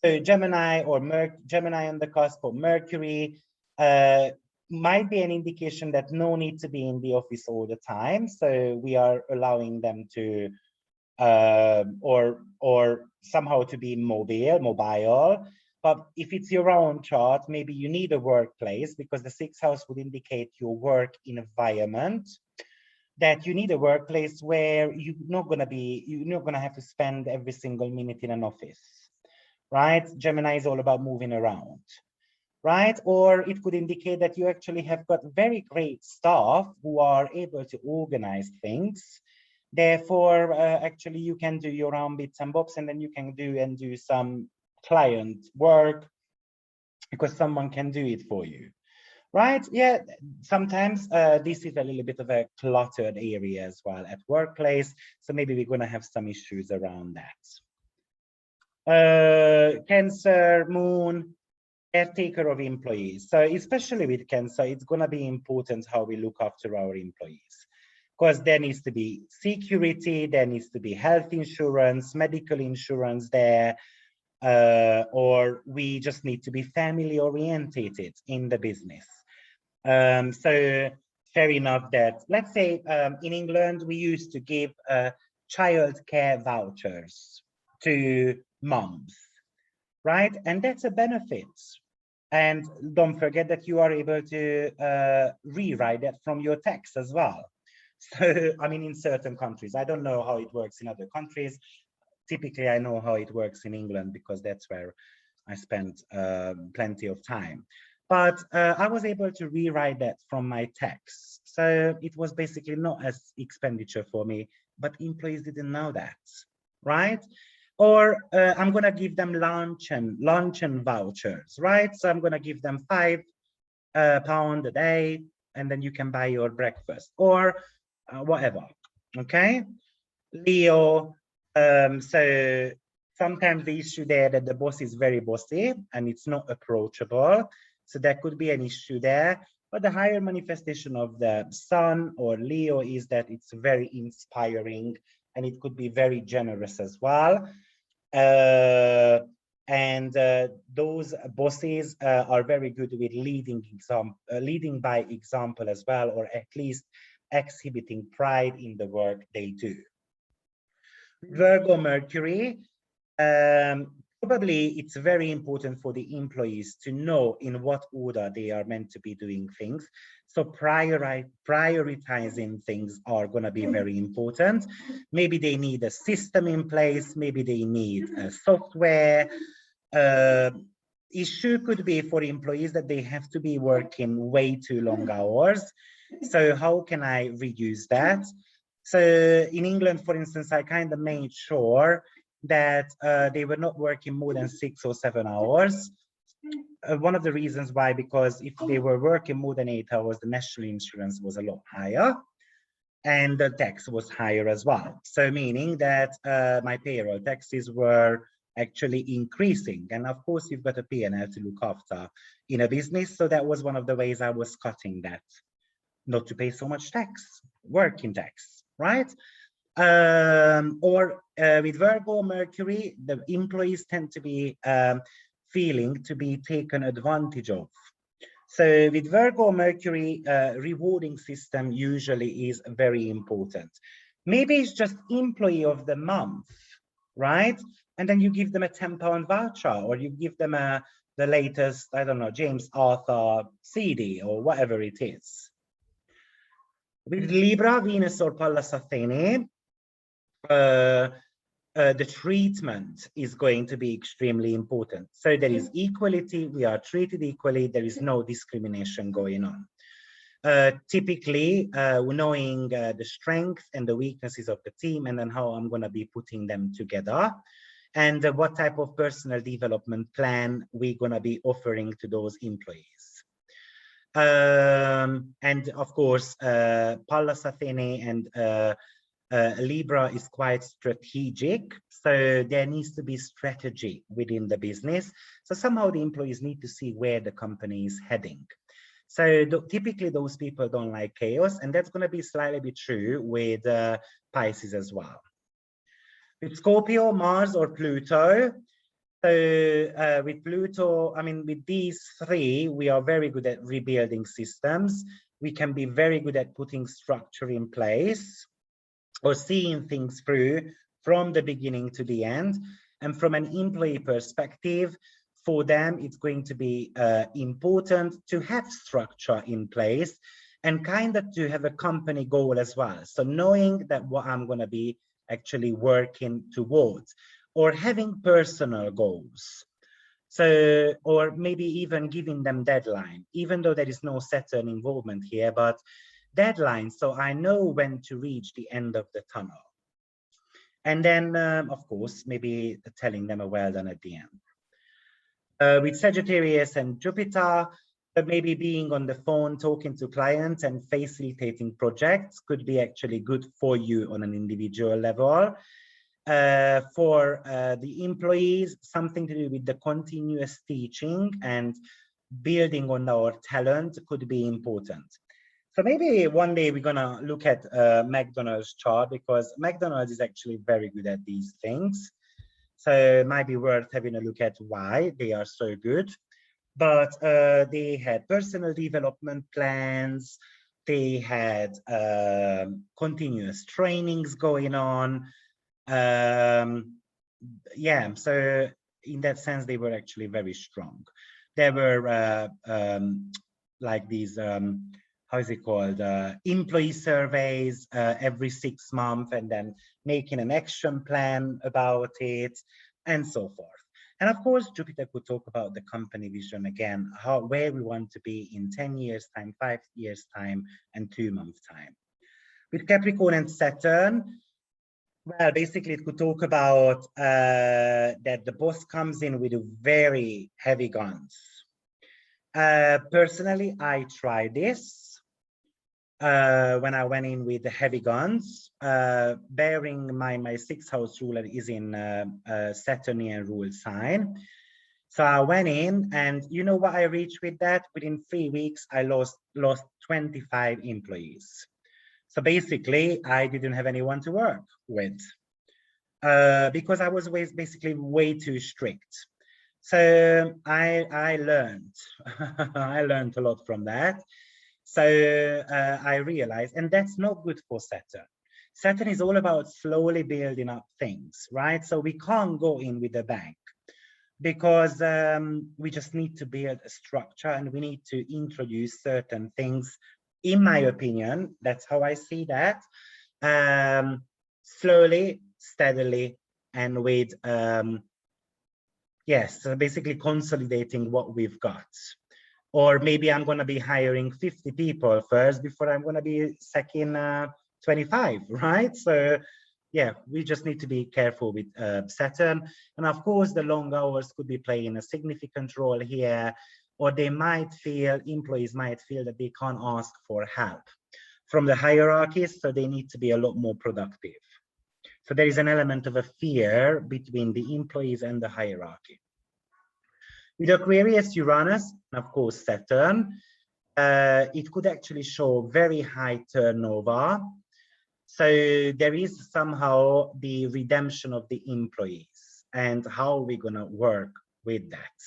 So Gemini or Gemini on the cusp of Mercury might be an indication that no need to be in the office all the time. So we are allowing them to, or somehow to be mobile. But if it's your own chart, maybe you need a workplace, because the 6th house would indicate your work environment, that you need a workplace where you're not going to have to spend every single minute in an office, right? Gemini is all about moving around, right? Or it could indicate that you actually have got very great staff who are able to organize things. Therefore, actually you can do your own bits and bobs, and then you can do some client work because someone can do it for you, right? Yeah, sometimes this is a little bit of a cluttered area as well at workplace, so maybe we're going to have some issues around that. Cancer, Moon, caretaker of employees. So especially with Cancer, it's going to be important how we look after our employees, because there needs to be security, there needs to be health insurance, medical insurance there, or we just need to be family orientated in the business. So fair enough that, let's say in England, we used to give child care vouchers to moms, right? And that's a benefit. And don't forget that you are able to rewrite that from your tax as well. So, I mean, in certain countries, I don't know how it works in other countries. Typically, I know how it works in England because that's where I spent plenty of time. But I was able to rewrite that from my tax. So it was basically not as expenditure for me, but employees didn't know that, right? Or I'm going to give them luncheon vouchers, right? So I'm going to give them £5 a day, and then you can buy your breakfast or whatever, okay? Leo, so sometimes the issue there that the boss is very bossy and it's not approachable. So that could be an issue there. But the higher manifestation of the Sun or Leo is that it's very inspiring and it could be very generous as well. And those bosses are very good with leading by example as well, or at least exhibiting pride in the work they do. Virgo Mercury, probably it's very important for the employees to know in what order they are meant to be doing things. So prioritizing things are going to be very important. Maybe they need a system in place, maybe they need a software. issue could be for employees that they have to be working way too long hours. So how can I reduce that? So in England, for instance, I kind of made sure that they were not working more than 6 or 7 hours. One of the reasons why, because if they were working more than 8 hours, the national insurance was a lot higher and the tax was higher as well. So meaning that my payroll taxes were actually increasing. And of course, you've got a P&L to look after in a business. So that was one of the ways I was cutting that, not to pay so much tax, working tax, right? Or with Virgo, Mercury, the employees tend to be feeling to be taken advantage of. So with Virgo, Mercury, rewarding system usually is very important. Maybe it's just employee of the month, right? And then you give them a £10 voucher, or you give them the latest, I don't know, James Arthur CD or whatever it is. With Libra, Venus or Pallas Athene, the treatment is going to be extremely important. So there is equality, we are treated equally, there is no discrimination going on. Typically, knowing the strengths and the weaknesses of the team, and then how I'm going to be putting them together, and what type of personal development plan we're going to be offering to those employees. And of course, Pallas Athene and Libra is quite strategic, so there needs to be strategy within the business. So somehow the employees need to see where the company is heading. So typically those people don't like chaos, and that's going to be slightly bit true with Pisces as well. With Scorpio, Mars or Pluto. So with Pluto, I mean, with these three, we are very good at rebuilding systems. We can be very good at putting structure in place, or seeing things through from the beginning to the end. And from an employee perspective, for them, it's going to be important to have structure in place and kind of to have a company goal as well. So knowing that what I'm going to be actually working towards, or having personal goals. So, or maybe even giving them deadline, even though there is no Saturn involvement here, but deadlines, so I know when to reach the end of the tunnel. And then, of course, maybe telling them a well done at the end. With Sagittarius and Jupiter, maybe being on the phone, talking to clients and facilitating projects could be actually good for you on an individual level. For the employees, something to do with the continuous teaching and building on our talent could be important. So maybe one day we're gonna look at McDonald's chart, because McDonald's is actually very good at these things. So it might be worth having a look at why they are so good. But they had personal development plans, they had continuous trainings going on. Yeah, so in that sense, they were actually very strong. There were like these, how is it called, employee surveys every 6 months, and then making an action plan about it, and so forth. And of course, Jupiter could talk about the company vision again, where we want to be in 10 years time, 5 years time, and 2 months time. With Capricorn and Saturn, well, basically it could talk about that the boss comes in with very heavy guns. Personally, I tried this when I went in with the heavy guns, bearing my 6th house ruler is in Saturnian rule sign. So I went in, and you know what I reached with that? Within 3 weeks, I lost 25 employees. So basically, I didn't have anyone to work with because I was basically way too strict. So I learned, I learned a lot from that. So I realized, and that's not good for Saturn. Saturn is all about slowly building up things, right? So we can't go in with a bang, because we just need to build a structure, and we need to introduce certain things. In my opinion, that's how I see that. Slowly, steadily, and with Yes, so basically consolidating what we've got. Or maybe I'm going to be hiring 50 people first before I'm going to be sacking 25, right? So yeah, we just need to be careful with Saturn. And of course, the long hours could be playing a significant role here, or employees might feel that they can't ask for help from the hierarchies, so they need to be a lot more productive. So there is an element of a fear between the employees and the hierarchy. With Aquarius, Uranus, and of course Saturn, it could actually show very high turnover. So there is somehow the redemption of the employees, and how we're gonna work with that.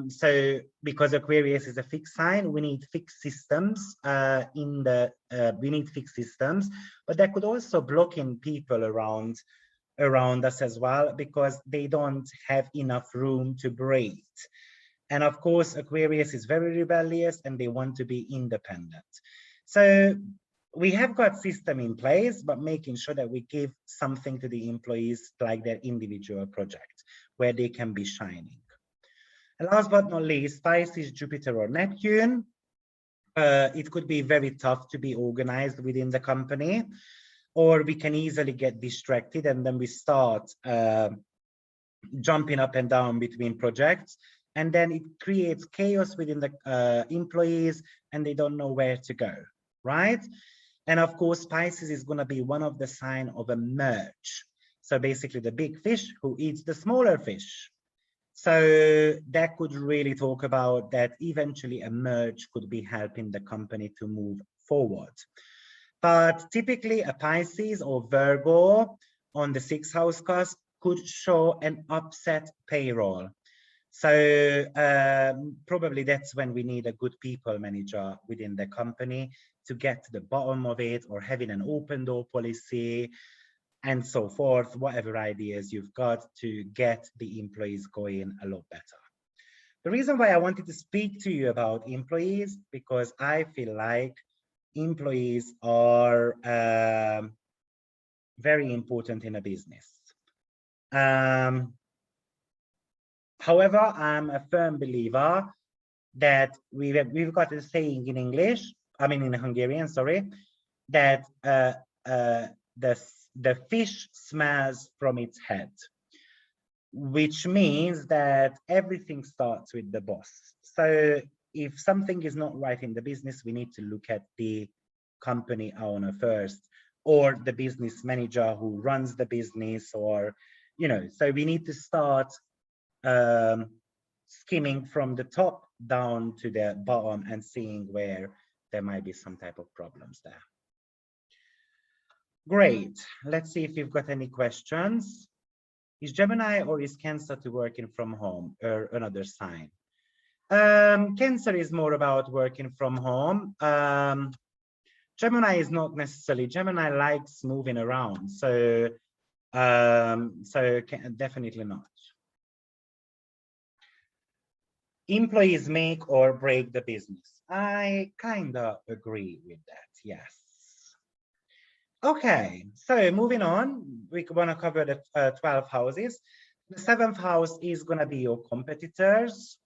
So because Aquarius is a fixed sign, we need fixed systems we need fixed systems, but that could also block in people around us as well, because they don't have enough room to breathe. And of course, Aquarius is very rebellious and they want to be independent. So we have got system in place, but making sure that we give something to the employees, like their individual project, where they can be shining. And last but not least, Pisces, Jupiter or Neptune. It could be very tough to be organized within the company, or we can easily get distracted and then we start jumping up and down between projects, and then it creates chaos within the employees and they don't know where to go, right? And of course, Pisces is going to be one of the sign of a merge. So basically the big fish who eats the smaller fish. So that could really talk about that eventually a merge could be helping the company to move forward. But typically a Pisces or Virgo on the 6th house cusp could show an upset payroll. So probably that's when we need a good people manager within the company to get to the bottom of it, or having an open door policy and so forth, whatever ideas you've got to get the employees going a lot better. The reason why I wanted to speak to you about employees, because I feel like employees are very important in a business. However, I'm a firm believer that we've got a saying in English, I mean in Hungarian, sorry, that the fish smells from its head, which means that everything starts with the boss. So if something is not right in the business, we need to look at the company owner first, or the business manager who runs the business, or, you know, so we need to start skimming from the top down to the bottom and seeing where there might be some type of problems there. Great. Let's see if you've got any questions. Is Gemini or is Cancer to working from home, or another sign? Cancer is more about working from home. Gemini is not necessarily. Gemini likes moving around, so definitely not. Employees make or break the business. I kind of agree with that, yes. Okay, so moving on, we want to cover the 12 houses. The 7th house is going to be your competitors,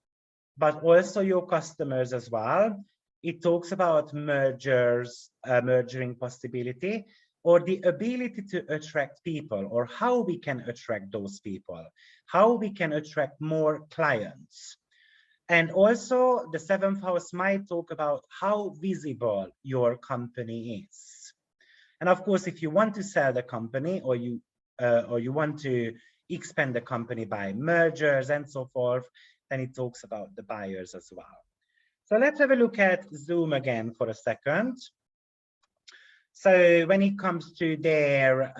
but also your customers as well. It talks about mergers, merging possibility, or the ability to attract people, or how we can attract those people, how we can attract more clients. And also the 7th house might talk about how visible your company is. And of course, if you want to sell the company, or you want to expand the company by mergers and so forth, then it talks about the buyers as well. So let's have a look at Zoom again for a second. So when it comes to their,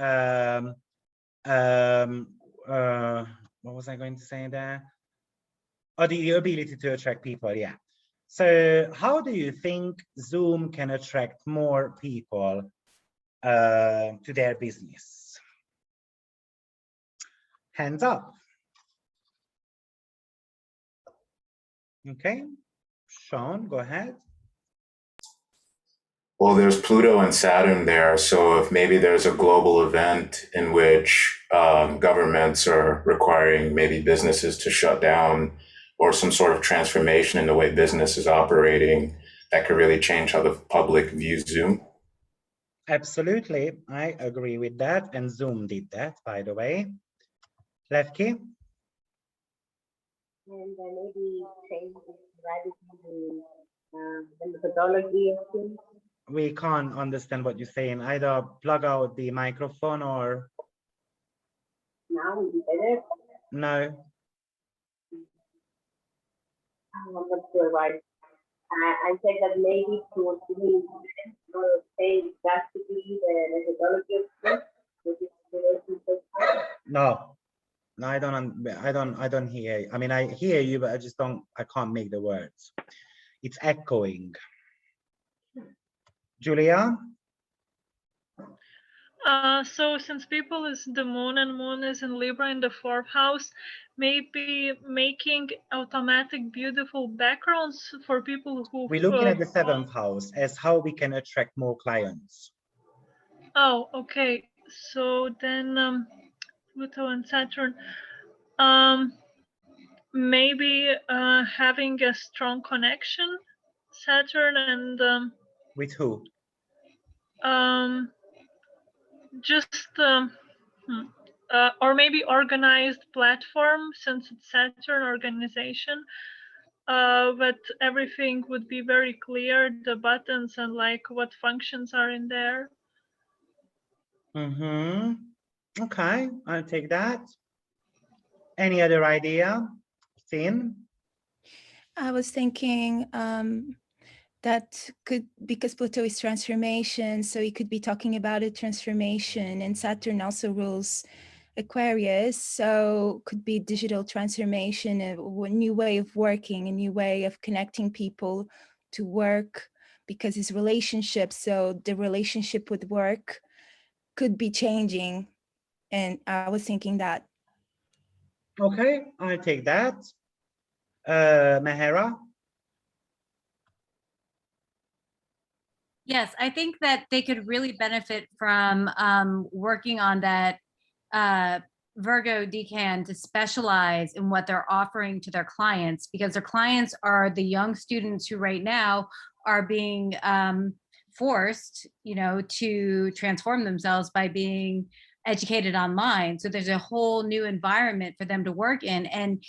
what was I going to say there? Oh, the ability to attract people, yeah. So how do you think Zoom can attract more people to their business? Hands up. Okay, Sean, go ahead. Well, there's Pluto and Saturn there. So if maybe there's a global event in which governments are requiring maybe businesses to shut down, or some sort of transformation in the way business is operating, that could really change how the public views Zoom. Absolutely, I agree with that. And Zoom did that, by the way. Levki? And maybe change the methodology of things. We can't understand what you're saying. Either plug out the microphone or... Now is it better? No. I'm not sure why. I said that maybe to say drastically the methodology of things, which is relationship. No. No, I don't hear you. I mean, I hear you, but I can't make the words. It's echoing. Julia? So since people is the moon and moon is in Libra in the 4th house, maybe making automatic beautiful backgrounds for people who... We're looking at the 7th house as how we can attract more clients. Oh, okay. So then Pluto and Saturn. Maybe having a strong connection, Saturn and... With who? Or maybe organized platform, since it's Saturn organization, but everything would be very clear, the buttons and like what functions are in there. Okay, I'll take that. Any other idea? Thin? I was thinking that could, because Pluto is transformation, so he could be talking about a transformation, and Saturn also rules Aquarius, so could be digital transformation, a new way of working, a new way of connecting people to work, because his relationship, so the relationship with work could be changing, and I was thinking that. Okay, I'll take that. Mahera? Yes, I think that they could really benefit from working on that Virgo decan to specialize in what they're offering to their clients, because their clients are the young students who right now are being forced, to transform themselves by being educated online. So there's a whole new environment for them to work in. And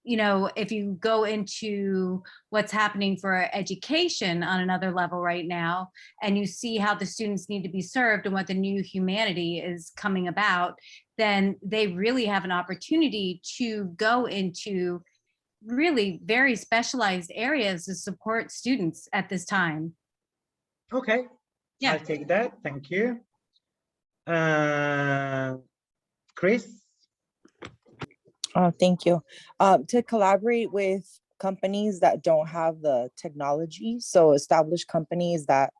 if you go into what's happening for education on another level right now, and you see how the students need to be served and what the new humanity is coming about, then they really have an opportunity to go into really very specialized areas to support students at this time. Okay, yeah. I'll take that. Thank you. Chris? Oh, thank you. To collaborate with companies that don't have the technology, so established companies that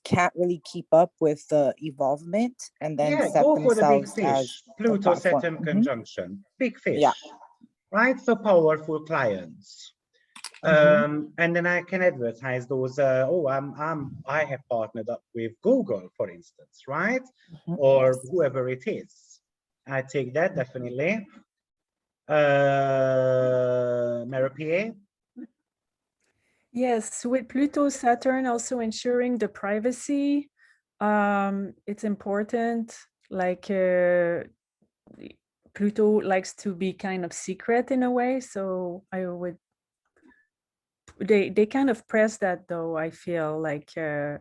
can't really keep up with the evolvement, and then set go for the big themselves fish. as Pluto Saturn conjunction, big fish, right? So powerful clients. And then I can advertise those. I have partnered up with Google, for instance, right? Or whoever it is. I take that definitely. Marie-Pierre? Yes, with Pluto, Saturn also ensuring the privacy. It's important, like Pluto likes to be kind of secret in a way. So I would, they kind of press that though, I feel like in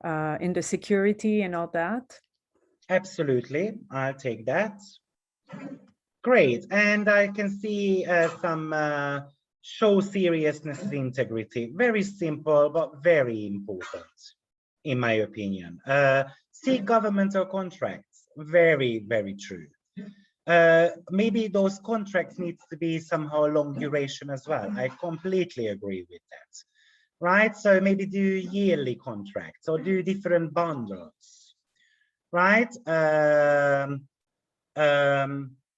the security and all that. Absolutely, I'll take that. Great, and I can see some show seriousness and integrity. Very simple, but very important, in my opinion. See governmental contracts, very, very true. Maybe those contracts need to be somehow long duration as well. I completely agree with that, right? So maybe do yearly contracts or do different bundles, right?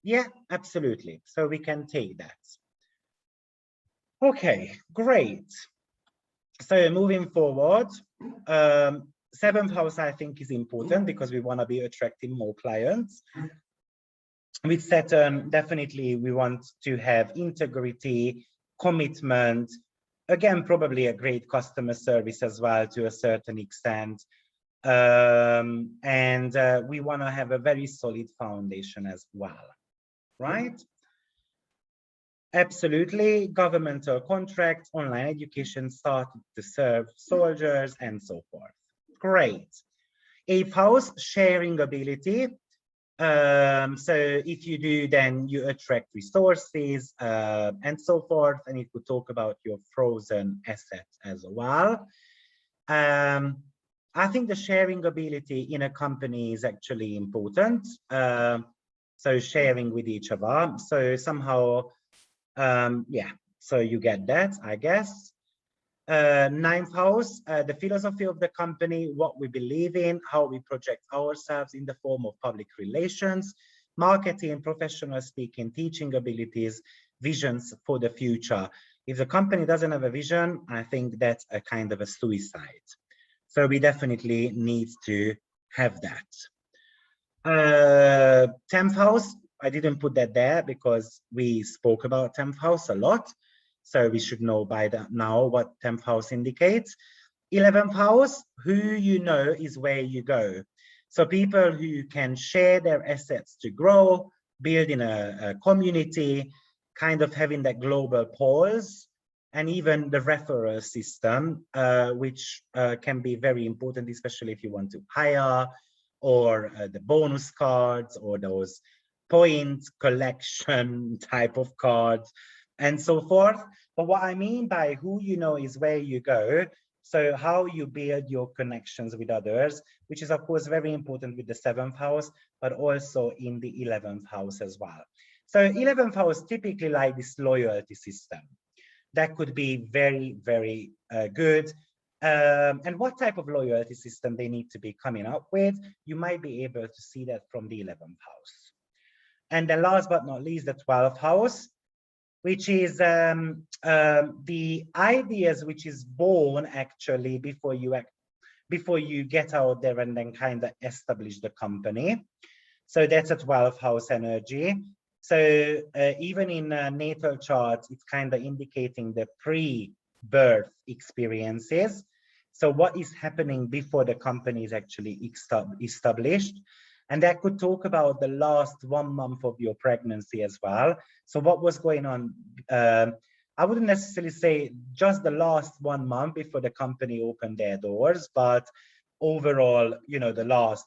Yeah, absolutely. So we can take that. Okay, great. So moving forward, 7th house, I think, is important because we want to be attracting more clients. With Saturn, definitely we want to have integrity, commitment, again, probably a great customer service as well to a certain extent. And we want to have a very solid foundation as well, right? Absolutely, governmental contracts, online education started to serve soldiers and so forth. Great. 8th house, sharing ability. So if you do, then you attract resources and so forth, and it could talk about your frozen assets as well. I think the sharing ability in a company is actually important. So sharing with each other. So somehow, yeah, so you get that, I guess. 9th house, the philosophy of the company, what we believe in, how we project ourselves in the form of public relations, marketing, professional speaking, teaching abilities, visions for the future. If the company doesn't have a vision, I think that's a kind of a suicide. So we definitely need to have that. 10th house, I didn't put that there because we spoke about 10th house a lot. So we should know by now what 10th house indicates. 11th house, who you know is where you go. So people who can share their assets to grow, building a community, kind of having that global pulse, and even the referral system, which can be very important, especially if you want to hire, or the bonus cards, or those point collection type of cards, and so forth. But what I mean by who you know is where you go, so how you build your connections with others, which is of course very important with the 7th house, but also in the 11th house as well. So 11th house typically like this loyalty system. That could be very, very good. And what type of loyalty system they need to be coming up with, you might be able to see that from the 11th house. And then last but not least, the 12th house, which is the ideas which is born actually before you get out there and then kind of establish the company. So that's a 12th house energy. So even in natal charts, it's kind of indicating the pre-birth experiences. So what is happening before the company is actually established. And that could talk about the last 1 month of your pregnancy as well. So what was going on? I wouldn't necessarily say just the last 1 month before the company opened their doors, but overall, you know, the last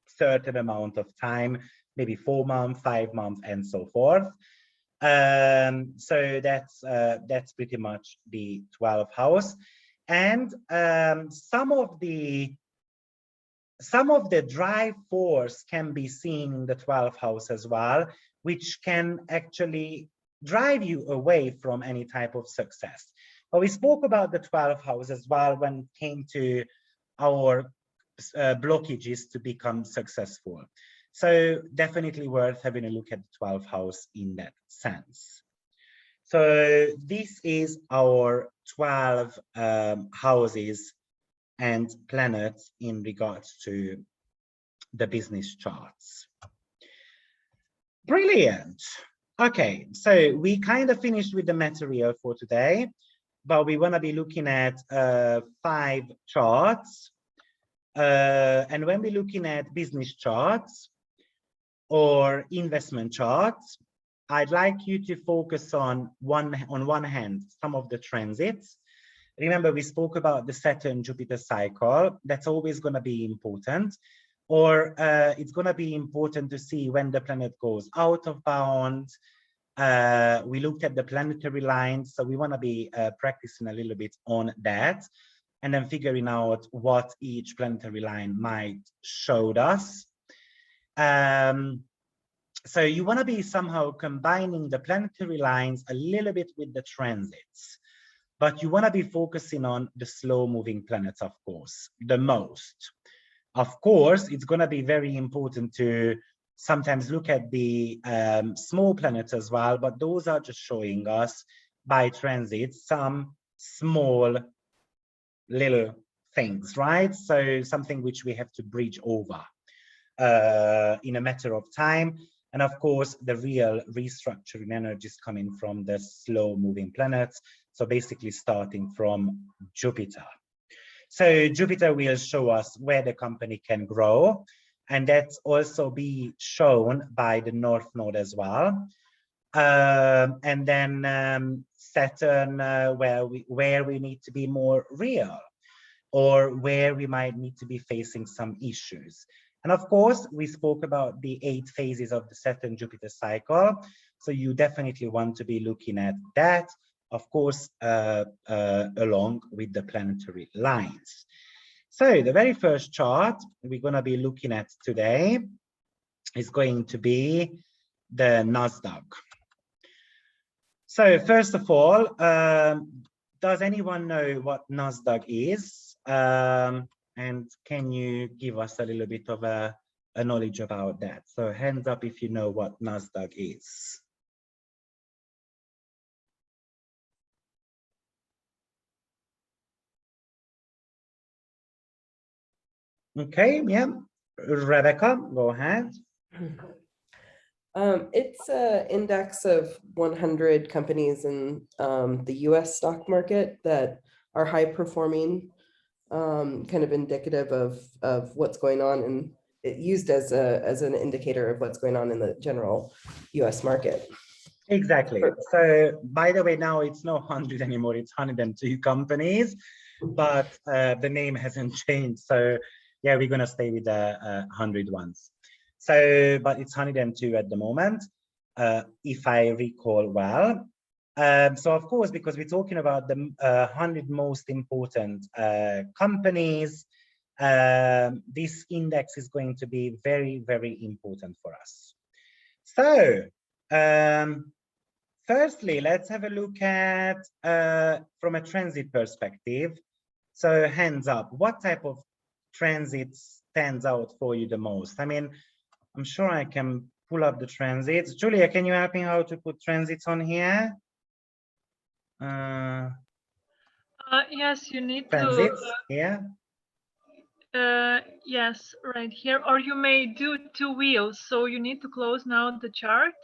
certain amount of time, maybe 4 months, 5 months, and so forth. So that's pretty much the 12th house. And some of the drive force can be seen in the 12th house as well, which can actually drive you away from any type of success. But we spoke about the 12th house as well when it came to our blockages to become successful. So definitely worth having a look at the 12th house in that sense. So this is our 12 houses and planets in regards to the business charts. Brilliant. Okay, so we kind of finished with the material for today, but we want to be looking at 5 charts. And when we're looking at business charts or investment charts, I'd like you to focus on one hand, some of the transits. Remember, we spoke about the Saturn-Jupiter cycle. That's always going to be important. Or it's going to be important to see when the planet goes out of bound. We looked at the planetary lines, so we want to be practicing a little bit on that, and then figuring out what each planetary line might show us. So you want to be somehow combining the planetary lines a little bit with the transits. But you want to be focusing on the slow-moving planets, of course, the most. Of course, it's going to be very important to sometimes look at the small planets as well, but those are just showing us by transit some small little things, right? So something which we have to bridge over in a matter of time. And of course, the real restructuring energy is coming from the slow moving planets. So basically starting from Jupiter. So Jupiter will show us where the company can grow. And that's also be shown by the North Node as well. And then Saturn, where we need to be more real, or where we might need to be facing some issues. And of course, we spoke about the 8 phases of the Saturn-Jupiter cycle. So you definitely want to be looking at that, of course, along with the planetary lines. So the very first chart we're going to be looking at today is going to be the NASDAQ. So first of all, does anyone know what NASDAQ is? And can you give us a little bit of a knowledge about that? So hands up if you know what NASDAQ is. Okay, yeah. Rebecca, go ahead. It's an index of 100 companies in the US stock market that are high performing, kind of indicative of what's going on, and it used as an indicator of what's going on in the general US market. Exactly. So by the way, now it's not 100 anymore, it's 102 companies, but the name hasn't changed. So yeah, we're going to stay with the 100 ones. So, but it's 102 at the moment, if I recall well. So of course, because we're talking about the 100 most important companies, this index is going to be very, very important for us. So, firstly, let's have a look at from a transit perspective. So hands up, what type of transit stands out for you the most? I mean, I'm sure I can pull up the transits. Julia, can you help me how to put transits on here? Yes, you need transits, to. Yeah. Yes, right here. Or you may do 2 wheels. So you need to close now the chart.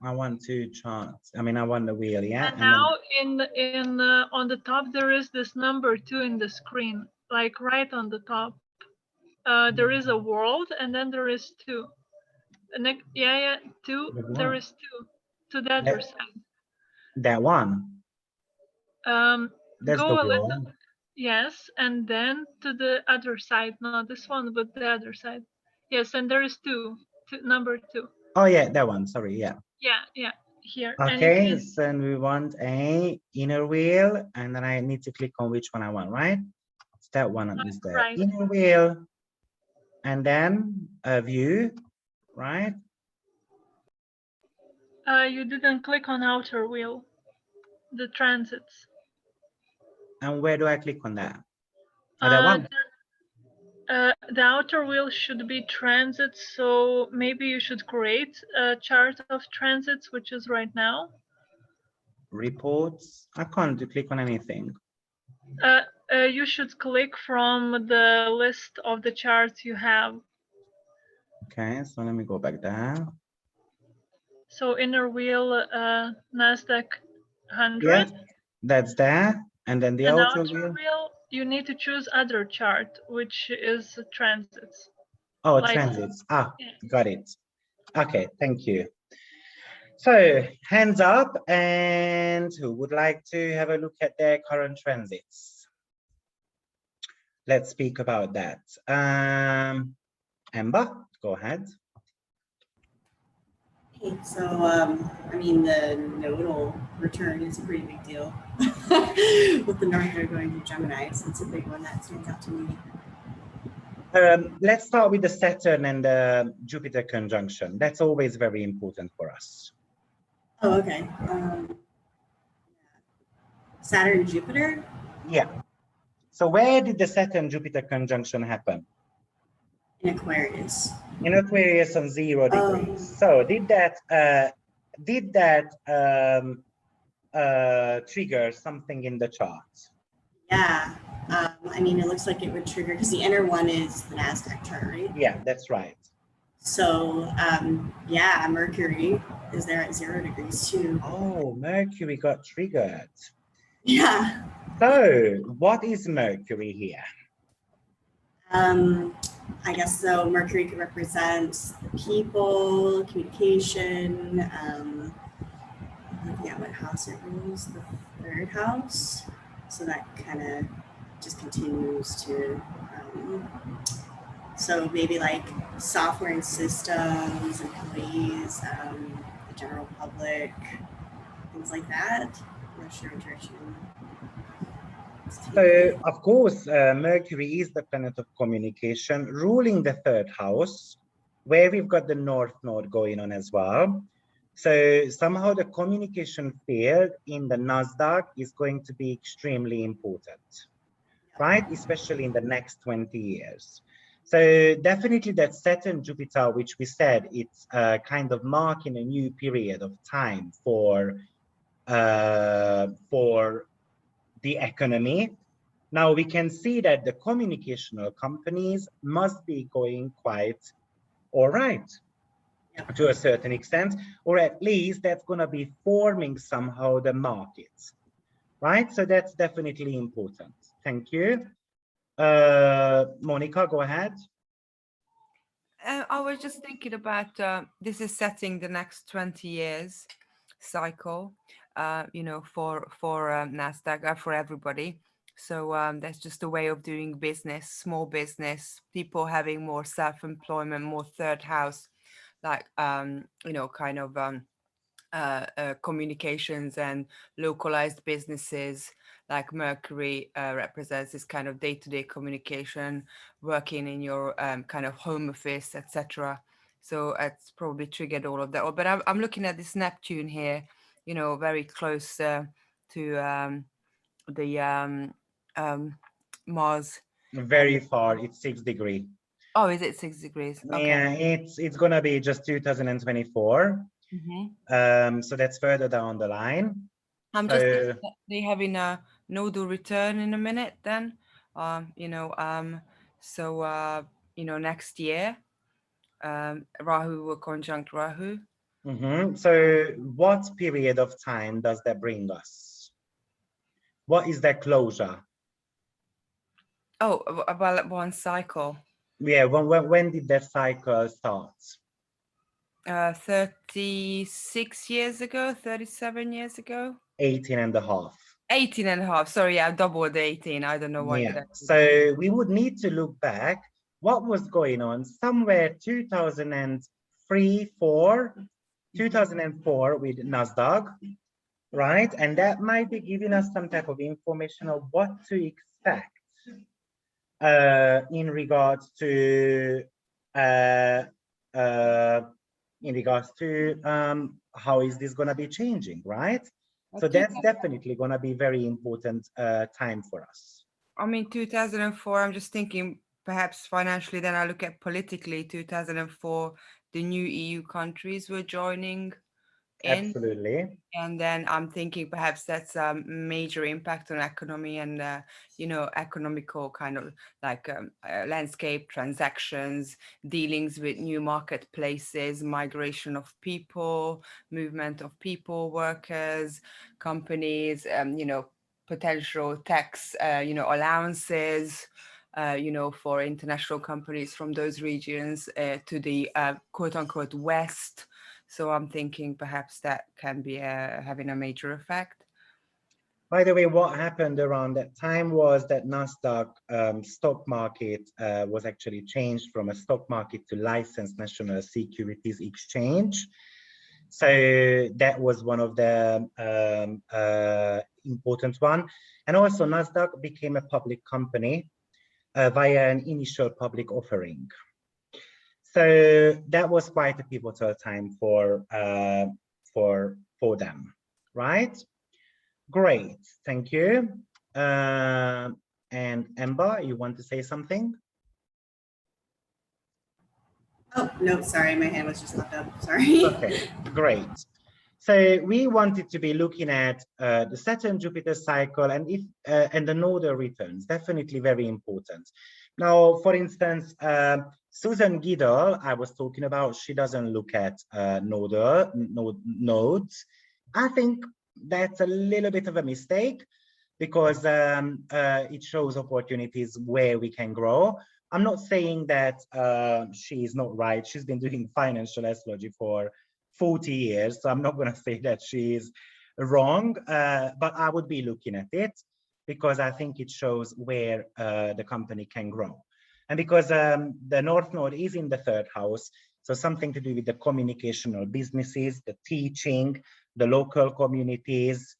I want 2 charts. I mean, I want the wheel, yeah. And now on the top there is this number 2 in the screen, like right on the top. There is a world, and then there is 2. Yeah, 2. There is 2 to the other side. That one. That's Go the a little. world. Yes, and then to the other side, not this one, but the other side. Yes, and there is 2, number 2. Oh yeah, that one. Sorry, yeah. Yeah, here. Okay, And so we want a inner wheel, and then I need to click on which one I want, right? So that one is the inner wheel, and then a view, right? You didn't click on outer wheel, the transits. And where do I click on that? Oh, that one. The outer wheel should be transits, so maybe you should create a chart of transits, which is right now. Reports. I can't click on anything. You should click from the list of the charts you have. Okay, so let me go back there. So inner wheel, NASDAQ 100. Yeah, that's there. And then the outer wheel. You need to choose other chart, which is transits. Oh, like, transits. Ah, got it. Okay, thank you. So hands up, and who would like to have a look at their current transits? Let's speak about that. Amber, go ahead. Okay, so I mean, the nodal return is a pretty big deal with the North Node going to Gemini, so it's a big one that stands out to me. Let's start with the Saturn and the Jupiter conjunction. That's always very important for us. Oh, okay. Saturn, Jupiter? Yeah. So where did the Saturn-Jupiter conjunction happen? In Aquarius. In Aquarius on 0 degrees. So did that trigger something in the chart? Yeah, I mean, it looks like it would trigger, because the inner one is the NASDAQ chart, right? Yeah, that's right. So, yeah, Mercury is there at 0 degrees too. Oh, Mercury got triggered. Yeah. So what is Mercury here? I guess so. Mercury could represent the people, communication, looking at what house it rules, the 3rd house. So that kind of just continues to, so maybe like software and systems, employees, the general public, things like that. I'm not sure what direction. So, of course, Mercury is the planet of communication, ruling the 3rd house, where we've got the North Node going on as well. So somehow the communication field in the NASDAQ is going to be extremely important, right? Especially in the next 20 years. So definitely that Saturn Jupiter, which we said, it's kind of marking a new period of time for the economy. Now we can see that the communicational companies must be going quite all right to a certain extent, or at least that's going to be forming somehow the markets, right? So that's definitely important. Thank you. Monica, go ahead. I was just thinking about this is setting the next 20 years cycle, you know, for NASDAQ, for everybody. So that's just a way of doing business, small business, people having more self-employment, more 3rd house, like, you know, kind of communications and localized businesses. Like Mercury represents this kind of day-to-day communication, working in your kind of home office, etc. So it's probably triggered all of that. But I'm looking at this Neptune here, you know, very close to the Mars. Very far, it's 6 degrees. Oh, is it 6 degrees? Okay. Yeah, it's gonna be just 2024. So that's further down the line. I'm just thinking that they having a nodal return in a minute then, you know, so, you know, next year, Rahu will conjunct Rahu. So what period of time does that bring us? What is that closure? Oh, about 1 cycle. Yeah, when did that cycle start? 36 years ago, 37 years ago. 18 and a half. 18 and a half. Sorry, yeah, I doubled the 18. I don't know why. Yeah, so we would need to look back. What was going on somewhere 2003, 2004 with NASDAQ, right? And that might be giving us some type of information of what to expect in regards to how is this going to be changing, right? So that's definitely going to be very important time for us. I mean, 2004, I'm just thinking perhaps financially, then I look at politically, 2004, the new EU countries were joining in. Absolutely. And then I'm thinking perhaps that's a major impact on economy and, you know, economical kind of like landscape, transactions, dealings with new marketplaces, migration of people, movement of people, workers, companies, you know, potential tax, you know, allowances, you know, for international companies from those regions to the quote unquote West. So I'm thinking perhaps that can be having a major effect. By the way, what happened around that time was that NASDAQ stock market was actually changed from a stock market to licensed national securities exchange. So that was one of the important one. And also NASDAQ became a public company via an initial public offering. So that was quite a pivotal time for them, right? Great, thank you. And Amber, you want to say something? Oh, no, sorry, my hand was just left up, sorry. Okay, great. So we wanted to be looking at the Saturn-Jupiter cycle and and the nodal returns, definitely very important. Now, for instance, Susan Giddel, I was talking about, she doesn't look at nodes. I think that's a little bit of a mistake because it shows opportunities where we can grow. I'm not saying that she is not right. She's been doing financial astrology for 40 years, so I'm not going to say that she is wrong, but I would be looking at it because I think it shows where the company can grow. And because the North Node is in the 3rd house, so something to do with the communicational businesses, the teaching, the local communities,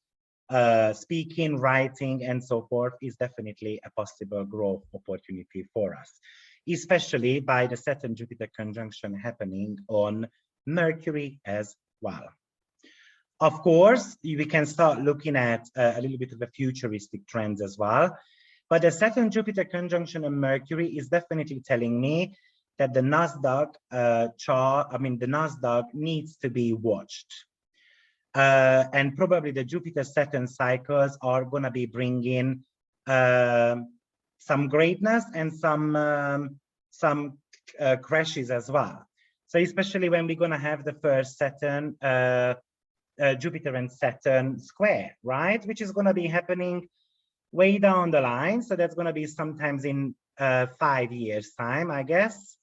speaking, writing, and so forth is definitely a possible growth opportunity for us, especially by the Saturn-Jupiter conjunction happening on Mercury as well. Of course, we can start looking at a little bit of the futuristic trends as well. But the Saturn-Jupiter conjunction on Mercury is definitely telling me that the NASDAQ the NASDAQ needs to be watched. And probably the Jupiter-Saturn cycles are going to be bringing some greatness and some crashes as well. So especially when we're going to have the first Saturn, Jupiter and Saturn square, right? Which is going to be happening way down the line. So that's going to be sometimes in 5 years time, I guess,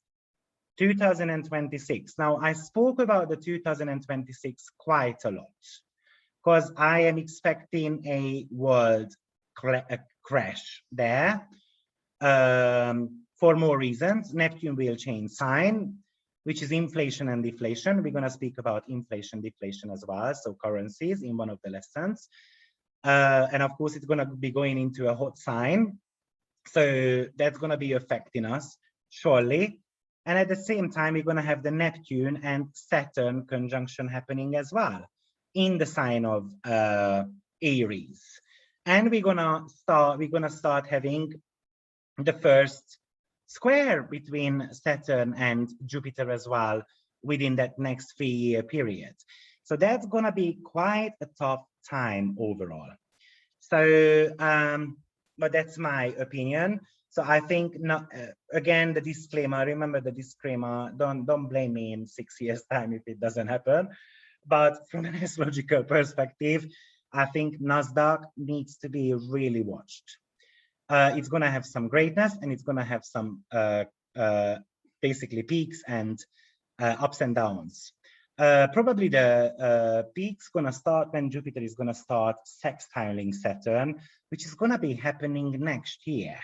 2026. Now I spoke about the 2026 quite a lot because I am expecting a world crash there for more reasons. Neptune will change sign, which is inflation and deflation. We're going to speak about inflation, deflation as well, so currencies in one of the lessons. And of course, it's going to be going into a hot sign. So that's going to be affecting us, surely. And at the same time, we're going to have the Neptune and Saturn conjunction happening as well in the sign of Aries. And we're going to start having the first square between Saturn and Jupiter as well within that next 3-year period. So that's going to be quite a tough time overall. So, but that's my opinion. So I think, not, again, the disclaimer, remember the disclaimer, don't blame me in 6 years' time if it doesn't happen. But from an astrological perspective, I think NASDAQ needs to be really watched. It's going to have some greatness and it's going to have some basically peaks and ups and downs. Probably the peaks going to start when Jupiter is going to start sextiling Saturn, which is going to be happening next year.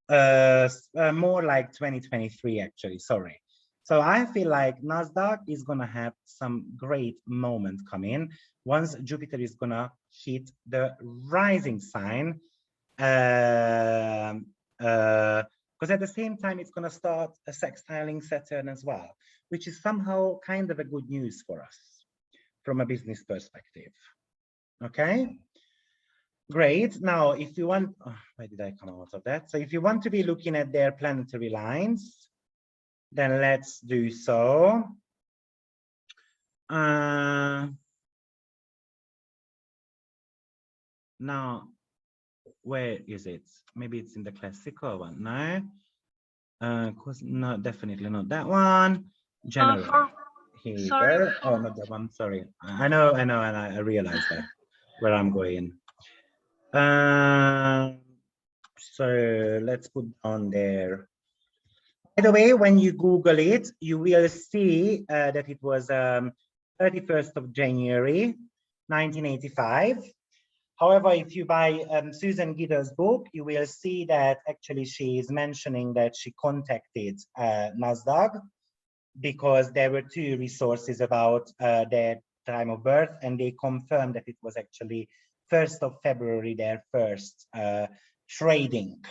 More like 2023, actually, sorry. So I feel like NASDAQ is going to have some great moment coming once Jupiter is going to hit the rising sign. Because at the same time, it's going to start a sextiling Saturn as well, which is somehow kind of a good news for us from a business perspective. Okay, great. Now, if you want, where did I come out of that? So if you want to be looking at their planetary lines, then let's do so. Now, where is it? Maybe it's in the classical one. No, no, definitely not that one. General. Here you go. Oh, not that one. Sorry. I know, and I realize that where I'm going. So let's put on there. By the way, when you Google it, you will see that it was 31st of January, 1985. However, if you buy Susan Giddel's book, you will see that actually she is mentioning that she contacted NASDAQ because there were 2 resources about their time of birth, and they confirmed that it was actually 1st of February, their first trading.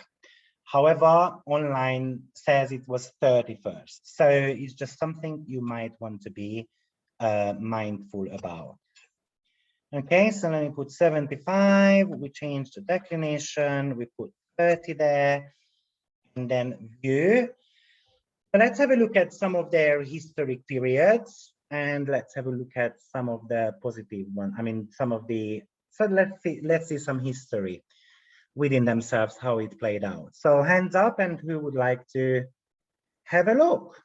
However, online says it was 31st. So it's just something you might want to be mindful about. Okay, so let me put 75, we change the declination, we put 30 there, and then view. So let's have a look at some of their historic periods. and let's have a look at some of the positive one. I mean, some of the, so let's see some history within themselves, how it played out. So hands up, and who would like to have a look?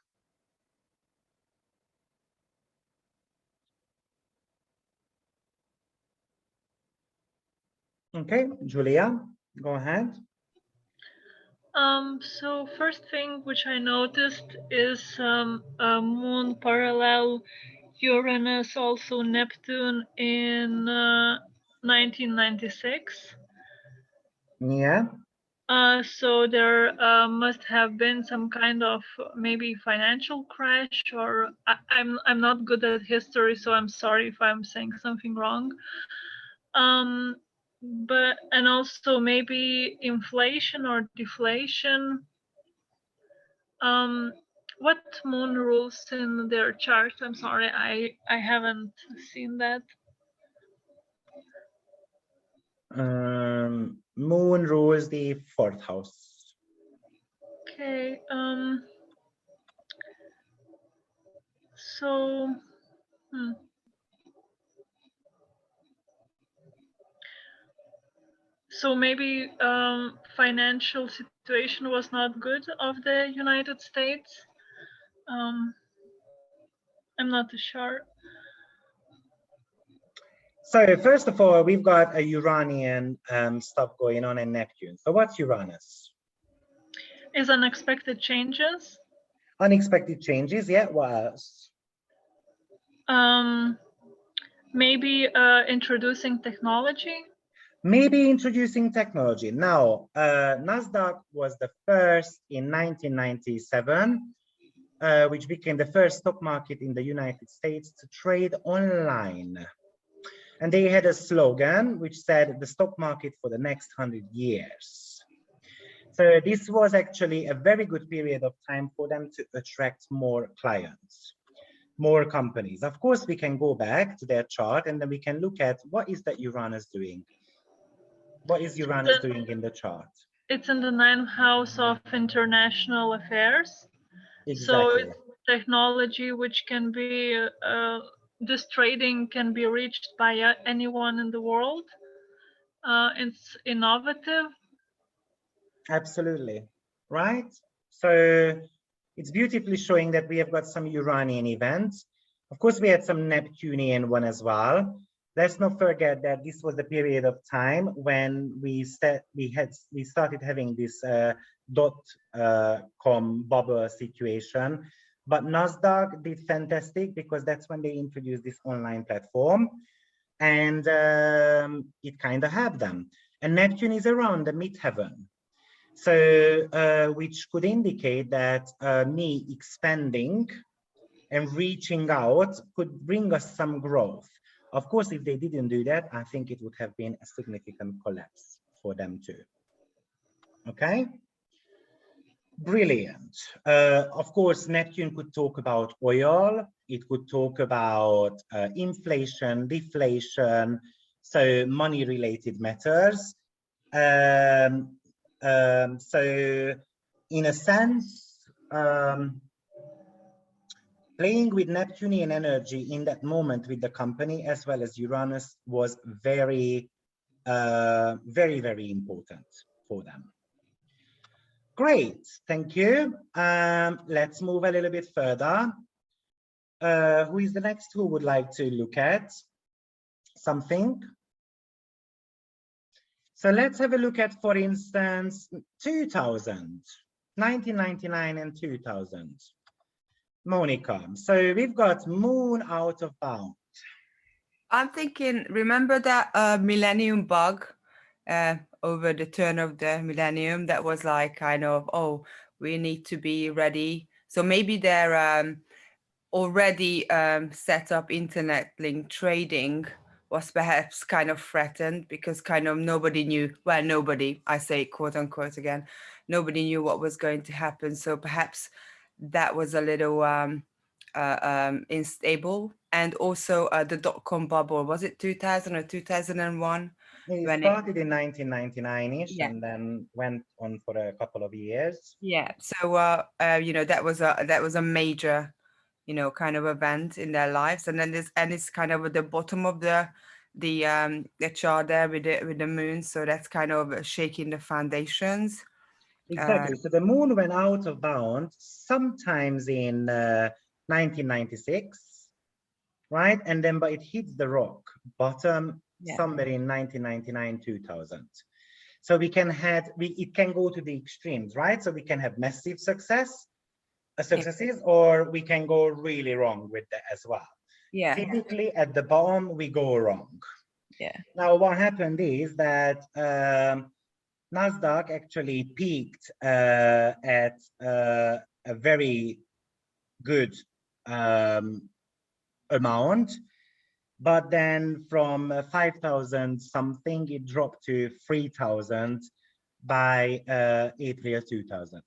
Okay, Julia, go ahead. So first thing which I noticed is a moon parallel Uranus, also Neptune in 1996. Yeah. So there must have been some kind of maybe financial crash, or I'm not good at history, so I'm sorry if I'm saying something wrong. But and also maybe inflation or deflation. What moon rules in their chart? I'm sorry, I haven't seen that. Moon rules the 4th house. Okay. So. So maybe financial situation was not good of the United States. I'm not sure. So first of all, we've got a Uranian stuff going on in Neptune. So what's Uranus? Is unexpected changes. Unexpected changes, yeah, what else? Maybe introducing technology. Maybe introducing technology. Now, NASDAQ was the first in 1997, which became the first stock market in the United States to trade online. And they had a slogan which said the stock market for the next 100 years. So this was actually a very good period of time for them to attract more clients, more companies. Of course, we can go back to their chart and then we can look at what is that Uranus doing. What is Uranus doing in the chart? It's in the 9th house of international affairs. Exactly. So it's technology which can be, this trading can be reached by anyone in the world. It's innovative. Absolutely, right? So it's beautifully showing that we have got some Uranian events. Of course, we had some Neptunian one as well. Let's not forget that this was the period of time when we started having this .com bubble situation. But NASDAQ did fantastic because that's when they introduced this online platform, and it kind of helped them. And Neptune is around the midheaven. So, which could indicate that me expanding and reaching out could bring us some growth. Of course, if they didn't do that, I think it would have been a significant collapse for them too. Okay. Brilliant. Of course, Neptune could talk about oil. It could talk about inflation, deflation, so money-related matters. So in a sense, playing with Neptunian energy in that moment with the company as well as Uranus was very, very important for them. Great, thank you. Let's move a little bit further. Who is the next who would like to look at something? So let's have a look at, for instance, 1999 and 2000. Monica, so we've got moon out of bound. I'm thinking, remember that millennium bug over the turn of the millennium that was like kind of, oh, we need to be ready. So maybe they're already set up internet link trading was perhaps kind of threatened because kind of nobody knew, well, nobody, I say quote unquote again, nobody knew what was going to happen. So perhaps that was a little unstable. And also the dot-com bubble, was it 2000 or 2001? It started in 1999-ish, yeah, and then went on for a couple of years. Yeah, so you know, that was a major kind of event in their lives. And then it's kind of at the bottom of the chart there with the moon. So that's kind of shaking the foundations. Exactly. So the moon went out of bounds sometimes in 1996, right? And then, but it hits the rock bottom somewhere in 1999, 2000. So we can it can go to the extremes, right? So we can have massive successes, or we can go really wrong with that as well. Yeah. Typically at the bottom, we go wrong. Yeah. Now, what happened is that NASDAQ actually peaked at a very good amount, but then from 5,000 something, it dropped to 3,000 by April 2000.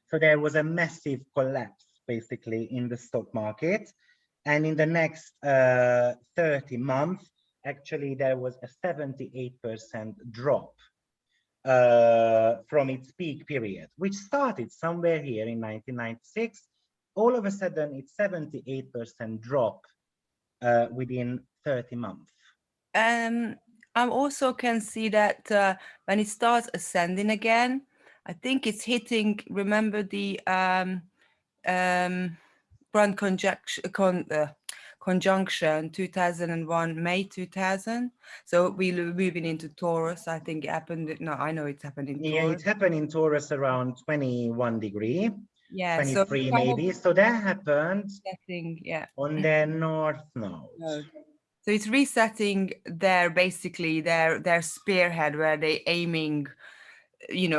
So there was a massive collapse basically in the stock market. And in the next 30 months, actually, there was a 78% drop from its peak period, which started somewhere here in 1996. All of a sudden, it's 78% drop within 30 months. I also can see that when it starts ascending again, I think it's hitting, remember the Grand conjunction 2001, May 2000. So we're moving into Taurus. I think it happened. No, I know it's happened in Taurus. Yeah, it happened in Taurus around 21 degree. Yeah, 23 maybe. So that happened on the north node. So it's resetting basically their spearhead where they're aiming,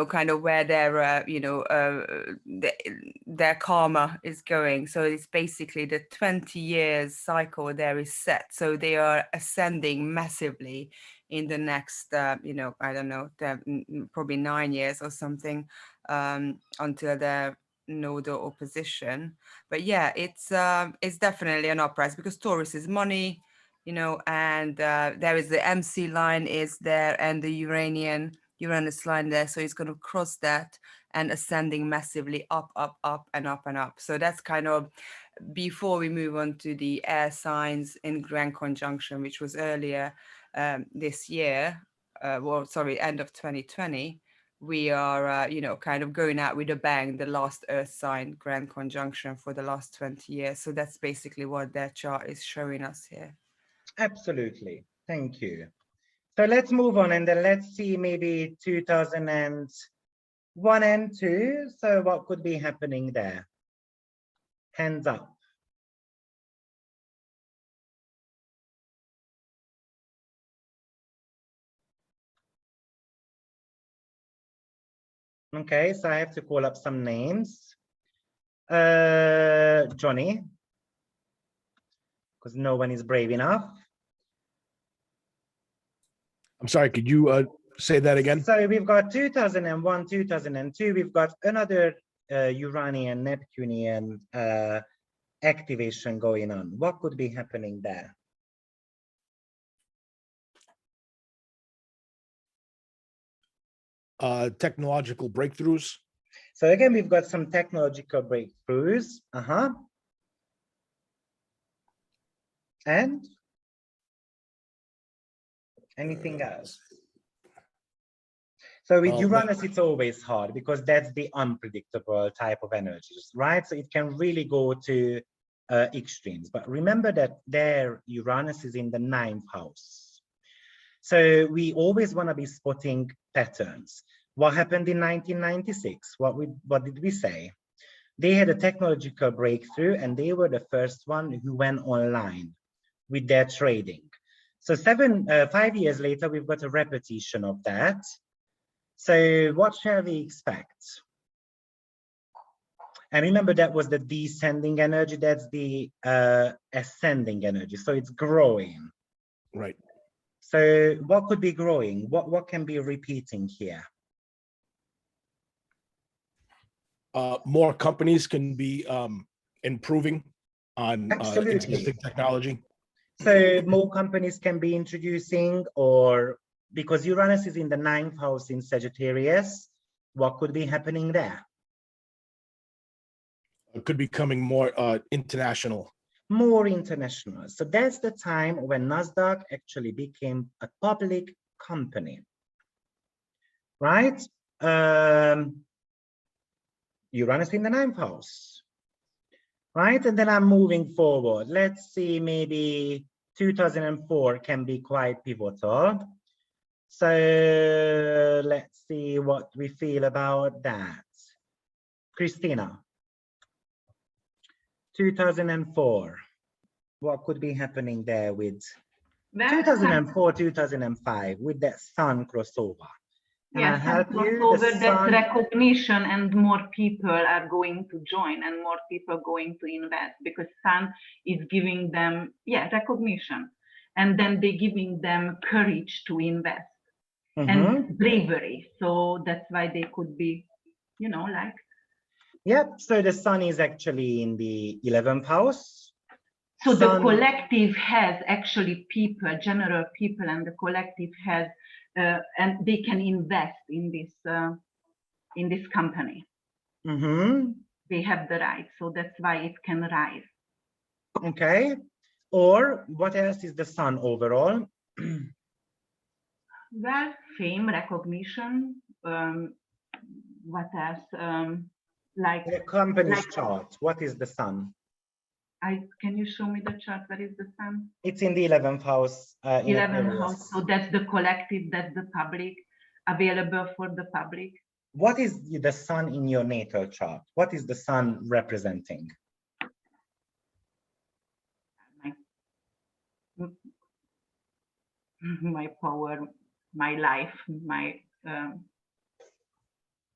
kind of where their their karma is going. So it's basically the 20 years cycle there is set. So they are ascending massively in the next, I don't know, probably 9 years or something until their nodal opposition. But yeah, it's definitely an uprise because Taurus is money, and there is the MC line is there and the Uranus line there, so it's going to cross that and ascending massively up, up, up, and up and up. So that's kind of before we move on to the air signs in Grand Conjunction, which was earlier this year, end of 2020. We are, kind of going out with a bang, the last Earth sign Grand Conjunction for the last 20 years. So that's basically what that chart is showing us here. Absolutely. Thank you. So let's move on and then let's see maybe 2001 and 2. So what could be happening there? Hands up. Okay, so I have to call up some names. Johnny, because no one is brave enough. I'm sorry, could you say that again? So we've got 2001, 2002. We've got another Uranian, Neptunian activation going on. What could be happening there? Technological breakthroughs. So again, we've got some technological breakthroughs. And anything else? So with Uranus, it's always hard because that's the unpredictable type of energies, right? So it can really go to extremes. But remember that their Uranus is in the 9th house. So we always want to be spotting patterns. What happened in 1996? What did we say? They had a technological breakthrough and they were the first one who went online with their trading. So 5 years later, we've got a repetition of that. So what shall we expect? And remember, that was the descending energy. That's the ascending energy. So it's growing. Right. So what could be growing? What can be repeating here? More companies can be improving on existing technology. So more companies can be introducing, or because Uranus is in the 9th house in Sagittarius, what could be happening there? could be becoming more international. More international. So that's the time when NASDAQ actually became a public company, right? Uranus in the 9th house, right? And then I'm moving forward. Let's see, maybe 2004 can be quite pivotal. So let's see what we feel about that. Christina, 2004, what could be happening there with 2004, 2005 with that sun crossover? Yes, crossover, that's recognition, and more people are going to join and more people going to invest because sun is giving them, recognition. And then they're giving them courage to invest and bravery. So that's why they could be, like. Yep, so the sun is actually in the 11th house. So the collective has actually people, general people, and the collective has, and they can invest in this company. They have the right, so that's why it can rise. Okay, or what else is the sun overall? Well, fame, recognition. What else? Like the company's chart. What is the sun? Can you show me the chart? Where is the sun? It's in the 11th house. 11th house. So that's the collective, that's the public, available for the public. What is the sun in your natal chart? What is the sun representing? My power, my life, my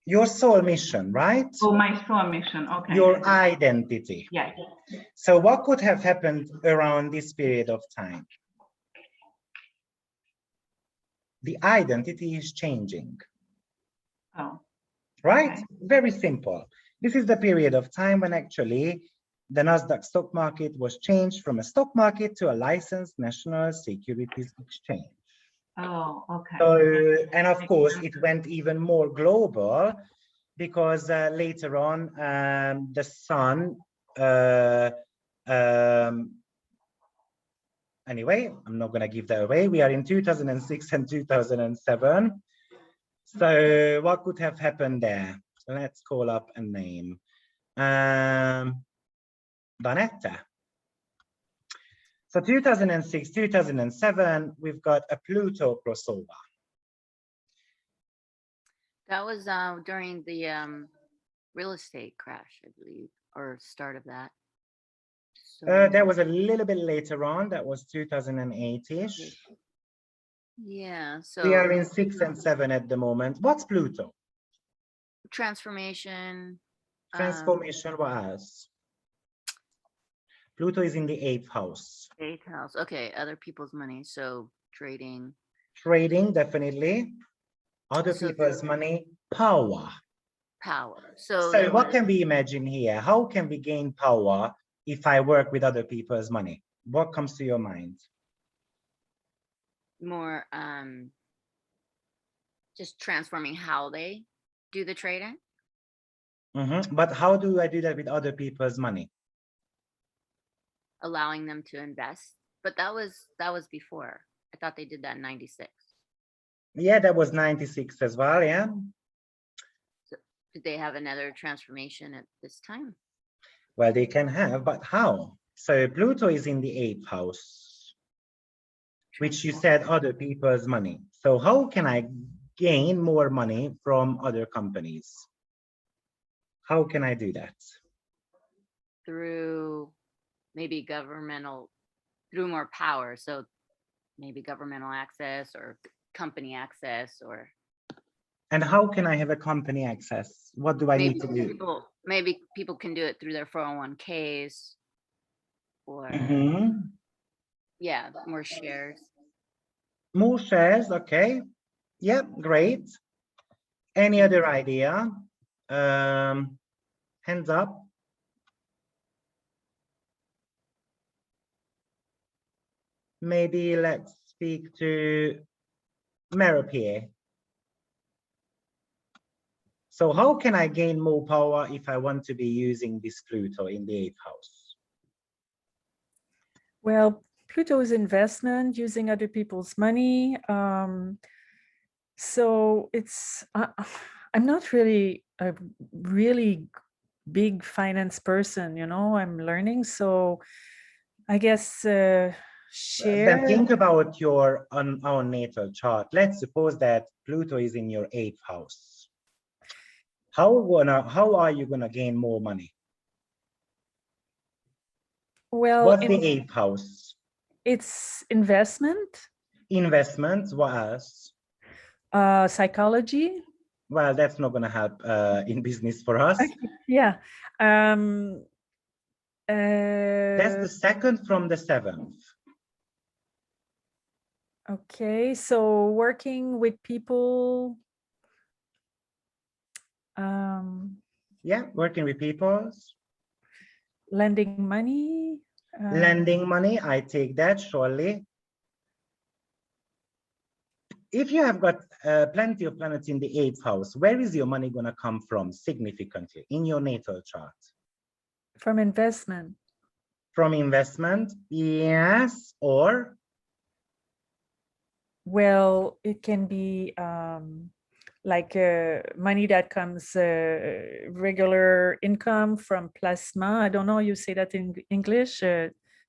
your soul mission, right? Oh, my soul mission. Okay. Your identity. Yeah. So what could have happened around this period of time? The identity is changing. Oh. Right? Okay. Very simple. This is the period of time when actually the NASDAQ stock market was changed from a stock market to a licensed national securities exchange. Oh, okay. So, and of course, it went even more global because later on, the sun, anyway, I'm not going to give that away. We are in 2006 and 2007. So what could have happened there? Let's call up a name. Donetta. So 2006, 2007, we've got a Pluto crossover. That was during the real estate crash, I believe, or start of that. So That was a little bit later on. That was 2008-ish. Yeah, so we are in 6 and 7 at the moment. What's Pluto? Transformation. Transformation, what else? Pluto is in the 8th house. 8th house. Okay, other people's money. So trading. Trading, definitely. Other people's money, power. Power. So what can we imagine here? How can we gain power if I work with other people's money? What comes to your mind? More just transforming how they do the trading. But how do I do that with other people's money? Allowing them to invest. But that was before. I thought they did that in 96. Yeah, that was 96 as well, yeah. So did they have another transformation at this time? Well, they can have, but how? So Pluto is in the 8th house, which you said other people's money. So how can I gain more money from other companies? How can I do that? Through maybe governmental, through more power. So maybe governmental access or company access, or. And how can I have a company access? What do I need to do? Maybe people can do it through their 401ks or yeah, more shares. More shares, okay. Yep, great. Any other idea? Hands up. Maybe let's speak to Marie-Pierre. So how can I gain more power if I want to be using this Pluto in the 8th house? Well, Pluto is investment, using other people's money. So it's, I'm not really a really big finance person, you know, I'm learning. So I guess Then share. think about your our natal chart. Let's suppose that Pluto is in your 8th house. How are you gonna gain more money? Well, What's the 8th house? It's investment. Investments, what else? Psychology. Well, that's not gonna help in business for us. Yeah. That's the 2nd from the 7th. Okay, so working with people. Yeah, working with people. Lending money. Lending money, I take that surely. If you have got plenty of planets in the 8th house, where is your money gonna come from significantly in your natal chart? From investment. From investment, yes, or? Well, it can be like money that comes regular income from plasma. I don't know, you say that in English,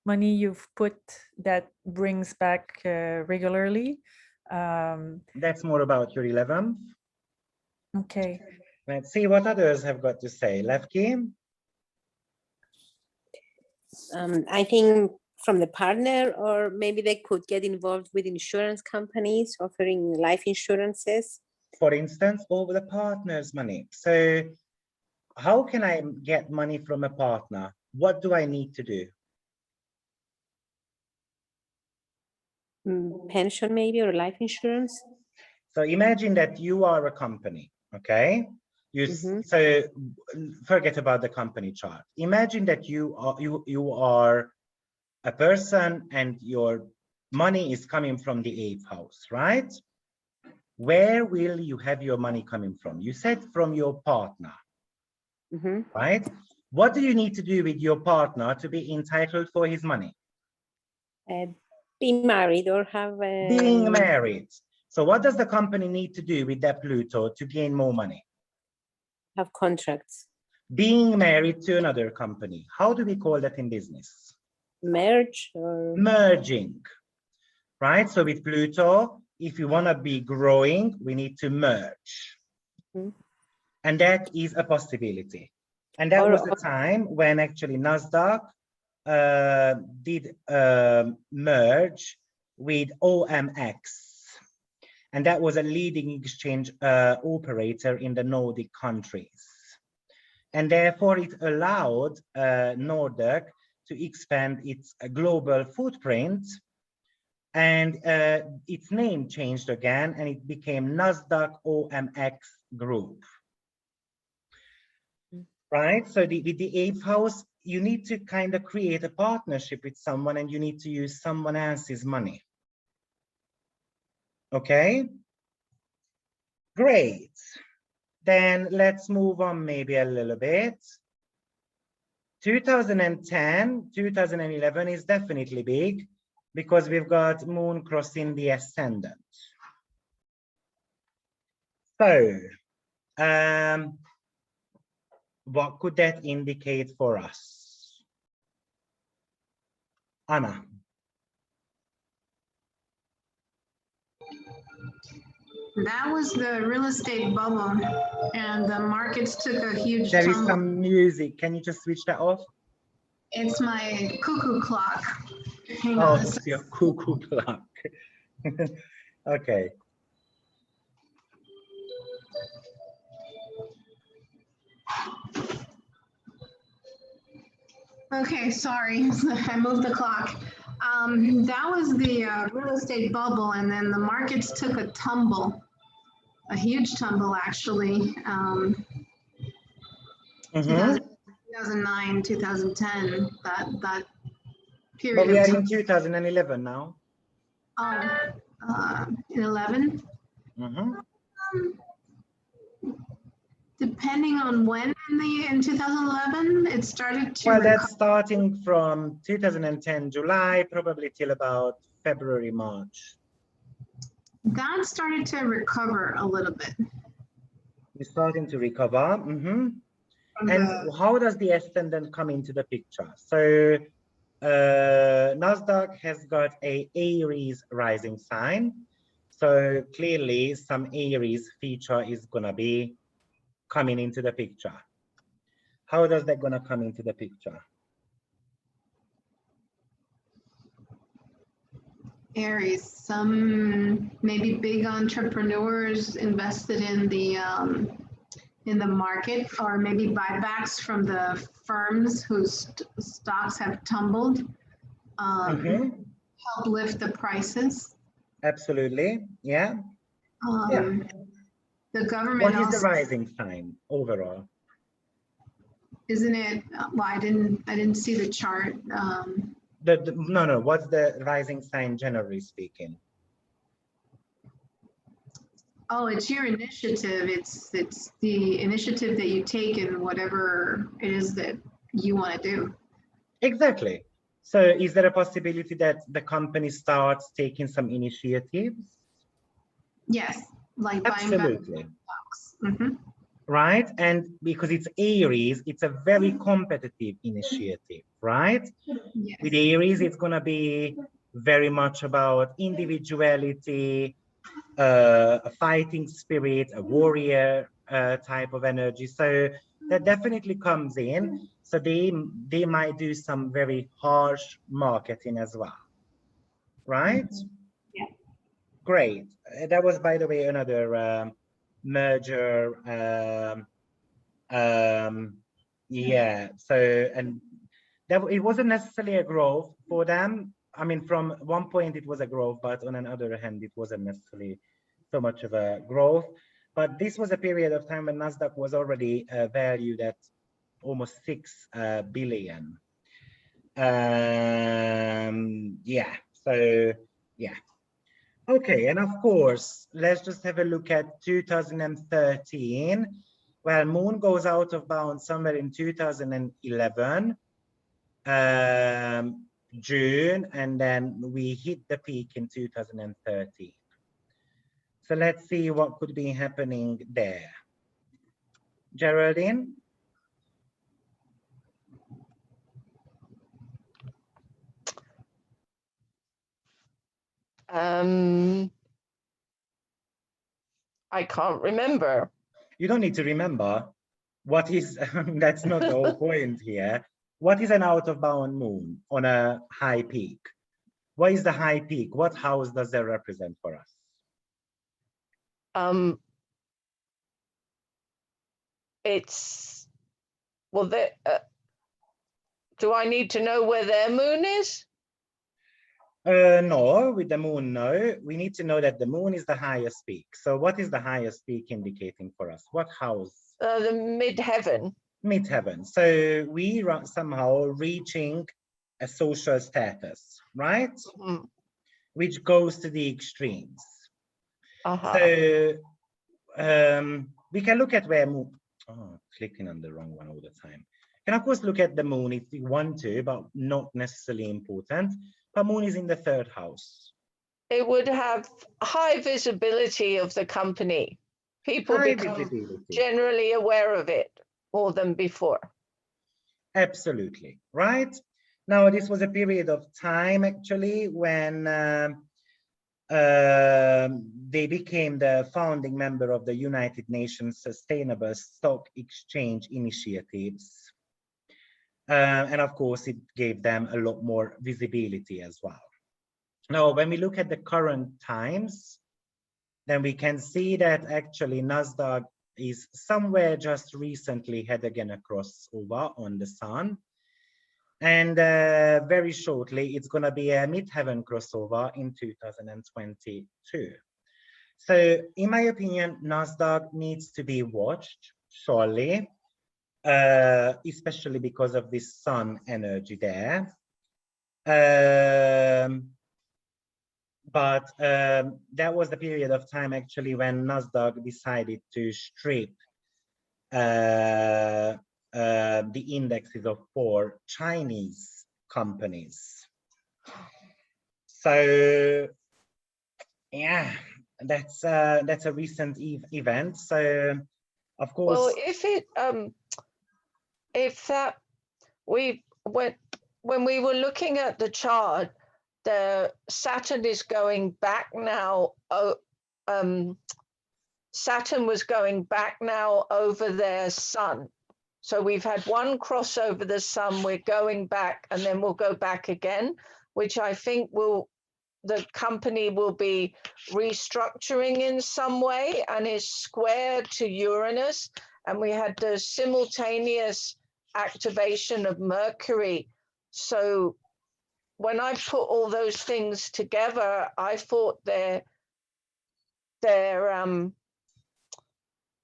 money you've put that brings back regularly. That's more about your 11th. Okay. Let's see what others have got to say. Levki? I think from the partner, or maybe they could get involved with insurance companies offering life insurances. For instance, over the partner's money. So how can I get money from a partner? What do I need to do? Pension maybe, or life insurance. So imagine that you are a company, okay? So forget about the company chart. Imagine that you are a person and your money is coming from the 8th house, right? Where will you have your money coming from? You said from your partner, right? What do you need to do with your partner to be entitled for his money? Be married or have being married. So what does the company need to do with that Pluto to gain more money? Have contracts. Being married to another company. How do we call that in business? Merge or merging, right? So with Pluto, if you want to be growing, we need to merge. And that is a possibility. And that was the time when actually NASDAQ did merge with OMX. And that was a leading exchange operator in the Nordic countries. And therefore it allowed Nordic to expand its global footprint, and its name changed again and it became NASDAQ OMX Group. Right, so with the 8th house, you need to kind of create a partnership with someone and you need to use someone else's money. Okay, great. Then let's move on maybe a little bit. 2010, 2011 is definitely big because we've got Moon crossing the ascendant. So, what could that indicate for us? Anna. That was the real estate bubble, and the markets took a huge There is tumble. some music. Can you just switch that off? It's my cuckoo clock. Hang oh, on. it's your cuckoo clock. Okay. Okay, sorry, I moved the clock. That was the real estate bubble, and then the markets took a tumble, a huge tumble actually. 2009, 2010, that period. But we are in 2011 now. In 11. Depending on when in 2011, it started to Well, that's starting from 2010 July, probably till about February, March. That started to recover a little bit. We're starting to recover. And how does the ascendant come into the picture? So Nasdaq has got a Aries rising sign. So clearly some Aries feature is gonna be coming into the picture. How does that gonna come into the picture? Aries, some maybe big entrepreneurs invested in the market, or maybe buybacks from the firms whose stocks have tumbled, help lift the prices. Absolutely, yeah. The government What is also, the rising sign overall? isn't it? Well, I didn't see the chart. No, what's the rising sign generally speaking? Oh, it's your initiative. It's the initiative that you take in whatever it is that you want to do. Exactly. So is there a possibility that the company starts taking some initiatives? Yes, like buying back Absolutely. stocks. Right? And because it's Aries, it's a very competitive initiative, right? Yes. With Aries, it's going to be very much about individuality, a fighting spirit, a warrior type of energy. So that definitely comes in. So they might do some very harsh marketing as well, right? Yeah. Great. That was, by the way, another merger. Yeah. So, and that it wasn't necessarily a growth for them. I mean, from one point it was a growth, but on another hand, it wasn't necessarily so much of a growth. But this was a period of time when Nasdaq was already valued at almost 6 billion. Yeah. So yeah. Okay, and of course, let's just have a look at 2013. Well, Moon goes out of bounds somewhere in 2011, June, and then we hit the peak in 2013. So let's see what could be happening there. Geraldine? I can't remember. You don't need to remember. What is, that's not the whole point here. What is an out of bound moon on a high peak? What is the high peak? What house does that represent for us? It's, well, do I need to know where their moon is? No, with the moon, no. We need to know that the moon is the highest peak. So what is the highest peak indicating for us? What house? The midheaven. Midheaven. So we are somehow reaching a social status, right? Which goes to the extremes. So we can look at where moon, clicking on the wrong one all the time. Can of course look at the moon if you want to, but not necessarily important. But moon is in the 3rd house. It would have high visibility of the company. People become generally aware of it more than before. Absolutely, right? Now, this was a period of time actually when they became the founding member of the United Nations Sustainable Stock Exchange Initiatives. And of course, it gave them a lot more visibility as well. Now, when we look at the current times, then we can see that actually Nasdaq is somewhere just recently had again a crossover on the sun. And very shortly, it's going to be a midheaven crossover in 2022. So in my opinion, Nasdaq needs to be watched, surely, especially because of this sun energy there. But that was the period of time actually when Nasdaq decided to strip the indexes of 4 Chinese companies. So yeah, that's a recent event. So of course, well, if that when we were looking at the chart, the Saturn is going back now. Saturn was going back now over their sun. So we've had one cross over the sun, we're going back, and then we'll go back again, which I think the company will be restructuring in some way and is square to Uranus. And we had the simultaneous activation of Mercury. So when I put all those things together, I thought the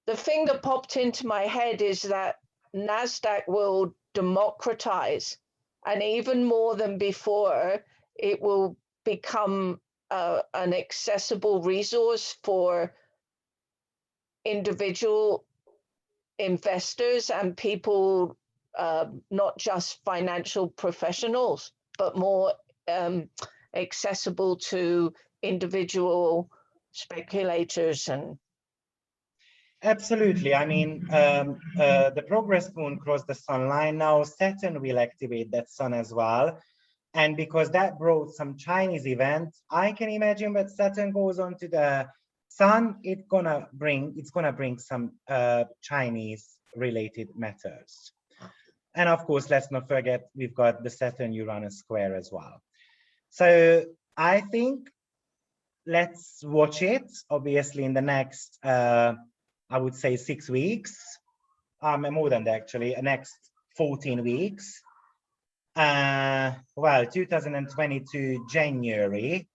thing that popped into my head is that NASDAQ will democratize, and even more than before, it will become an accessible resource for individual investors and people, not just financial professionals, but more accessible to individual speculators. And absolutely. I mean, the progress moon crossed the sun line. Now Saturn will activate that sun as well. And because that brought some Chinese events, I can imagine that Saturn goes onto the sun, it's gonna bring some Chinese related matters. And of course, let's not forget, we've got the Saturn-Uranus square as well. So I think let's watch it, obviously, in the next, I would say 6 weeks, more than that actually, next 14 weeks. Well, 2022 January,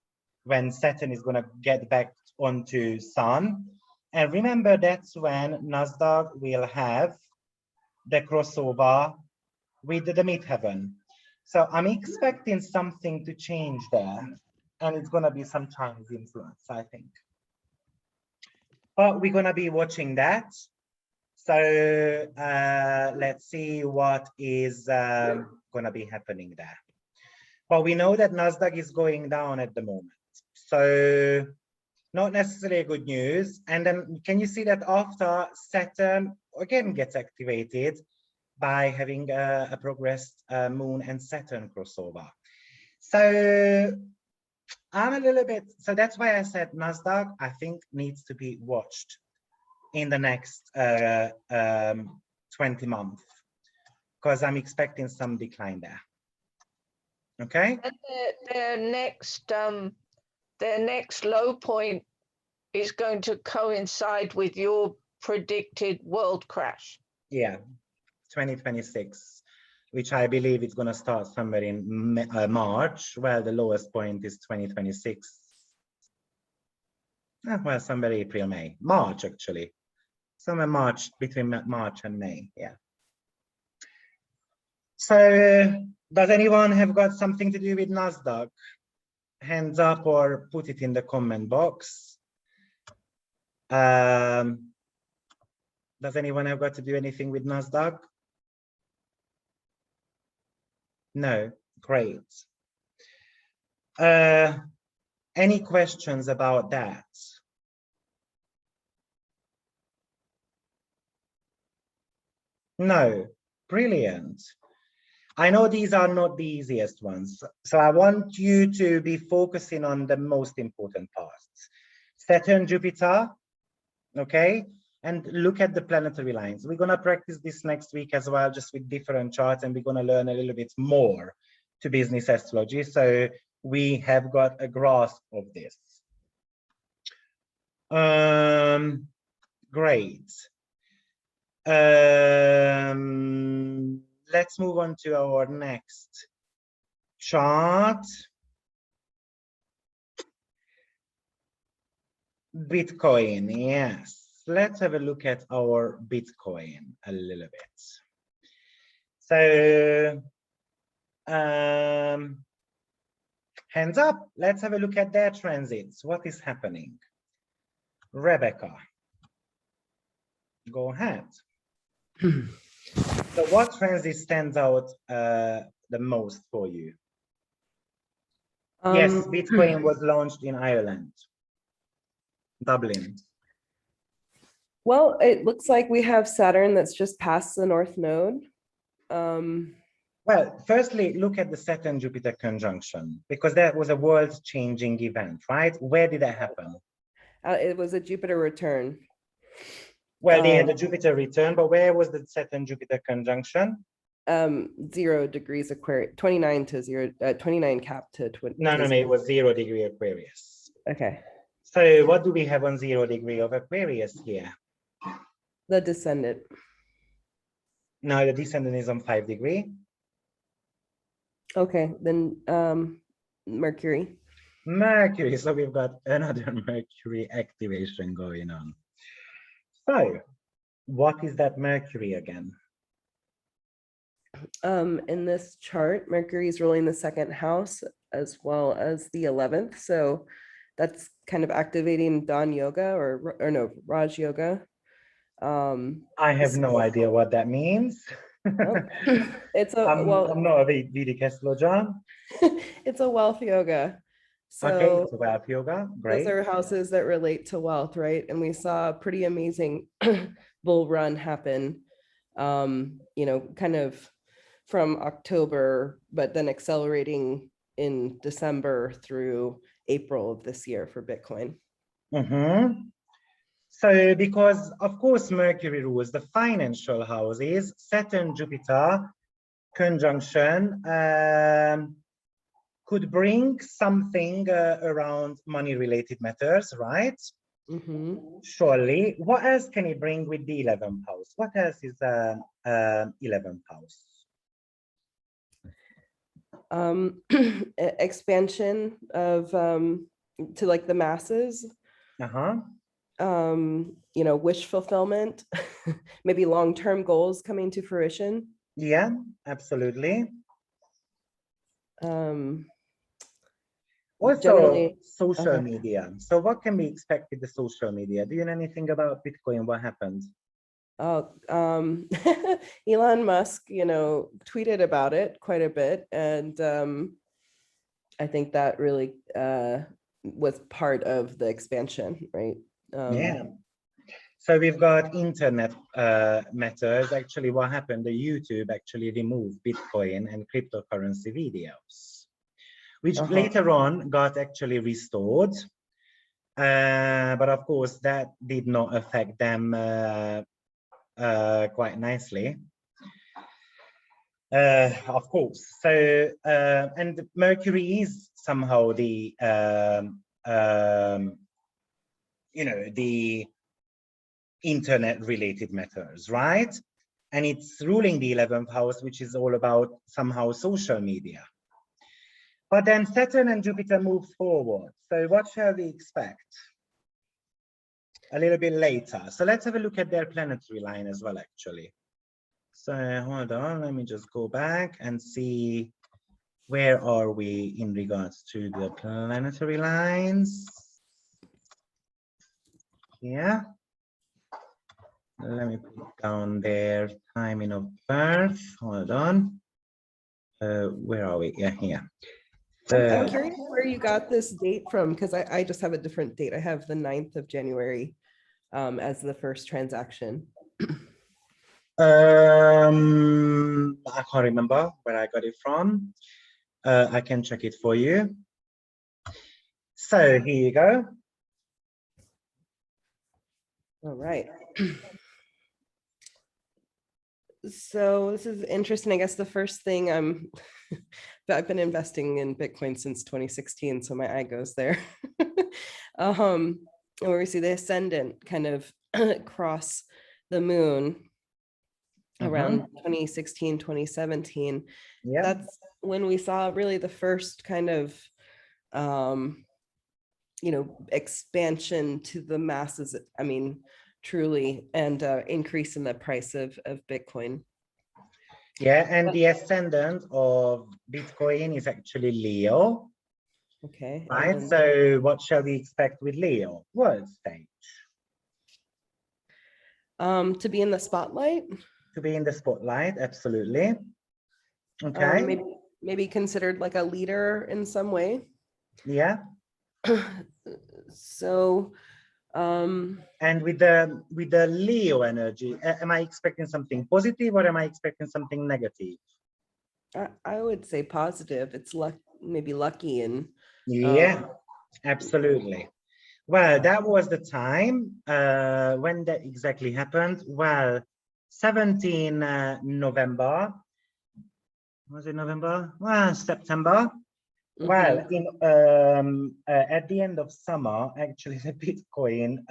when Saturn is gonna get back onto Sun. And remember, that's when NASDAQ will have the crossover with the midheaven. So I'm expecting something to change there, and it's gonna be some Chinese influence, I think. But we're gonna be watching that. So let's see what is gonna be happening there. But we know that NASDAQ is going down at the moment. So not necessarily good news. And then can you see that after Saturn again gets activated by having a progressed moon and Saturn crossover. So I'm a little bit, so that's why I said NASDAQ, I think, needs to be watched in the next 20 months, because I'm expecting some decline there. Okay. And their next low point is going to coincide with your predicted world crash. Yeah, 2026, which I believe is going to start somewhere in March. Well, the lowest point is 2026. Well, somewhere April, May, March actually. Somewhere March, between March and May, yeah. So does anyone have got something to do with NASDAQ? Hands up or put it in the comment box. Does anyone have got to do anything with NASDAQ? No, great. Any questions about that? No, brilliant. I know these are not the easiest ones, so I want you to be focusing on the most important parts. Saturn, Jupiter, okay? And look at the planetary lines. We're gonna practice this next week as well, just with different charts, and we're gonna learn a little bit more to business astrology, so we have got a grasp of this. Great. Let's move on to our next chart. Bitcoin, yes. Let's have a look at our Bitcoin a little bit. So, hands up, let's have a look at their transits. What is happening? Rebecca, go ahead. So what transit stands out the most for you? Yes, Bitcoin was launched in Ireland, Dublin. Well, it looks like we have Saturn that's just past the North Node. Well, firstly, look at the Saturn-Jupiter conjunction, because that was a world-changing event, right? Where did that happen? It was a Jupiter return. Well, they had the Jupiter return, but where was the Saturn-Jupiter conjunction? 0 degrees Aquarius, 29 to 0, 29 cap to 20. No, it was 0 degree Aquarius. Okay. So what do we have on 0 degree of Aquarius here? The descendant. No, the descendant is on 5 degree. Okay, then Mercury. Mercury, so we've got another Mercury activation going on. So what is that Mercury again? In this chart, Mercury is ruling the second house as well as the 11th. So that's kind of activating Dawn Yoga or no, Raj Yoga. I have no idea what that means. It's a I'm not a Vedic astrologer. It's a wealth yoga. So okay, it's a wealth yoga. Great. Those are houses that relate to wealth, right? And we saw a pretty amazing bull run happen, you know, kind of from October, but then accelerating in December through April of this year for Bitcoin. So because of course Mercury rules the financial houses, Saturn Jupiter conjunction could bring something around money related matters, right? Surely. What else can it bring with the 11th house? What else is 11th house? Expansion of to like the masses. You know, wish fulfillment, maybe long-term goals coming to fruition. Yeah, absolutely. Also, generally, social media. So what can we expect with the social media? Do you know anything about Bitcoin? What happened? Oh, Elon Musk, you know, tweeted about it quite a bit. And I think that really was part of the expansion, right? Yeah. So we've got internet matters. Actually, what happened, the YouTube actually removed Bitcoin and cryptocurrency videos, which later on got actually restored. But of course, that did not affect them quite nicely. Of course. So, and Mercury is somehow the, you know, the internet related matters, right? And it's ruling the 11th house, which is all about somehow social media. But then Saturn and Jupiter move forward. So what shall we expect? A little bit later. So let's have a look at their planetary line as well, actually. So hold on, let me just go back and see where are we in regards to the planetary lines. Yeah. Let me put down their timing of birth. Hold on. Where are we? Yeah, here. I'm curious where you got this date from, because I just have a different date. I have the 9th of January as the first transaction. I can't remember where I got it from. I can check it for you. So here you go. All right. So this is interesting. I guess the first thing I've been investing in Bitcoin since 2016, so my eye goes there. And where we see the ascendant kind of cross the moon around 2016, 2017. Yeah. That's when we saw really the first kind of you know, expansion to the masses. I mean, truly, and increase in the price of Bitcoin. Yeah, and the ascendant of Bitcoin is actually Leo. Okay. Right, so what shall we expect with Leo? World stage. To be in the spotlight? to be in the spotlight, absolutely. Okay. Maybe considered like a leader in some way. Yeah. So, and with the Leo energy, am I expecting something positive or am I expecting something negative? I would say positive. It's maybe lucky and yeah, absolutely. Well, that was the time when that exactly happened. Well, 17 November. Was it November? Well, September. Well, in at the end of summer, actually, the Bitcoin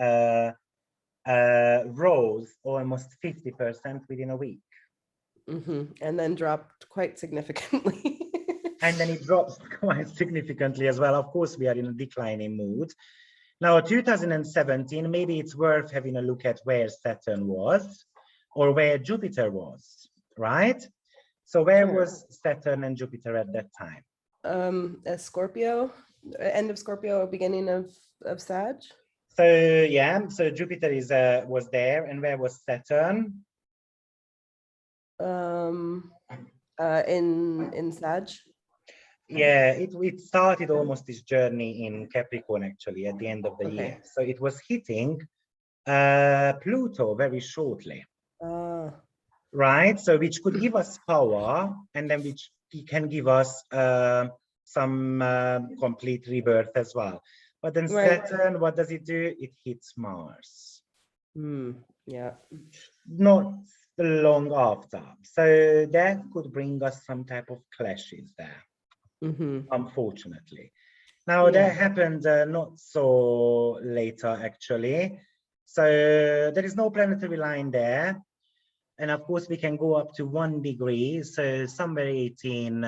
rose almost 50% within a week. And then dropped quite significantly. And then it drops quite significantly as well. Of course, we are in a declining mood. Now, 2017, maybe it's worth having a look at where Saturn was or where Jupiter was, right? So where was Saturn and Jupiter at that time? As Scorpio, end of Scorpio, beginning of Sag. So yeah, so Jupiter is was there, and where was Saturn? In Sag. Yeah, it started almost this journey in Capricorn actually at the end of the year. So it was hitting Pluto very shortly. Right, so which could give us power, and then which can give us some complete rebirth as well. But then Saturn, what does it do? It hits Mars. Yeah. Not long after. So that could bring us some type of clashes there, unfortunately. Now that happened not so later actually. So there is no planetary line there. And of course, we can go up to 1 degree, so somewhere 18.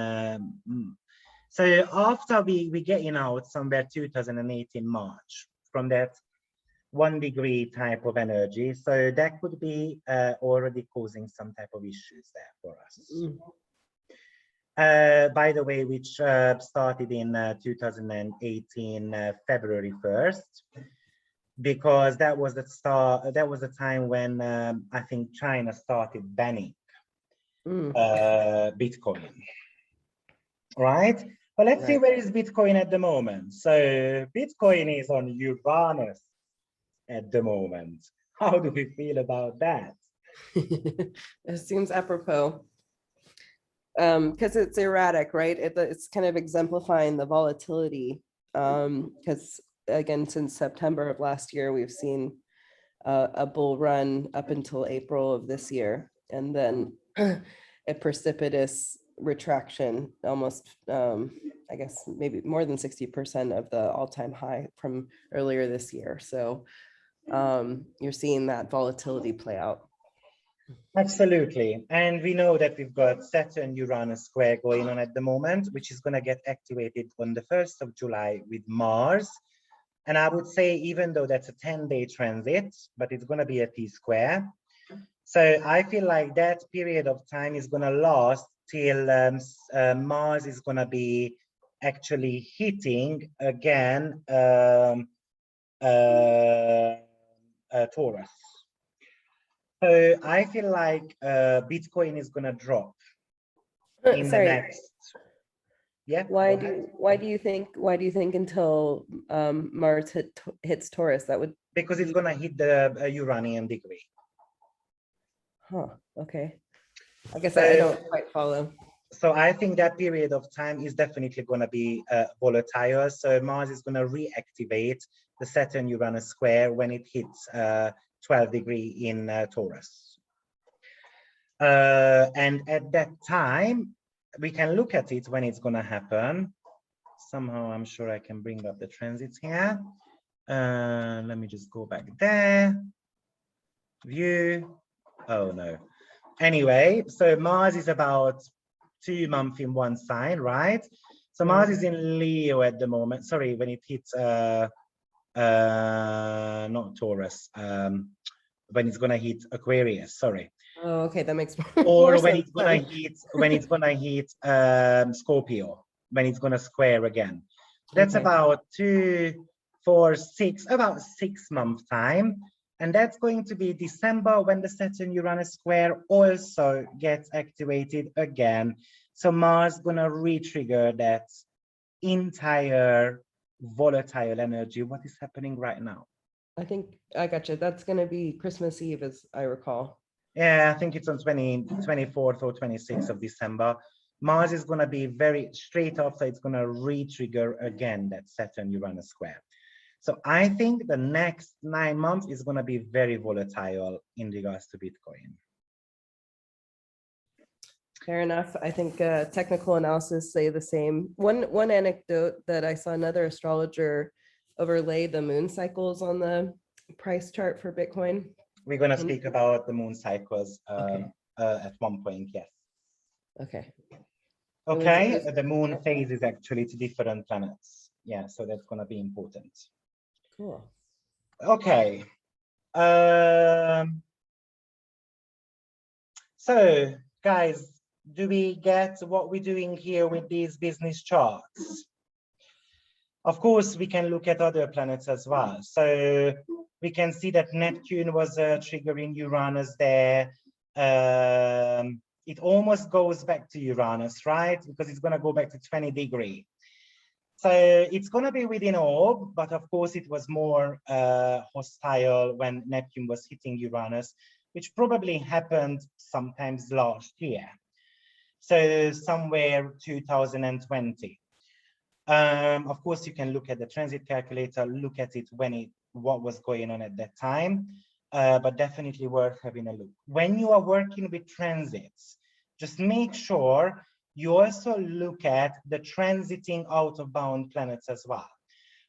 So after we getting out somewhere 2018 March from that 1 degree type of energy, so that could be already causing some type of issues there for us. By the way, which started in 2018 February 1st. Because that was the time when I think China started banning Bitcoin, right? But let's see where is Bitcoin at the moment. So Bitcoin is on Uranus at the moment. How do we feel about that? It seems apropos because it's erratic, right? It's kind of exemplifying the volatility because again, since September of last year, we've seen a bull run up until April of this year, and then a precipitous retraction, almost, I guess, maybe more than 60% of the all-time high from earlier this year. So you're seeing that volatility play out. Absolutely. And we know that we've got Saturn-Uranus square going on at the moment, which is going to get activated on the 1st of July with Mars. And I would say, even though that's a 10-day transit, but it's going to be a T-square. So I feel like that period of time is going to last till Mars is going to be actually hitting again Taurus. So I feel like Bitcoin is going to drop in the next. Yeah. Why do you think until Mars hits Taurus? That would because it's gonna hit the Uranian degree. Okay. I guess I don't quite follow. So I think that period of time is definitely gonna be volatile. So Mars is gonna reactivate the Saturn-Uranus square when it hits 12 degree in Taurus. And at that time, we can look at it when it's going to happen. Somehow, I'm sure I can bring up the transits here. Let me just go back there. View. Oh, no. Anyway, so Mars is about 2 months in one sign, right? So Mars is in Leo at the moment. Sorry, when it hits, not Taurus, when it's going to hit Aquarius, sorry. Oh, okay, that makes or when it's gonna hit Scorpio, when it's gonna square again. That's about 2, 4, 6, about 6 month time. And that's going to be December when the Saturn-Uranus square also gets activated again. So Mars gonna re-trigger that entire volatile energy. What is happening right now? I think I got you. That's going to be Christmas Eve, as I recall. Yeah, I think it's on 24th or 26th of December. Mars is going to be very straight after, it's going to re-trigger again that Saturn-Uranus square. So I think the next 9 months is going to be very volatile in regards to Bitcoin. Fair enough. I think technical analysis say the same. One anecdote that I saw another astrologer overlay the moon cycles on the price chart for Bitcoin. We're going to speak about the moon cycles at one point, yes. Okay. Okay, the moon phases actually to different planets. Yeah, so that's going to be important. Cool. Okay. So, guys, do we get what we're doing here with these business charts? Of course, we can look at other planets as well. So we can see that Neptune was triggering Uranus there. It almost goes back to Uranus, right? Because it's going to go back to 20 degrees. So it's going to be within orb, but of course it was more hostile when Neptune was hitting Uranus, which probably happened sometimes last year. So somewhere 2020. Of course, you can look at the transit calculator, look at it when what was going on at that time, but definitely worth having a look. When you are working with transits, just make sure you also look at the transiting out of bound planets as well.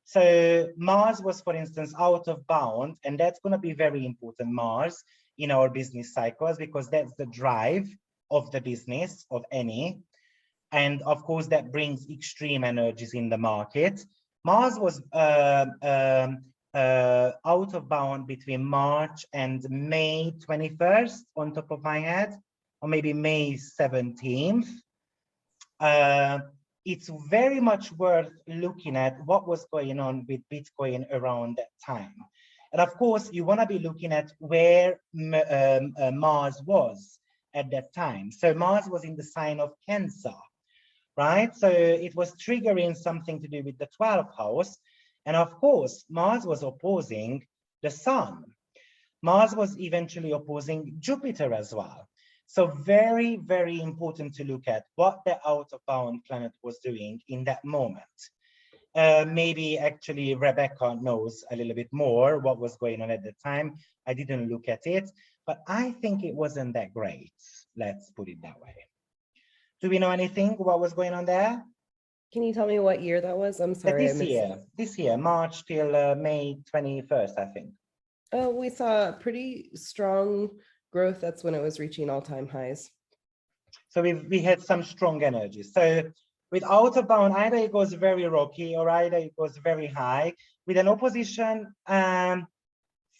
So Mars was, for instance, out of bound, and that's going to be very important, Mars, in our business cycles, because that's the drive of the business of any. And of course, that brings extreme energies in the market. Mars was out of bound between March and May 21st, on top of my head, or maybe May 17th. It's very much worth looking at what was going on with Bitcoin around that time. And of course, you want to be looking at where Mars was at that time. So Mars was in the sign of Cancer, right? So it was triggering something to do with the 12th house. And of course, Mars was opposing the Sun. Mars was eventually opposing Jupiter as well. So very, very important to look at what the out-of-bound planet was doing in that moment. Maybe actually Rebecca knows a little bit more what was going on at the time. I didn't look at it, but I think it wasn't that great. Let's put it that way. Do we know anything what was going on there? Can you tell me what year that was? I'm sorry. This year, March till May 21st, I think. Oh, we saw pretty strong growth. That's when it was reaching all-time highs. So we had some strong energy. So with out of bound, either it goes very rocky or either it goes very high. With an opposition,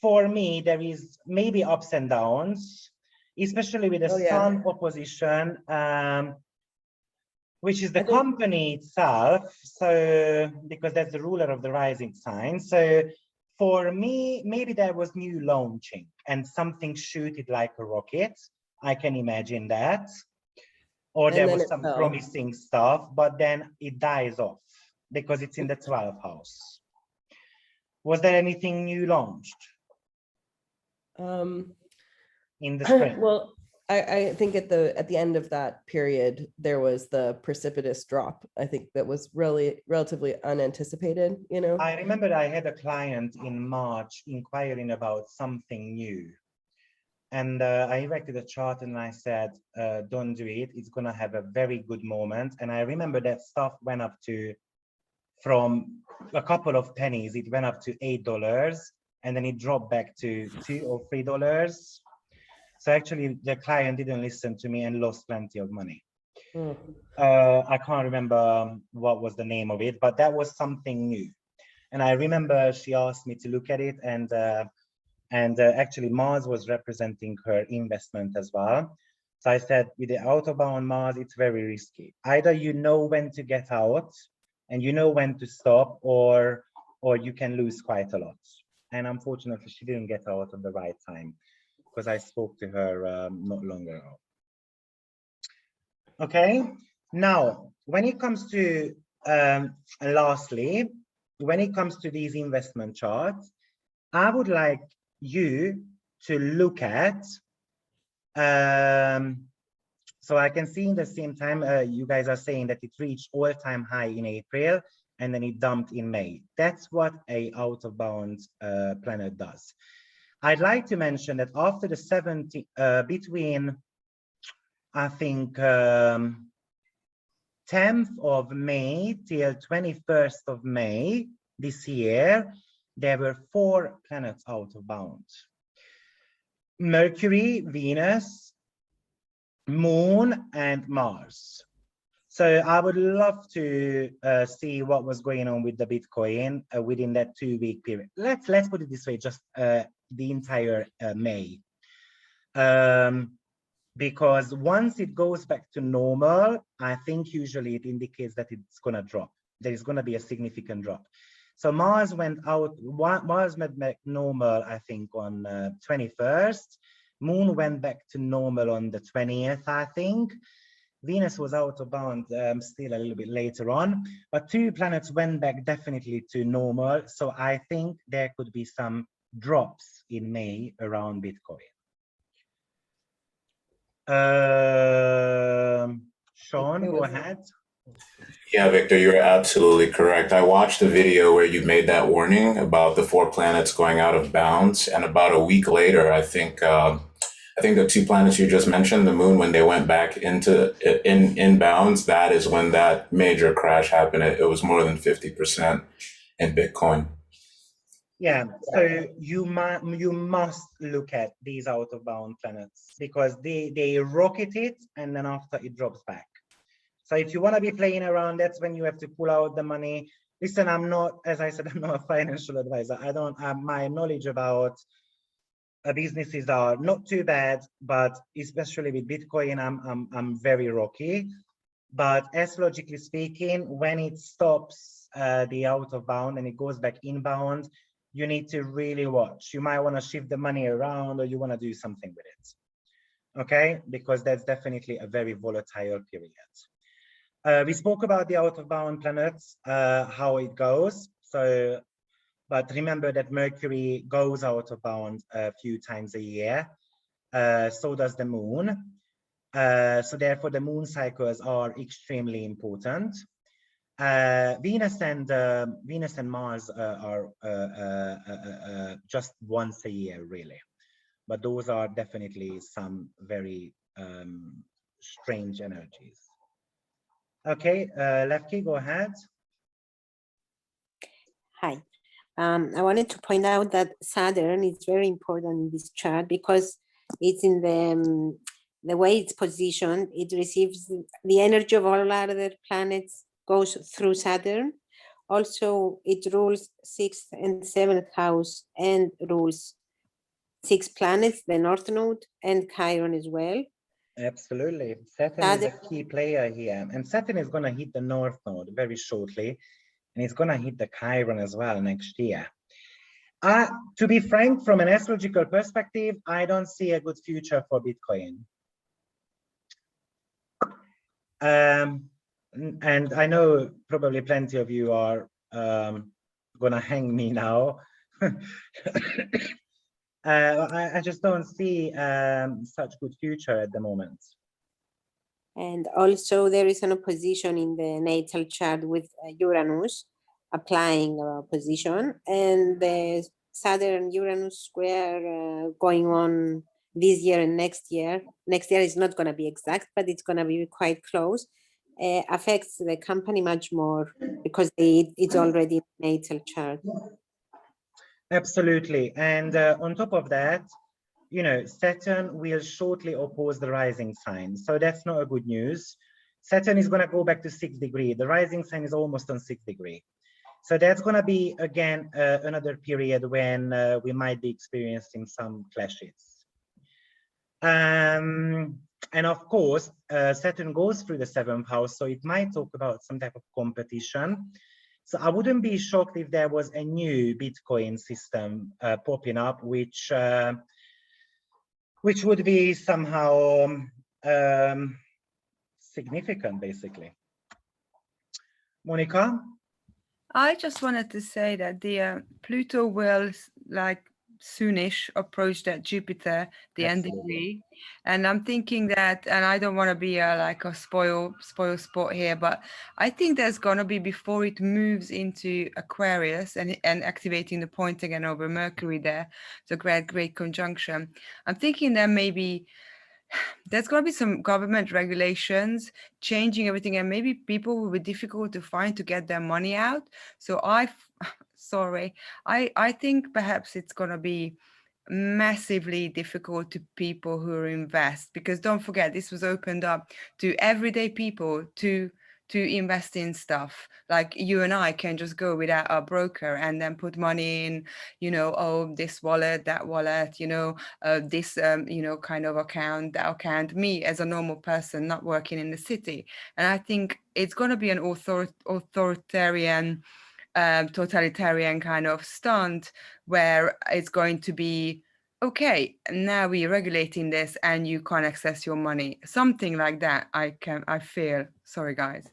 for me, there is maybe ups and downs, especially with the Sun opposition, which is the company itself. So because that's the ruler of the rising sign. So for me, maybe there was new launching and something shooted like a rocket. I can imagine that. Or there was some promising stuff, but then it dies off because it's in the 12th house. Was there anything new launched? In the spring? Well, I think at the end of that period, there was the precipitous drop. I think that was really relatively unanticipated, you know? I remember I had a client in March inquiring about something new. And I erected a chart and I said, don't do it. It's going to have a very good moment. And I remember that stuff went up to, from a couple of pennies, it went up to $8. And then it dropped back to $2 or $3. So actually the client didn't listen to me and lost plenty of money. I can't remember what was the name of it, but that was something new. And I remember she asked me to look at it, and actually Mars was representing her investment as well. So I said, with the out-of-bound Mars, it's very risky. Either you know when to get out and you know when to stop, or you can lose quite a lot. and unfortunately she didn't get out at the right time because I spoke to her not long ago. Okay, now when it comes to lastly, when it comes to these investment charts, I would like you to look at so I can see in the same time you guys are saying that it reached all-time high in April and then it dumped in May. That's what a out-of-bounds planet does. I'd like to mention that after the 70 between I think 10th of May till 21st of May this year, there were 4 planets out of bounds: Mercury, Venus, Moon, and Mars. So I would love to see what was going on with the Bitcoin within that 2-week period. Let's put it this way, just the entire May. Because once it goes back to normal, I think usually it indicates that it's going to drop. There is going to be a significant drop. So Mars went out, Mars went back normal, I think, on 21st. Moon went back to normal on the 20th, I think. Venus was out of bounds still a little bit later on, but 2 planets went back definitely to normal. So I think there could be some drops in May around Bitcoin. Sean, go ahead. Yeah, Victor, you're absolutely correct. I watched the video where you made that warning about the 4 planets going out of bounds, and about a week later, I think the 2 planets you just mentioned, the moon, when they went back into in bounds, that is when that major crash happened. It was more than 50% in Bitcoin. Yeah, so you must look at these out of bound planets because they rocket it and then after it drops back. So if you want to be playing around, that's when you have to pull out the money. Listen, I'm not, as I said, I'm not a financial advisor. I don't have my knowledge about businesses are not too bad, but especially with Bitcoin, I'm very rocky. But as logically speaking, when it stops the out of bound and it goes back inbound, you need to really watch. You might want to shift the money around or you want to do something with it. Okay, because that's definitely a very volatile period. We spoke about the out of bound planets, how it goes. So, but remember that Mercury goes out of bound a few times a year. So does the moon. So therefore the moon cycles are extremely important. Venus and Mars are just once a year, really. But those are definitely some very strange energies. Okay, Lefki, go ahead. Hi. I wanted to point out that Saturn is very important in this chart because it's in the way it's positioned, it receives the energy of all other planets, goes through Saturn. Also, it rules 6th and 7th house and rules 6 planets, the North Node and Chiron as well. Absolutely. Saturn is a key player here. And Saturn is going to hit the North Node very shortly. And it's going to hit the Chiron as well next year. To be frank, from an astrological perspective, I don't see a good future for Bitcoin. And I know probably plenty of you are going to hang me now. I just don't see such good future at the moment. And also there is an opposition in the natal chart with Uranus applying a position, and the Saturn-Uranus square going on this year and next year. Next year is not going to be exact, but it's going to be quite close. Affects the company much more because it's already natal chart. Absolutely. And on top of that, you know, Saturn will shortly oppose the rising sign. So that's not a good news. Saturn is going to go back to 6th degree. The rising sign is almost on 6th degree. So that's going to be, again, another period when we might be experiencing some clashes. And of course, Saturn goes through the 7th house, so it might talk about some type of competition. So I wouldn't be shocked if there was a new Bitcoin system popping up, which would be somehow significant, basically. Monica? I just wanted to say that the Pluto will like soonish approach that Jupiter, the end of the week. And I'm thinking that, and I don't want to be like a spoil sport here, but I think there's gonna be, before it moves into Aquarius and activating the point again over Mercury there, the great conjunction. I'm thinking that maybe there's going to be some government regulations changing everything, and maybe people will be difficult to find to get their money out. So I think perhaps it's going to be massively difficult to people who invest, because don't forget, this was opened up to everyday people to invest in stuff. Like you and I can just go without a broker and then put money in, oh, this wallet, that wallet, this, kind of account, that account, me as a normal person not working in the city. And I think it's going to be an authoritarian, totalitarian kind of stunt where it's going to be, okay, now we're regulating this and you can't access your money. Something like that, I feel. Sorry, guys.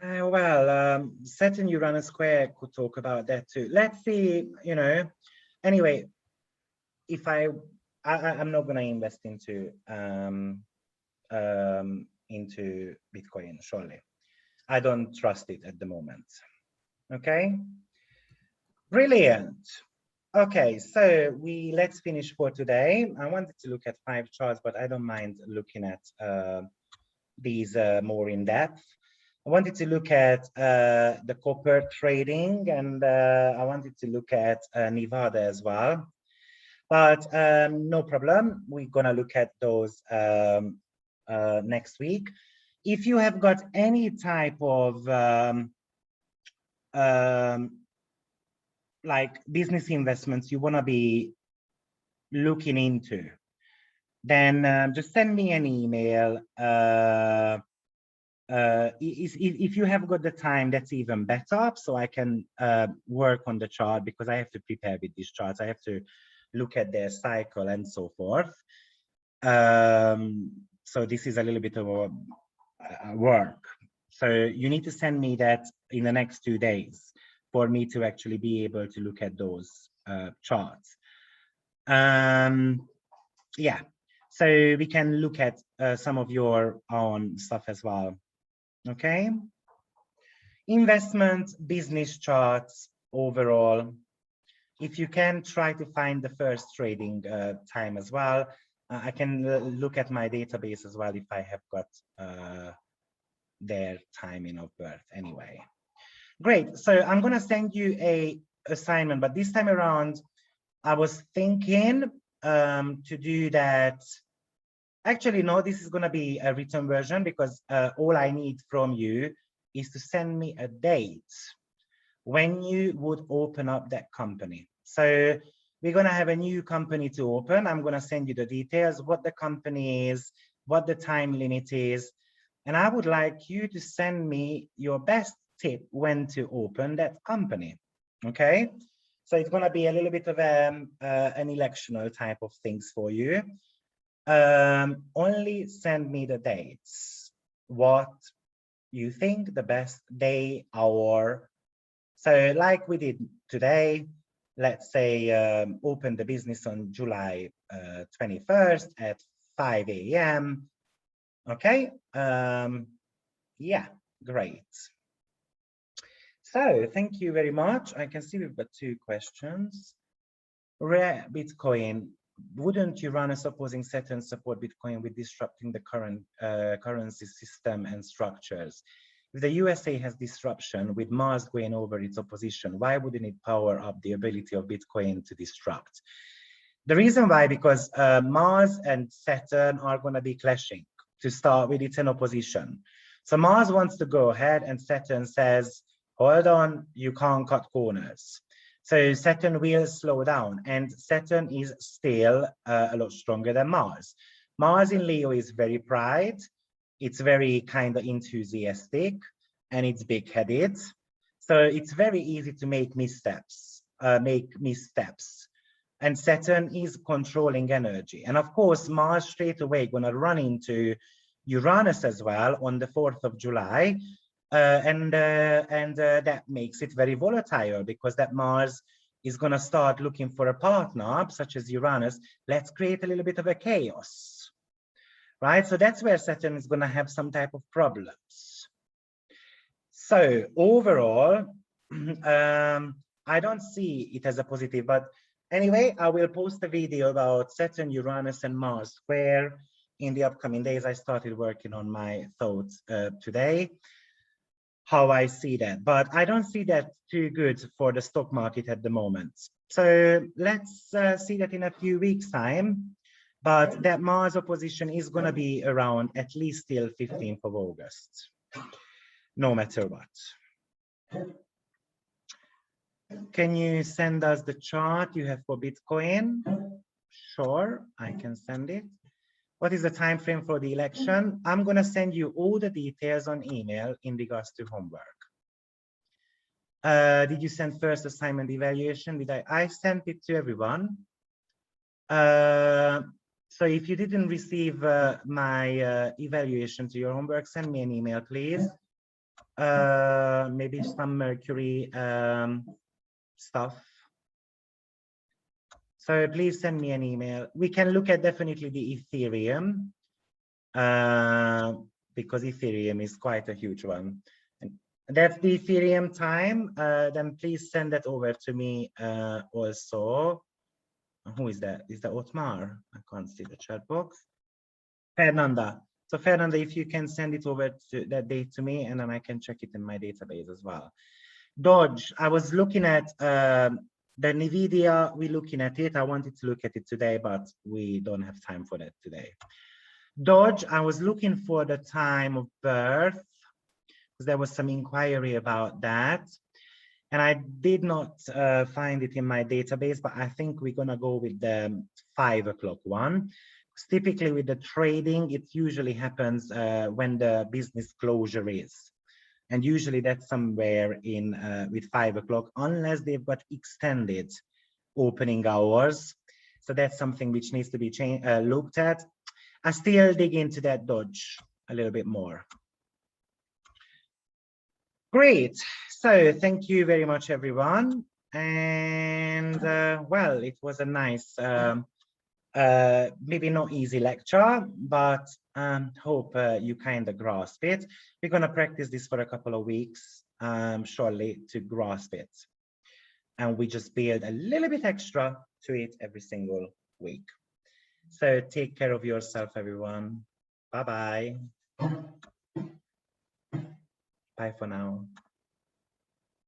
Well, Saturn Uranus square could talk about that too. Let's see, anyway, if I'm not going to invest into Bitcoin, surely. I don't trust it at the moment. Okay, brilliant. Okay, so let's finish for today. I wanted to look at 5 charts, but I don't mind looking at these more in depth. I wanted to look at the copper trading, and I wanted to look at Nevada as well. But no problem, we're gonna look at those next week. If you have got any type of like business investments you wanna be looking into, then just send me an email. If you have got the time, that's even better, so I can work on the chart, because I have to prepare with these charts. I have to look at their cycle and so forth. So this is a little bit of a work. So you need to send me that in the next 2 days for me to actually be able to look at those charts. Yeah, so we can look at some of your own stuff as well. Okay, investment business charts overall. If you can, try to find the first trading time as well. I can look at my database as well if I have got their timing of birth anyway. Great, so I'm gonna send you a assignment, but this time around I was thinking to do that. Actually, no, this is going to be a written version, because all I need from you is to send me a date when you would open up that company. So we're going to have a new company to open. I'm going to send you the details, what the company is, what the time limit is. And I would like you to send me your best tip when to open that company. Okay, so it's going to be a little bit of an electional type of things for you. Only send me the dates, what you think the best day, hour. So like we did today, let's say open the business on July 21st at 5 a.m. Okay, yeah, great. So thank you very much. I can see we've got 2 questions. Rare Bitcoin. Wouldn't Uranus opposing Saturn support Bitcoin with disrupting the current currency system and structures? If the USA has disruption with Mars going over its opposition, why wouldn't it power up the ability of Bitcoin to disrupt? The reason why, because Mars and Saturn are going to be clashing. To start with, it's an opposition. So Mars wants to go ahead and Saturn says, hold on, you can't cut corners. So Saturn will slow down, and Saturn is still a lot stronger than Mars. Mars in Leo is very pride, it's very kind of enthusiastic, and it's big-headed. So it's very easy to make missteps, And Saturn is controlling energy. And of course, Mars straight away gonna run into Uranus as well on the 4th of July. And that makes it very volatile, because that Mars is gonna start looking for a partner, such as Uranus. Let's create a little bit of a chaos, right? So that's where Saturn is gonna have some type of problems. So overall, I don't see it as a positive, but anyway, I will post a video about Saturn, Uranus, and Mars square in the upcoming days. I started working on my thoughts today, how I see that, but I don't see that too good for the stock market at the moment. So let's see that in a few weeks' time, but that Mars opposition is going to be around at least till 15th of August, no matter what. Can you send us the chart you have for Bitcoin? Sure, I can send it. What is the time frame for the election? I'm going to send you all the details on email in regards to homework. Did you send first assignment evaluation? Did I sent it to everyone. So if you didn't receive my evaluation to your homework, send me an email, please. Maybe some Mercury stuff. So please send me an email. We can look at definitely the Ethereum, because Ethereum is quite a huge one. And that's the Ethereum time. Then please send that over to me also. Who is that? Is that Otmar? I can't see the chat box. Fernanda. So Fernanda, if you can send it over to that date to me, and then I can check it in my database as well. Dodge, I was looking at the NVIDIA, we're looking at it. I wanted to look at it today, but we don't have time for that today. Dodge, I was looking for the time of birth, because there was some inquiry about that. And I did not find it in my database, but I think we're gonna go with the 5 o'clock one. Because typically with the trading, it usually happens when the business closure is. And usually that's somewhere in with 5 o'clock, unless they've got extended opening hours. So that's something which needs to be looked at. I still dig into that Dodge a little bit more. Great. So thank you very much, everyone. And well, it was a nice, maybe not easy lecture, but hope you kind of grasp it. We're going to practice this for a couple of weeks, surely, to grasp it. And we just build a little bit extra to it every single week. So take care of yourself, everyone. Bye-bye. Bye for now.